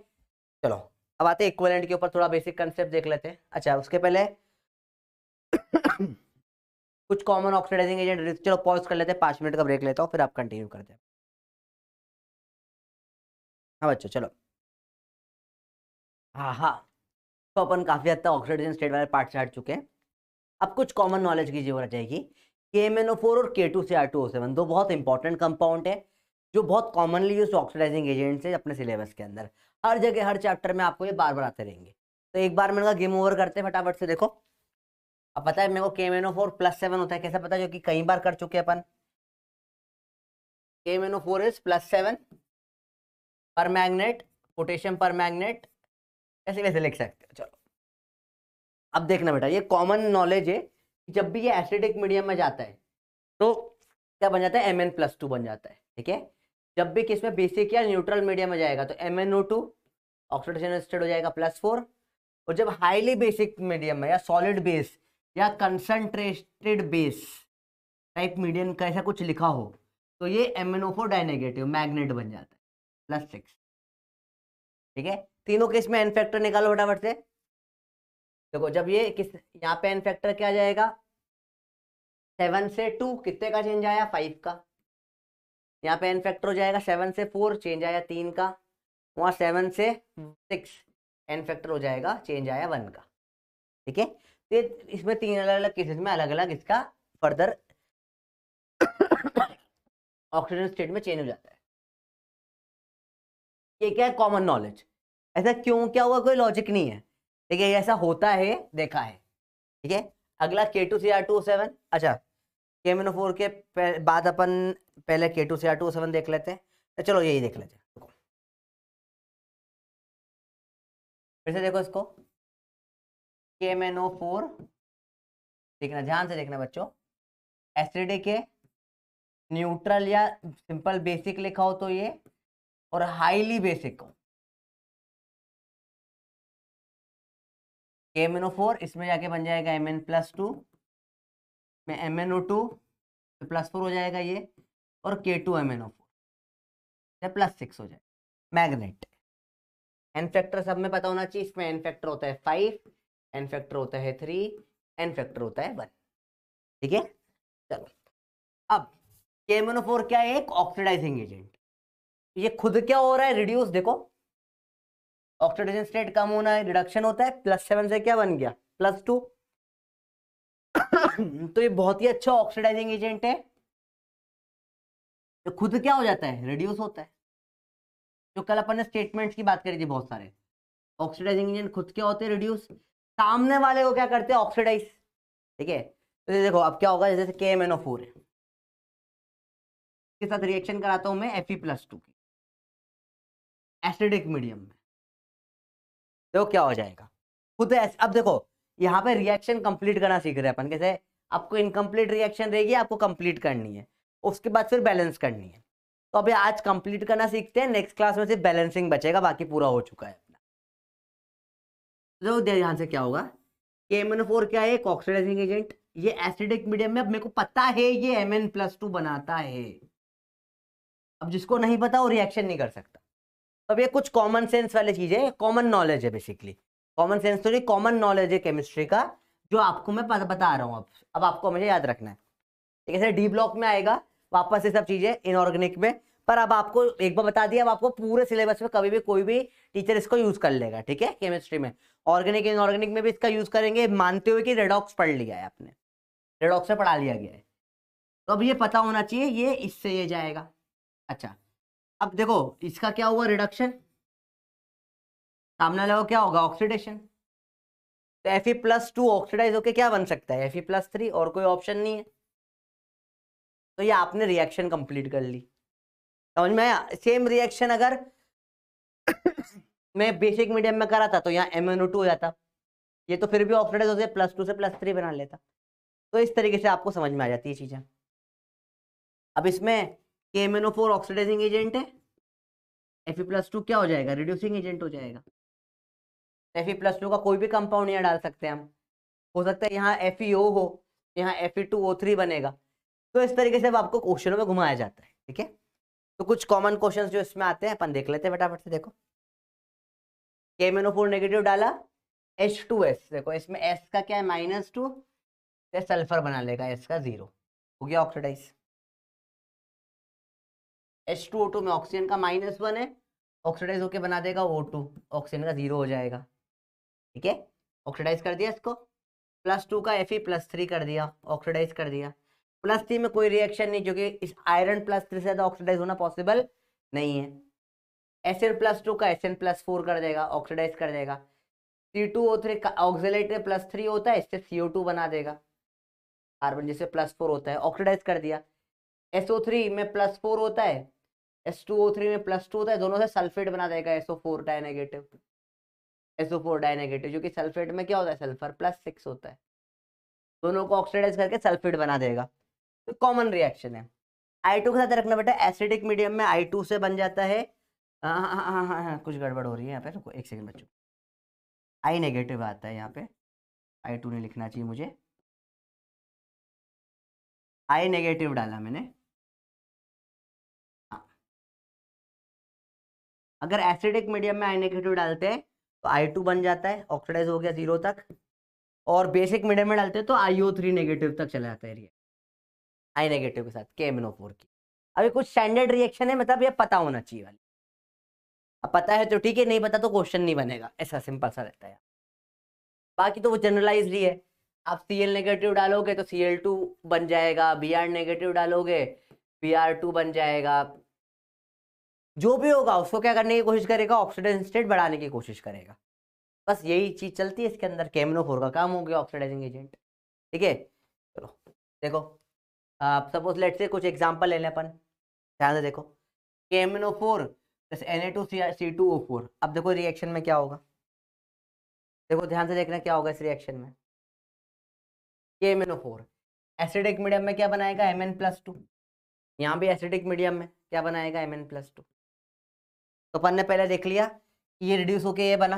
[SPEAKER 1] चलो अब आते हैं इक्विवेलेंट के ऊपर, थोड़ा बेसिक कंसेप्ट देख लेते हैं। अच्छा उसके पहले कुछ कॉमन ऑक्सीडाइजिंग एजेंट, चलो पॉज कर लेते हैं, 5 मिनट का ब्रेक लेता हूँ, फिर आप कंटिन्यू करते हैं। हाँ बच्चों चलो, हाँ हाँ, तो अपन काफी हद तक ऑक्सीडाइजेशन स्टेट वाले पार्ट से हट चुके हैं। अब कुछ कॉमन नॉलेज की जरूरत रहेगी। KMnO4 और K2Cr2O7 दो बहुत इंपॉर्टेंट कंपाउंड है, जो बहुत कॉमनली यूज ऑक्सीडाइजिंग एजेंट्स है अपने सिलेबस के अंदर। हर जगह हर चैप्टर में आपको ये बार बार आते रहेंगे। तो एक बार मैंने कहा गेम ओवर करते हैं फटाफट से। देखो अब पता है मेरे को KMnO4 +7 होता है, कैसे पता, जो कि कई बार कर चुके हैं अपन। KMnO4 इज +7 पर मैग्नेट, पोटेशियम पर मैग्नेट, ऐसे वैसे लिख सकते हो। चलो अब देखना बेटा, ये कॉमन नॉलेज है कि जब भी ये एसिडिक मीडियम में जाता है तो क्या बन जाता है Mn+2 बन जाता है, ठीक है। जब भी किस में बेसिक या न्यूट्रल मीडियम में जाएगा तो MnO2 ऑक्सीडेशन स्टेट हो जाएगा +4, और जब हाईली बेसिक मीडियम में या सॉलिड बेस या कंसंट्रेटेड बेस टाइप मीडियम का ऐसा कुछ लिखा हो तो ये MnO4 डाइनेगेटिव मैग्नेट बन जाता है +6, ठीक है। तीनों केस में एन फैक्टर निकालो फटाफट से। देखो जब ये किस, यहाँ पे एन फैक्टर क्या जाएगा 7 से 2 कितने का चेंज आया 5 का। यहाँ पे एन फैक्टर हो जाएगा 7 से 4 चेंज आया 3 का। वहाँ 7 से 6 एन फैक्टर हो जाएगा चेंज आया 1 का, ठीक है। तो इसमें 3 अलग अलग केसेस में अलग अलग इसका फर्दर ऑक्सीजन स्टेट में चेंज हो जाता है। ये क्या है कॉमन नॉलेज, ऐसा क्यों क्या हुआ कोई लॉजिक नहीं है, ठीक है, ऐसा होता है देखा है, ठीक है। अगला K2Cr2O7। अच्छा KMnO4 के बाद अपन पहले K2Cr2O7 देख लेते हैं, तो चलो यही देख लेते हैं। फिर से देखो इसको, KMnO4 देखना, ध्यान से देखना बच्चों, एसिडिक है, न्यूट्रल या सिंपल बेसिक लिखा हो तो ये, और हाईली बेसिक हो KMnO4, इसमें जाके बन जाएगा Mn+2 में MnO2 +4 हो जाएगा ये, और K2MnO4 +6 हो जाएगा मैग्नेट। एन फैक्टर सब में पता होना चाहिए, इसमें एन फैक्टर होता है 5, एन फैक्टर होता है 3, एन फैक्टर होता है 1, ठीक है। चलो अब KMnO4 क्या है, एक ऑक्सीडाइजिंग एजेंट, ये खुद क्या हो रहा है रिड्यूस, देखो ऑक्सीडेशन स्टेट कम होना है, रिडक्शन होता है, +7 से क्या बन गया +2 तो ये बहुत ही अच्छा ऑक्सीडाइजिंग एजेंट है, तो खुद क्या हो जाता है रिड्यूस होता है। जो कल अपन ने स्टेटमेंट्स की बात करी थी बहुत सारे, ऑक्सीडाइजिंग एजेंट खुद क्या होते हैं रिड्यूस, सामने वाले को क्या करते हैं ऑक्सीडाइज, ठीक है। तो देखो अब क्या होगा, जैसे KMnO4 है, के साथ रिएक्शन कराता हूं मैं Fe+2 की एसिडिक मीडियम में, तो क्या हो जाएगा खुद अब देखो यहाँ पे रिएक्शन कंप्लीट करना सीख रहे हैं अपन, कैसे, आपको इनकम्प्लीट रिएक्शन रहेगी, आपको कंप्लीट करनी है, उसके बाद फिर बैलेंस करनी है। तो अभी आज कंप्लीट करना सीखते हैं, नेक्स्ट क्लास में सिर्फ बैलेंसिंग बचेगा, बाकी पूरा हो चुका है अपना। तो ध्यान से क्या होगा, KMnO4 क्या है? एक ऑक्सीडाइजिंग एजेंट। ये एसिडिक मीडियम में, अब मेरे को पता है ये Mn+2 बनाता है। अब जिसको नहीं पता वो रिएक्शन नहीं कर सकता। अब ये कुछ कॉमन सेंस वाली चीज है, कॉमन नॉलेज है बेसिकली। कॉमन सेंस तो नहीं, कॉमन नॉलेज है केमिस्ट्री का, जो आपको मैं बता रहा हूँ। अब आपको मुझे याद रखना है। ठीक है, डी ब्लॉक में आएगा वापस से सब चीजें इनऑर्गेनिक में, पर अब आपको एक बार बता दिया, अब आपको पूरे सिलेबस में कभी भी कोई भी टीचर इसको यूज कर लेगा। ठीक है, केमिस्ट्री में ऑर्गेनिक इनऑर्गेनिक में भी इसका यूज करेंगे, मानते हुए कि रेडॉक्स पढ़ लिया है आपने, रेडॉक्स में पढ़ा लिया गया है, तो अब ये पता होना चाहिए ये इससे ये जाएगा। अच्छा, अब देखो इसका क्या हुआ, रिडक्शन, सामने वाला क्या होगा, ऑक्सीडेशन। तो Fe+2 ऑक्सीडाइज होके क्या बन सकता है, Fe+3, और कोई ऑप्शन नहीं है। तो ये आपने रिएक्शन कंप्लीट कर ली, समझ में आया। सेम रिएक्शन अगर मैं बेसिक मीडियम में करा था तो यहाँ MnO2 हो जाता, ये तो फिर भी ऑक्सीडाइज होते +2 से +3 बना लेता। तो इस तरीके से आपको समझ में आ जाती है चीजें। अब इसमें KMnO4 ऑक्सीडाइजिंग एजेंट है, Fe+2 क्या हो जाएगा, रिड्यूसिंग एजेंट हो जाएगा। Fe+2 का कोई भी कंपाउंड यहाँ डाल सकते हैं हम, हो सकता है यहाँ FeO हो, यहाँ Fe2O3 बनेगा। तो इस तरीके से अब आपको क्वेश्चनों में घुमाया जाता है। ठीक है, तो कुछ कॉमन क्वेश्चंस जो इसमें आते हैं अपन देख लेते हैं फटाफट से। देखो KMnO4 नेगेटिव डाला, H2S, देखो इसमें S का क्या है, -2, सल्फर बना लेगा, S का 0 हो गया ऑक्सीडाइज। H2O2 में ऑक्सीजन का -1 है, ऑक्सीडाइज होके बना देगा O2, ऑक्सीजन का 0 हो जाएगा। ठीक है, ऑक्सीडाइज कर दिया इसको, +2 का Fe+3 कर दिया, ऑक्सीडाइज कर दिया। +3 में कोई रिएक्शन नहीं, क्योंकि इस आयरन +3 से ज्यादा ऑक्सीडाइज होना पॉसिबल नहीं है। Sn+2 का Sn+4 कर देगा, ऑक्सीडाइज कर देगा। C2O3 का ऑक्सीलेट में +3 होता है, इससे CO2 बना देगा, कार्बन जिससे +4 होता है, ऑक्सीडाइज कर दिया। SO3 में +4 होता है, H2O3 में +2 होता है, दोनों से सल्फेट बना देगा, SO4 डाइनेगेटिव, SO4 डाइनेगेटिव, जो कि सल्फेट में क्या होता है, सल्फर +6 होता है, दोनों को ऑक्सीडाइज करके सल्फेट बना देगा। तो कॉमन रिएक्शन है। I2 के साथ रखना बेटा, एसिडिक मीडियम में I2 से बन जाता है, हाँ, कुछ गड़बड़ हो रही है यहाँ पे, रुको एक सेकंड बच्चों, I नेगेटिव आता है यहाँ पे, I2 नहीं लिखना चाहिए मुझे, I नेगेटिव डाला मैंने। हाँ, अगर एसिडिक मीडियम में I नेगेटिव डालते हैं तो I2 बन जाता है, ऑक्सीडाइज हो गया 0 तक, और बेसिक मीडियम में डालते हैं तो IO3 नेगेटिव तक चला जाता है, I नेगेटिव के साथ KMnO4 की। अभी कुछ स्टैंडर्ड रिएक्शन है, मतलब ये पता होना चाहिए वाली, अब पता है तो ठीक है, नहीं पता तो क्वेश्चन नहीं बनेगा, ऐसा सिंपल सा रहता है। बाकी तो वो जनरलाइज ही है, आप Cl नेगेटिव डालोगे तो Cl2 बन जाएगा, Br नेगेटिव डालोगे Br2 बन जाएगा, जो भी होगा उसको क्या करने की कोशिश करेगा, ऑक्सीडेशन स्टेट बढ़ाने की कोशिश करेगा। बस यही चीज चलती है इसके अंदर, KMnO4 का काम हो गया ऑक्सीडाइजिंग एजेंट। ठीक है, चलो देखो, आप सपोज लेट से कुछ एग्जांपल ले लें अपन, ध्यान से देखो, KMnO4 Na2C2O4, अब देखो रिएक्शन में क्या होगा, देखो ध्यान से देखना क्या होगा इस रिएक्शन में। KMnO4 एसिडिक मीडियम में क्या बनाएगा, Mn+2, यहाँ भी एसिडिक मीडियम में क्या बनाएगा, Mn+2। तो अपन ने पहले देख लिया ये रिड्यूस होके ये बना,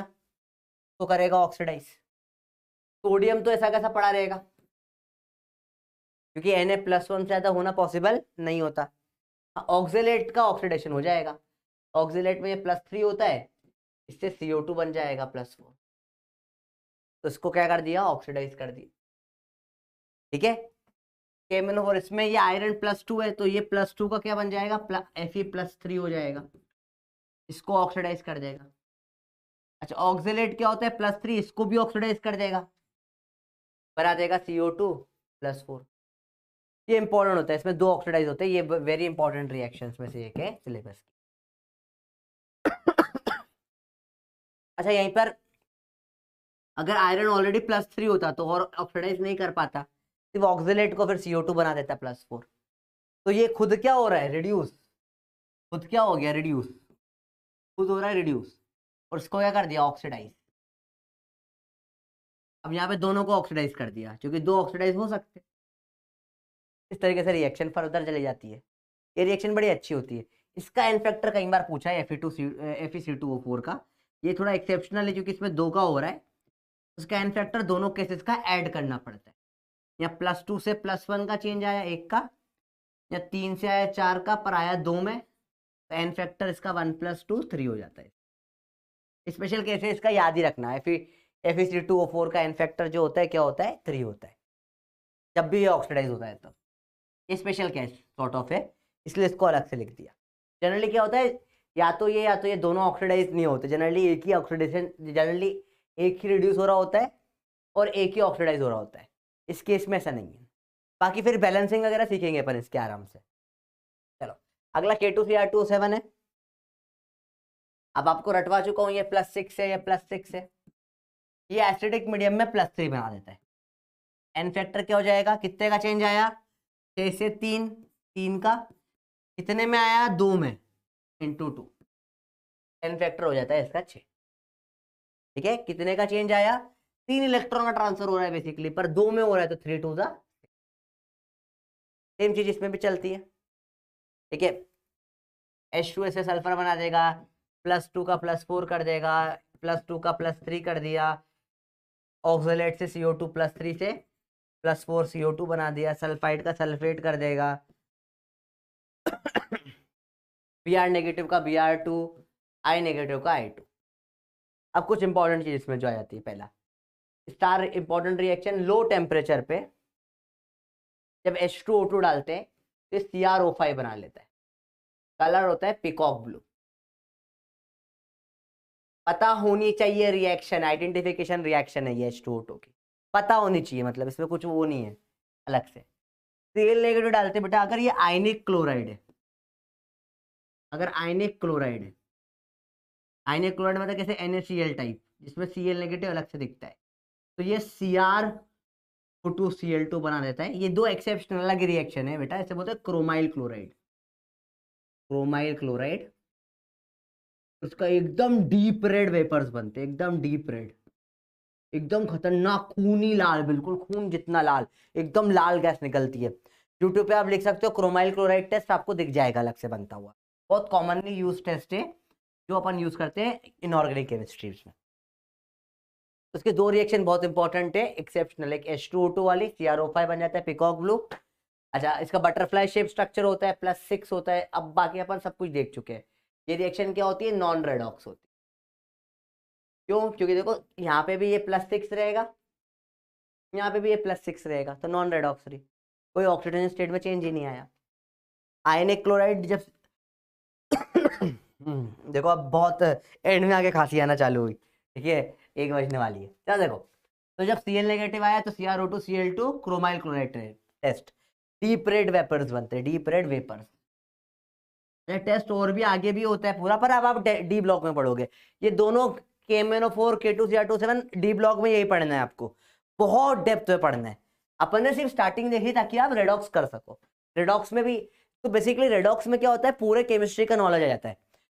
[SPEAKER 1] तो करेगा ऑक्सीडाइज। सोडियम तो ऐसा कैसा पड़ा रहेगा, क्योंकि Na+1 से ज्यादा होना पॉसिबल नहीं होता। ऑक्सीलेट का ऑक्सीडेशन हो जाएगा, ऑक्सीलेट में ये +3 होता है, इससे CO2 बन जाएगा +4, तो इसको क्या कर दिया, ऑक्सीडाइज कर दिया। ठीक है, KMnO4 इसमें ये आयरन +2 है, तो ये +2 का क्या बन जाएगा, Fe+3 हो जाएगा, इसको ऑक्सीडाइज कर देगा। अच्छा, ऑक्सीलेट क्या होता है, +3, इसको भी ऑक्सीडाइज कर देगा, बना देगा CO2+4। ये इंपॉर्टेंट होता है, इसमें 2 ऑक्सीडाइज होते हैं, ये वेरी इंपॉर्टेंट रिएक्शंस में से एक है सिलेबस की। अच्छा, यहीं पर अगर आयरन ऑलरेडी +3 होता तो और ऑक्सीडाइज नहीं कर पाता, सिर्फ ऑक्सीलेट को फिर CO2 बना देता +4, तो ये खुद क्या हो रहा है, रिड्यूस, खुद क्या हो गया, रिड्यूस, खुद हो रहा है रिड्यूस, और इसको क्या कर दिया, ऑक्सीडाइज। अब यहाँ पे दोनों को ऑक्सीडाइज कर दिया, क्योंकि 2 ऑक्सीडाइज हो सकते, इस तरीके से रिएक्शन फर्दर चली जाती है। ये रिएक्शन बड़ी अच्छी होती है, इसका एन फैक्टर कई बार पूछा है, FeC2O4 का, ये थोड़ा एक्सेप्शनल है क्योंकि इसमें 2 का हो रहा है, उसका एन फैक्टर दोनों केसेस का ऐड करना पड़ता है। या +2 से +1 का चेंज आया 1 का, या 3 से आया 4 का पर आया 2 में, तो एन फैक्टर इसका 1 + 2 3 हो जाता है। स्पेशल केस है, इसका याद ही रखना है। फिर Fe2O4 का एन फैक्टर जो होता है क्या होता है, 3 होता है जब भी ये ऑक्सीडाइज होता है। तो ये स्पेशल केस सॉर्ट ऑफ है, इसलिए इसको अलग से लिख दिया। जनरली क्या होता है, या तो ये दोनों ऑक्सीडाइज नहीं होते। जनरली एक ही ऑक्सीडेशन, जनरली एक ही रिड्यूस हो रहा होता है और एक ही ऑक्सीडाइज हो रहा होता है। इस केस में ऐसा नहीं है। बाकी फिर बैलेंसिंग वगैरह सीखेंगे अपन इसके आराम से। चलो अगला K2Cr2O7 है। अब आपको रटवा चुका हूं, ये +6 है, ये +6 है। ये एसिडिक मीडियम में +3 बना देता है। एन फैक्टर क्या हो जाएगा, कितने का चेंज आया, 6 से 3, 3 का कितने में आया, 2 में, × 2, एन फैक्टर हो जाता है इसका 6। ठीक है, कितने का चेंज आया, 3 इलेक्ट्रॉन का ट्रांसफर हो रहा है बेसिकली, पर 2 में हो रहा है तो 3 2 ज़ा। सेम चीज इसमें भी चलती है। ठीक है, H2 से सल्फर बना देगा, +2 का +4 कर देगा, +2 का +3 कर दिया, ऑक्सलेट से CO2 +3 से +4 CO2 बना दिया, सल्फाइड का सल्फेट कर देगा, Br नेगेटिव का Br2, I नेगेटिव का I2। अब कुछ इंपॉर्टेंट चीज इसमें जो आ जाती है, पहला star important reaction, low temperature पे जब H2O2 डालते हैं तो CrO5 बना लेता है। कलर होता है पीकॉक ब्लू। पता होनी चाहिए रिएक्शन, आइडेंटिफिकेशन रिएक्शन है ये H2O2 की, पता होनी चाहिए, मतलब इसमें कुछ वो नहीं है अलग से। Cl नेगेटिव डालते बेटा, अगर ये आयनिक क्लोराइड है, अगर आयनिक क्लोराइड है, आयनिक क्लोराइड मतलब कैसे NaCl टाइप, जिसमें Cl नेगेटिव अलग से दिखता है, तो ये Cr2Cl2 बना देता है। ये दो एक्सेप्शनल अलग रिएक्शन है बेटा, ऐसे बोलते हैं क्रोमाइल क्लोराइड। क्रोमाइल क्लोराइड, उसका एकदम डीप रेड वेपर्स बनते हैं, एकदम डीप रेड, एकदम खतरनाक खूनी लाल, बिल्कुल खून जितना लाल, एकदम लाल गैस निकलती है। यूट्यूब पे आप लिख सकते हो क्रोमाइल क्लोराइड टेस्ट, आपको दिख जाएगा अलग से बनता हुआ। बहुत कॉमनली यूज टेस्ट है जो अपन यूज करते हैं इनऑर्गेनिक केमिस्ट्री में। उसके दो रिएक्शन बहुत इंपॉर्टेंट है एक्सेप्शनल, एक H2O2 वाली, CrO5 बन जाता है पीकॉक ब्लू। अच्छा, इसका बटरफ्लाई शेप स्ट्रक्चर होता है, +6 होता है। अब बाकी अपन सब कुछ देख चुके हैं। ये रिएक्शन क्या होती है, नॉन रेडॉक्स होती है। क्यों, क्योंकि देखो यहाँ पे भी ये +6 रहेगा, यहाँ पे भी ये +6 रहेगा, तो नॉन रेडॉक्स रही, कोई ऑक्सीडेशन स्टेट में चेंज ही नहीं आया। आयनिक क्लोराइड जब देखो अब बहुत एंड में आके खांसी आना चालू हुई, ठीक है, 1 बजने वाली है। क्या देखो, तो जब Cl नेगेटिव आया तो CrO2 Cl2 chromyl chloride test, deep red vapours बनते हैं, डीप रेड वेपर्स। टेस्ट और भी आगे भी होता है पूरा, पर अब आप डी ब्लॉक में पढ़ोगे। ये दोनों KMnO4 K2Cr2O7 डी ब्लॉक में यही पढ़ना है आपको, बहुत डेप्थ में पढ़ना है। अपन ने सिर्फ स्टार्टिंग देखी ताकि आप रेडॉक्स कर सको। रेडॉक्स में भी तो बेसिकली रेडॉक्स में क्या होता है, पूरे केमिस्ट्री का नॉलेज आ जाता है,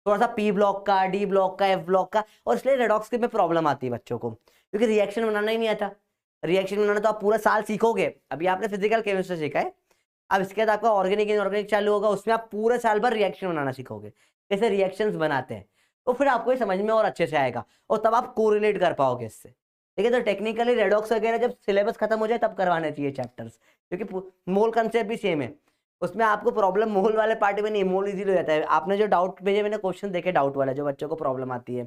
[SPEAKER 1] थोड़ा सा P ब्लॉक का, D ब्लॉक का, F ब्लॉक का, और इसलिए रेडॉक्स में प्रॉब्लम आती है बच्चों को, क्योंकि रिएक्शन बनाना ही नहीं आता। रिएक्शन बनाना तो आप पूरा साल सीखोगे, अभी आपने फिजिकल केमिस्ट्री सीखा है, अब इसके बाद आपका ऑर्गेनिक इनऑर्गेनिक चालू होगा, उसमें आप पूरे साल भर रिएक्शन बनाना सीखोगे, कैसे रिएक्शंस बनाते हैं, तो फिर आपको ये समझ में और अच्छे से आएगा, और तब आप कोरिलेट कर पाओगे इससे। ठीक है, तो टेक्निकली रेडॉक्स वगैरह जब सिलेबस खत्म हो जाए तब करवाने चाहिए चैप्टर्स, क्योंकि मोल कंसेप्ट भी सेम है, उसमें आपको प्रॉब्लम मोल वाले पार्ट में नहीं, मोल इजीली हो जाता है। आपने जो डाउट भेजे, मैंने क्वेश्चन देखे डाउट वाला, जो बच्चों को प्रॉब्लम आती है,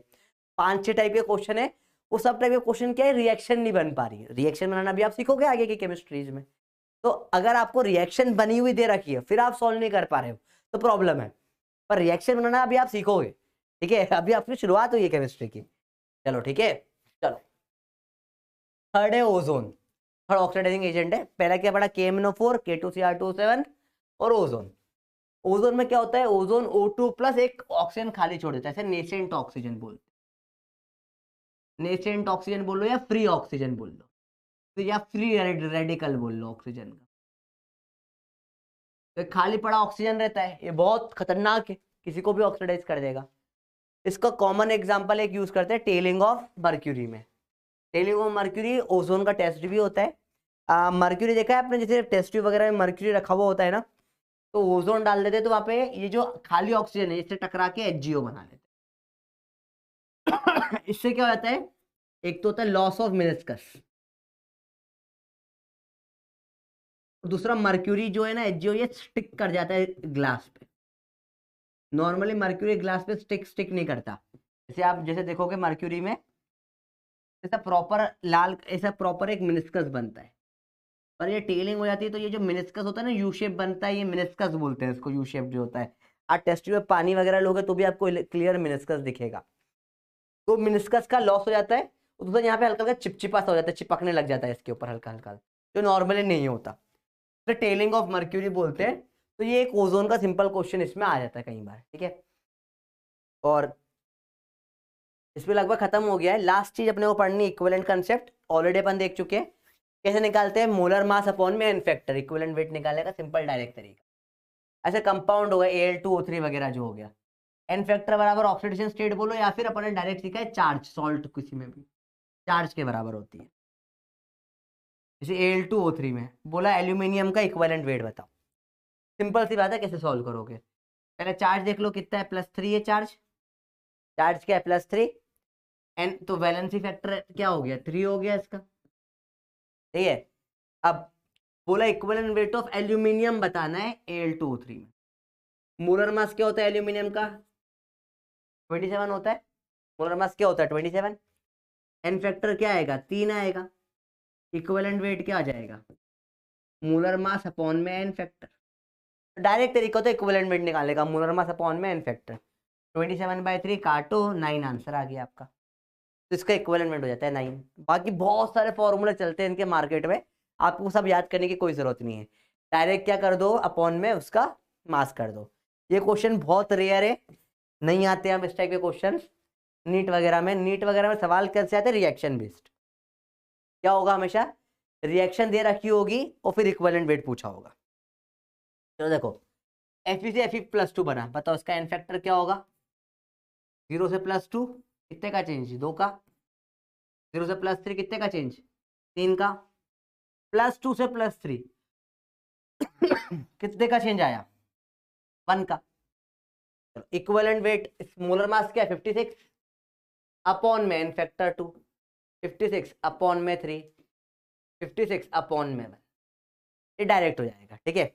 [SPEAKER 1] 5-6 टाइप के क्वेश्चन है, वो सब टाइप के क्वेश्चन क्या है, रिएक्शन नहीं बन पा रही है। रिएक्शन बनाना भी आप सीखोगे आगे की केमिस्ट्रीज में, तो अगर आपको रिएक्शन बनी हुई दे रखी है फिर आप सॉल्व नहीं कर पा रहे हो तो प्रॉब्लम है, पर रिएक्शन बनाना अभी आप सीखोगे। ठीक है, अभी आपकी शुरुआत हुई है केमिस्ट्री की। चलो ठीक है, चलो थर्ड है ओजोन, थर्ड ऑक्सीडाइजिंग एजेंट है। पहला क्या पढ़ा, KMnO4 K2Cr2O7 और ओजोन। ओजोन में क्या होता है, ओजोन O2+ एक ऑक्सीजन खाली छोड़ देता है, ऐसे नेसेंट ऑक्सीजन बोलते, नेसेंट ऑक्सीजन बोल लो या फ्री ऑक्सीजन बोल लो, तो या फ्री रेडिकल बोल लो ऑक्सीजन का। तो खाली पड़ा ऑक्सीजन रहता है, ये बहुत खतरनाक है, किसी को भी ऑक्सीडाइज कर देगा। इसका कॉमन एग्जांपल एक यूज करते हैं टेलिंग ऑफ मर्क्यूरी में। टेलिंग ऑफ मर्क्यूरी ओजोन का टेस्ट भी होता है। मर्क्यूरी देखा है आपने, जैसे टेस्ट ट्यूब वगैरह में मर्क्यूरी रखा हुआ होता है ना, तो ओजोन डाल देते तो वहां पे ये जो खाली ऑक्सीजन है इससे टकरा के HGO बना लेते हैं। इससे क्या हो जाता है, एक तो होता है लॉस ऑफ मिनिस्कस, दूसरा मर्क्यूरी जो है ना HgO, ये स्टिक कर जाता है ग्लास पे। नॉर्मली मर्क्यूरी ग्लास पे स्टिक नहीं करता। जैसे आप जैसे देखोगे मर्क्यूरी में ऐसा प्रॉपर लाल, ऐसा प्रॉपर एक मिनिस्कस बनता है, पर ये टेलिंग हो जाती है तो ये जो मिनिस्कस होता है ना यू शेप बनता है, ये मिनिस्कस बोलते हैं इसको, यू शेप जो होता है। आप टेस्ट ट्यूब में पानी वगैरह लोगे तो भी आपको क्लियर मिनिस्कस दिखेगा। तो मिनिस्कस का लॉस हो जाता है, तो दूसरा यहाँ पे हल्का हल्का चिपचिपा सा हो जाता है, चिपकने लग जाता है इसके ऊपर हल्का हल्का, जो नॉर्मली नहीं होता, तो टेलिंग ऑफ मर्क्यूरी बोलते हैं। तो ये एक ओजोन का सिंपल क्वेश्चन इसमें आ जाता है कई बार, ठीक है। और इसमें लगभग खत्म हो गया है। लास्ट चीज अपने को पढ़नी इक्विवेलेंट कंसेप्ट, ऑलरेडी अपन देख चुके हैं कैसे निकालते हैं मोलर मास अपॉन में एन फैक्टर, इक्विवेलेंट वेट निकालने का सिंपल डायरेक्ट तरीका। ऐसे कंपाउंड हो गया Al2O3 वगैरह जो हो गया, एन फैक्टर बराबर ऑक्सीडेशन स्टेट बोलो, या फिर अपन ने डायरेक्ट सीखा है चार्ज, सॉल्ट किसी में भी चार्ज के बराबर होती है। जैसे Al2O3 में बोला एल्यूमिनियम का इक्विवेलेंट वेट बताओ, सिंपल सी बात है, कैसे सॉल्व करोगे। पहले चार्ज देख लो कितना है, +3 है चार्ज, चार्ज क्या है +3, एन तो वैलेंसी फैक्टर क्या हो गया 3 हो गया इसका, ठीक है। अब बोला इक्विवेलेंट वेट ऑफ एल्यूमिनियम बताना है Al2O3 में, मोलर मास क्या होता है एल्यूमिनियम का 27 होता है, मोलर मास क्या होता है 27, एन फैक्टर क्या आएगा 3 आएगा, इक्विवेलेंट वेट क्या आ जाएगा मोलर मास अपॉन में एन फैक्टर। डायरेक्ट तरीका होता है इक्विवेलेंट वेट निकालने का, मोलर मास अपॉन में एन फैक्टर, 27/3 काटो 9 आंसर आ गया आपका, तो इसका इक्विवेलेंट वेट हो जाता है 9। बाकी बहुत सारे फॉर्मूले चलते हैं इनके मार्केट में, आपको सब याद करने की कोई जरूरत नहीं है, डायरेक्ट क्या कर दो अपॉन में उसका मास कर दो। ये क्वेश्चन बहुत रेयर है, नहीं आते हैं हम इस टाइप के क्वेश्चन नीट वगैरह में। नीट वगैरह में सवाल कैसे आते हैं रिएक्शन बेस्ड, क्या होगा हमेशा रिएक्शन दे रखी होगी और फिर इक्विवेलेंट वेट पूछा होगा। चलो देखो Fe से Fe+2 बना, बताओ इसका एन फैक्टर क्या होगा, 0 से +2 कितने का चेंज 2 का, 0 से +3 कितने का चेंज 3 का, +2 से +3 कितने का चेंज आया 1 का। इक्विवेलेंट वेट मोलर मास क्या है 56 अपॉन में एन फैक्टर 2, 56 अपॉन में 3, 56 अपॉन में 1, ये डायरेक्ट हो जाएगा, ठीक है।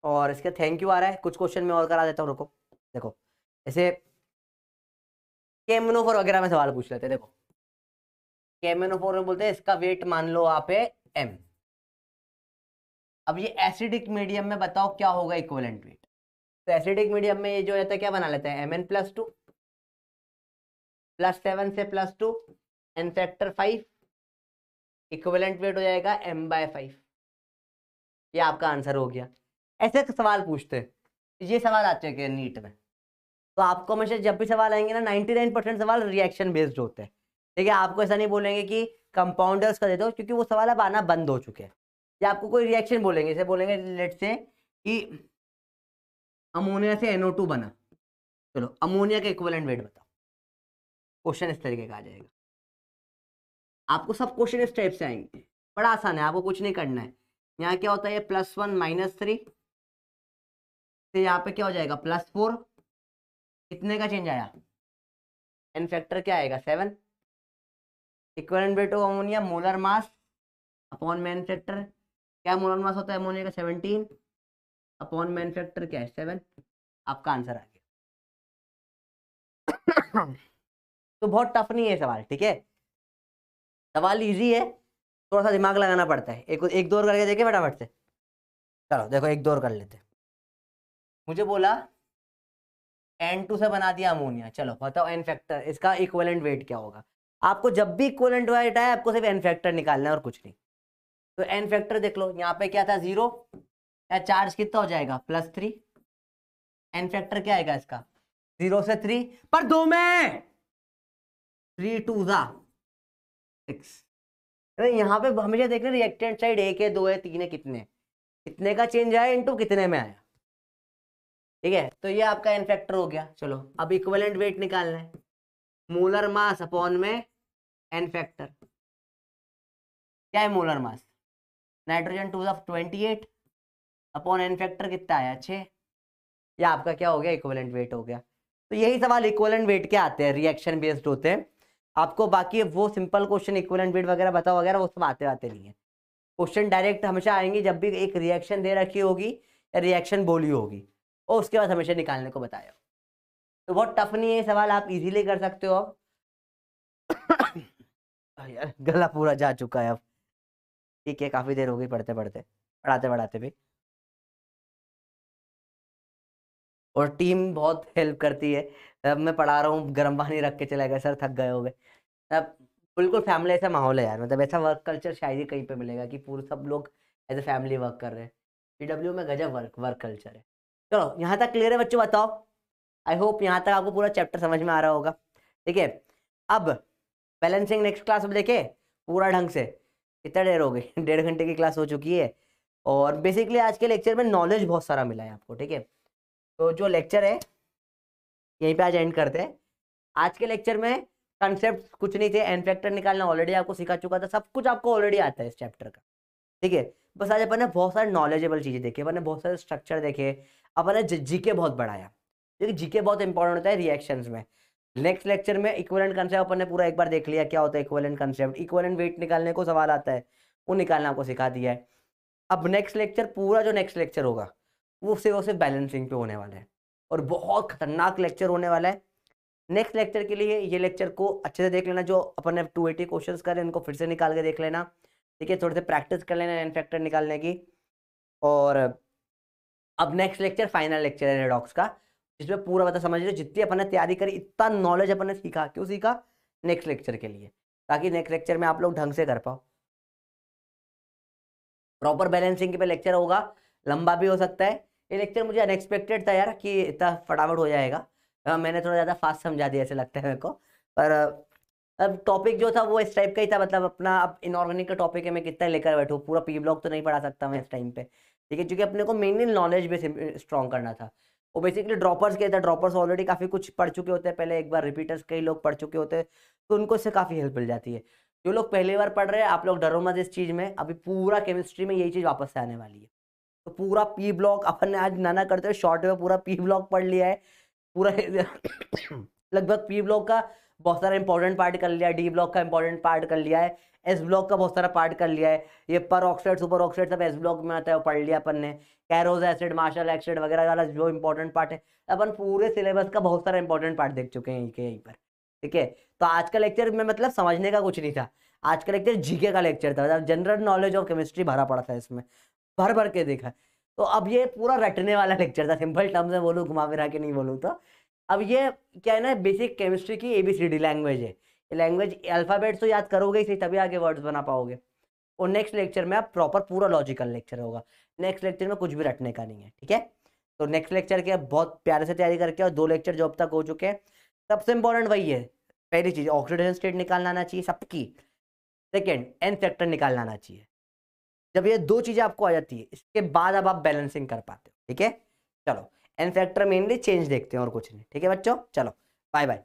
[SPEAKER 1] और इसका थैंक यू आ रहा है, कुछ क्वेश्चन में और करा देता हूँ, रुको। देखो ऐसे केमनोफोर वगैरह में सवाल पूछ लेते हैं, देखो केमनोफोर में बोलते हैं इसका वेट मान लो आप है m, अब ये एसिडिक मीडियम में बताओ क्या होगा इक्विवेलेंट वेट। तो एसिडिक मीडियम में ये जो रहता है क्या बना लेते हैं Mn+2 +7 से +2 एन फैक्टर 5, इक्विवेलेंट वेट हो जाएगा m/5, ये आपका आंसर हो गया। ऐसे सवाल पूछते हैं, ये सवाल आते हैं नीट में, तो आपको हमेशा जब भी सवाल आएंगे ना 99% सवाल रिएक्शन बेस्ड होते हैं, ठीक है। आपको ऐसा नहीं बोलेंगे कि कंपाउंडर्स का दे दो, क्योंकि वो सवाल अब आना बंद हो चुके हैं। या आपको कोई रिएक्शन बोलेंगे, जैसे बोलेंगे लेट्स से कि अमोनिया से NO2 बना, चलो अमोनिया का इक्विवेलेंट वेट बताओ, क्वेश्चन इस तरीके का आ जाएगा। आपको सब क्वेश्चन इस टाइप से आएंगे, बड़ा आसान है, आपको कुछ नहीं करना है। यहाँ क्या होता है +1 -3 से यहाँ पे क्या हो जाएगा +4, कितने का चेंज आया एन फैक्टर क्या आएगा 7, equivalent weight of ammonia molar mass upon में एन फैक्टर, क्या मोलर मास होता है अमोनिया का 17 अपॉन में एन फैक्टर क्या है 7, आपका आंसर आ गया। तो बहुत टफ नहीं है सवाल, ठीक है, सवाल इजी है, थोड़ा सा दिमाग लगाना पड़ता है। एक दो और करके देखे फटाफट से, चलो देखो एक दो और कर लेते। मुझे बोला N2 से बना दिया अमोनिया, चलो बताओ एन फैक्टर, इसका इक्विवेलेंट वेट क्या होगा। आपको जब भी इक्विवेलेंट वेट आए आपको सिर्फ एन फैक्टर निकालना है और कुछ नहीं। तो एन फैक्टर देख लो, यहाँ पे क्या था 0, या चार्ज कितना हो जाएगा +3, एन फैक्टर क्या आएगा इसका 0 से 3, पर 2 में 3 2 6। यहाँ पे हमेशा देख रहे रिएक्टेंट साइड 1 है 2 है 3 है, कितने का चेंज आया इनटू कितने में आया, ठीक है। तो ये आपका एन फैक्टर हो गया। चलो अब इक्विवेलेंट वेट निकालना है, मोलर मास अपॉन में एन फैक्टर, क्या है molar mass nitrogen 2 28 upon n factor कितना आया 6, ये आपका क्या हो गया इक्विवेलेंट वेट हो गया। तो यही सवाल इक्विवेलेंट वेट के आते हैं, रिएक्शन बेस्ड होते हैं। आपको बाकी वो सिंपल क्वेश्चन इक्विवेलेंट वेट वगैरह बताओ वगैरह वो सब आते नहीं है। क्वेश्चन डायरेक्ट हमेशा आएंगे जब भी एक रिएक्शन दे रखी होगी या रिएक्शन बोली होगी और उसके बाद हमेशा निकालने को बताया। तो बहुत टफ नहीं है सवाल, आप इजीली कर सकते हो। यार गला पूरा जा चुका है अब। ठीक है, काफी देर हो गई पढ़ते पढ़ाते भी। और टीम बहुत हेल्प करती है। अब मैं पढ़ा रहा हूँ, गर्म पानी रख के चला गया, सर थक गए हो गए। अब बिल्कुल फैमिली ऐसा माहौल है यार, मतलब ऐसा वर्क कल्चर शायद ही कहीं पे मिलेगा कि पूरे सब लोग एज ए फैमिली वर्क कर रहे हैं। पीडब्ल्यू में गजब वर्क कल्चर है। चलो यहाँ तक क्लियर है बच्चों, बताओ। आई होप यहाँ तक आपको पूरा चैप्टर समझ में आ रहा होगा। ठीक है, अब बैलेंसिंग नेक्स्ट क्लास में देखे पूरा ढंग से। इतना देर हो गई, 1.5 घंटे की क्लास हो चुकी है। और बेसिकली आज के लेक्चर में नॉलेज बहुत सारा मिला है आपको। ठीक है, तो जो लेक्चर है यहीं पे आज एंड करते हैं। आज के लेक्चर में कंसेप्ट कुछ नहीं थे, एन फैक्टर निकालना ऑलरेडी आपको सिखा चुका था, सब कुछ आपको ऑलरेडी आता है इस चैप्टर का। ठीक है, बस आज अपन ने बहुत सारे नॉलेजेबल चीजें देखी, अपन ने बहुत सारे स्ट्रक्चर देखे, अपन ने जीके बहुत बढ़ाया, क्योंकि जीके बहुत इंपॉर्टेंट होता है रिएक्शंस में। नेक्स्ट लेक्चर में इक्विवेलेंट कंसेप्ट अपन ने पूरा एक बार देख लिया, क्या होता है इक्विवेलेंट कंसेप्ट, इक्विवेलेंट वेट निकालने को सवाल आता है, वो निकालना आपको सिखा दिया है। अब नेक्स्ट लेक्चर, पूरा जो नेक्स्ट लेक्चर होगा वो सिर्फ बैलेंसिंग पे होने वाला है, और बहुत खतरनाक लेक्चर होने वाला है। नेक्स्ट लेक्चर के लिए ये लेक्चर को अच्छे से देख लेना, जो अपन ने 280 क्वेश्चंस करे इनको फिर से निकाल के देख लेना। ठीक है, थोड़े से प्रैक्टिस कर लेना एन फैक्टर निकालने की। और अब नेक्स्ट लेक्चर फाइनल लेक्चर है रेडॉक्स का, जिसमें पूरा बता समझ लो जितनी अपन ने तैयारी करी, इतना नॉलेज अपन ने सीखा। क्यों सीखा? नेक्स्ट लेक्चर के लिए, ताकि नेक्स्ट लेक्चर में आप लोग ढंग से कर पाओ। प्रॉपर बैलेंसिंग पे लेक्चर होगा, लंबा भी हो सकता है। ये लेक्चर मुझे अनएक्सपेक्टेड था यार कि इतना फटाफट हो जाएगा। मैंने थोड़ा ज़्यादा फास्ट समझा दिया ऐसे लगता है मेरे को, पर अब टॉपिक जो था वो इस टाइप का ही था, मतलब अपना अब इनऑर्गेनिक का टॉपिक है, मैं कितना लेकर बैठूँ, पूरा पी ब्लॉक तो नहीं पढ़ा सकता मैं इस टाइम पे। ठीक है, क्योंकि अपने को मेनली नॉलेज बेस स्ट्रॉन्ग करना था। वो बेसिकली ड्रॉपर्स के था, ड्रॉपर्स ऑलरेडी काफ़ी कुछ पढ़ चुके होते हैं पहले, एक बार रिपीटर्स कई लोग पढ़ चुके होते हैं, तो उनको इससे काफ़ी हेल्प मिल जाती है। जो लोग पहली बार पढ़ रहे हैं, आप लोग डरो मत इस चीज़ में, अभी पूरा केमिस्ट्री में यही चीज़ वापस से आने वाली है। तो पूरा पी ब्लॉक अपन ने आज नाना करते हुए शॉर्ट में पूरा पी ब्लॉक पढ़ लिया है पूरा। लगभग पी ब्लॉक का बहुत सारा इंपॉर्टेंट पार्ट कर लिया है, डी ब्लॉक का इंपॉर्टेंट पार्ट कर लिया है, एस ब्लॉक का बहुत सारा पार्ट कर लिया है। ये पर ऑक्साइड सुपर ऑक्साइड सब एस ब्लॉक में आता है, वो पढ़ लिया अपन ने। कैरोज एसिड, मार्शल एसिड वगैरह वाला जो इंपॉर्टेंट पार्ट है, अपन पूरे सिलेबस का बहुत सारा इंपॉर्टेंट पार्ट देख चुके हैं यहीं पर। ठीक है, तो आज का लेक्चर में मतलब समझने का कुछ नहीं था, आज का लेक्चर जीके का लेक्चर था, मतलब जनरल नॉलेज ऑफ केमिस्ट्री भरा पड़ा था इसमें, भर भर के देखा। तो अब ये पूरा रटने वाला लेक्चर था, सिंपल टर्म्स में बोलूँ, घुमा फिरा के नहीं बोलूँ तो। अब ये क्या है ना, बेसिक केमिस्ट्री की ABCD लैंग्वेज है। ये लैंग्वेज अल्फाबेट्स तो याद करोगे ही सही, तभी आगे वर्ड्स बना पाओगे। और नेक्स्ट लेक्चर में आप प्रॉपर पूरा लॉजिकल लेक्चर होगा, नेक्स्ट लेक्चर में कुछ भी रटने का नहीं है। ठीक है, तो नेक्स्ट लेक्चर के बहुत प्यारे से तैयारी करके, और 2 लेक्चर जो अब तक हो चुके हैं, सबसे इंपॉर्टेंट वही है। पहली चीज ऑक्सीडेशन स्टेट निकालना आना चाहिए सबकी, सेकेंड एन फैक्टर निकालना आना चाहिए। जब ये 2 चीजें आपको आ जाती है, इसके बाद अब आप बैलेंसिंग कर पाते हो। ठीक है, चलो एन फैक्टर मेनली चेंज देखते हैं और कुछ नहीं। ठीक है बच्चों, चलो बाय बाय।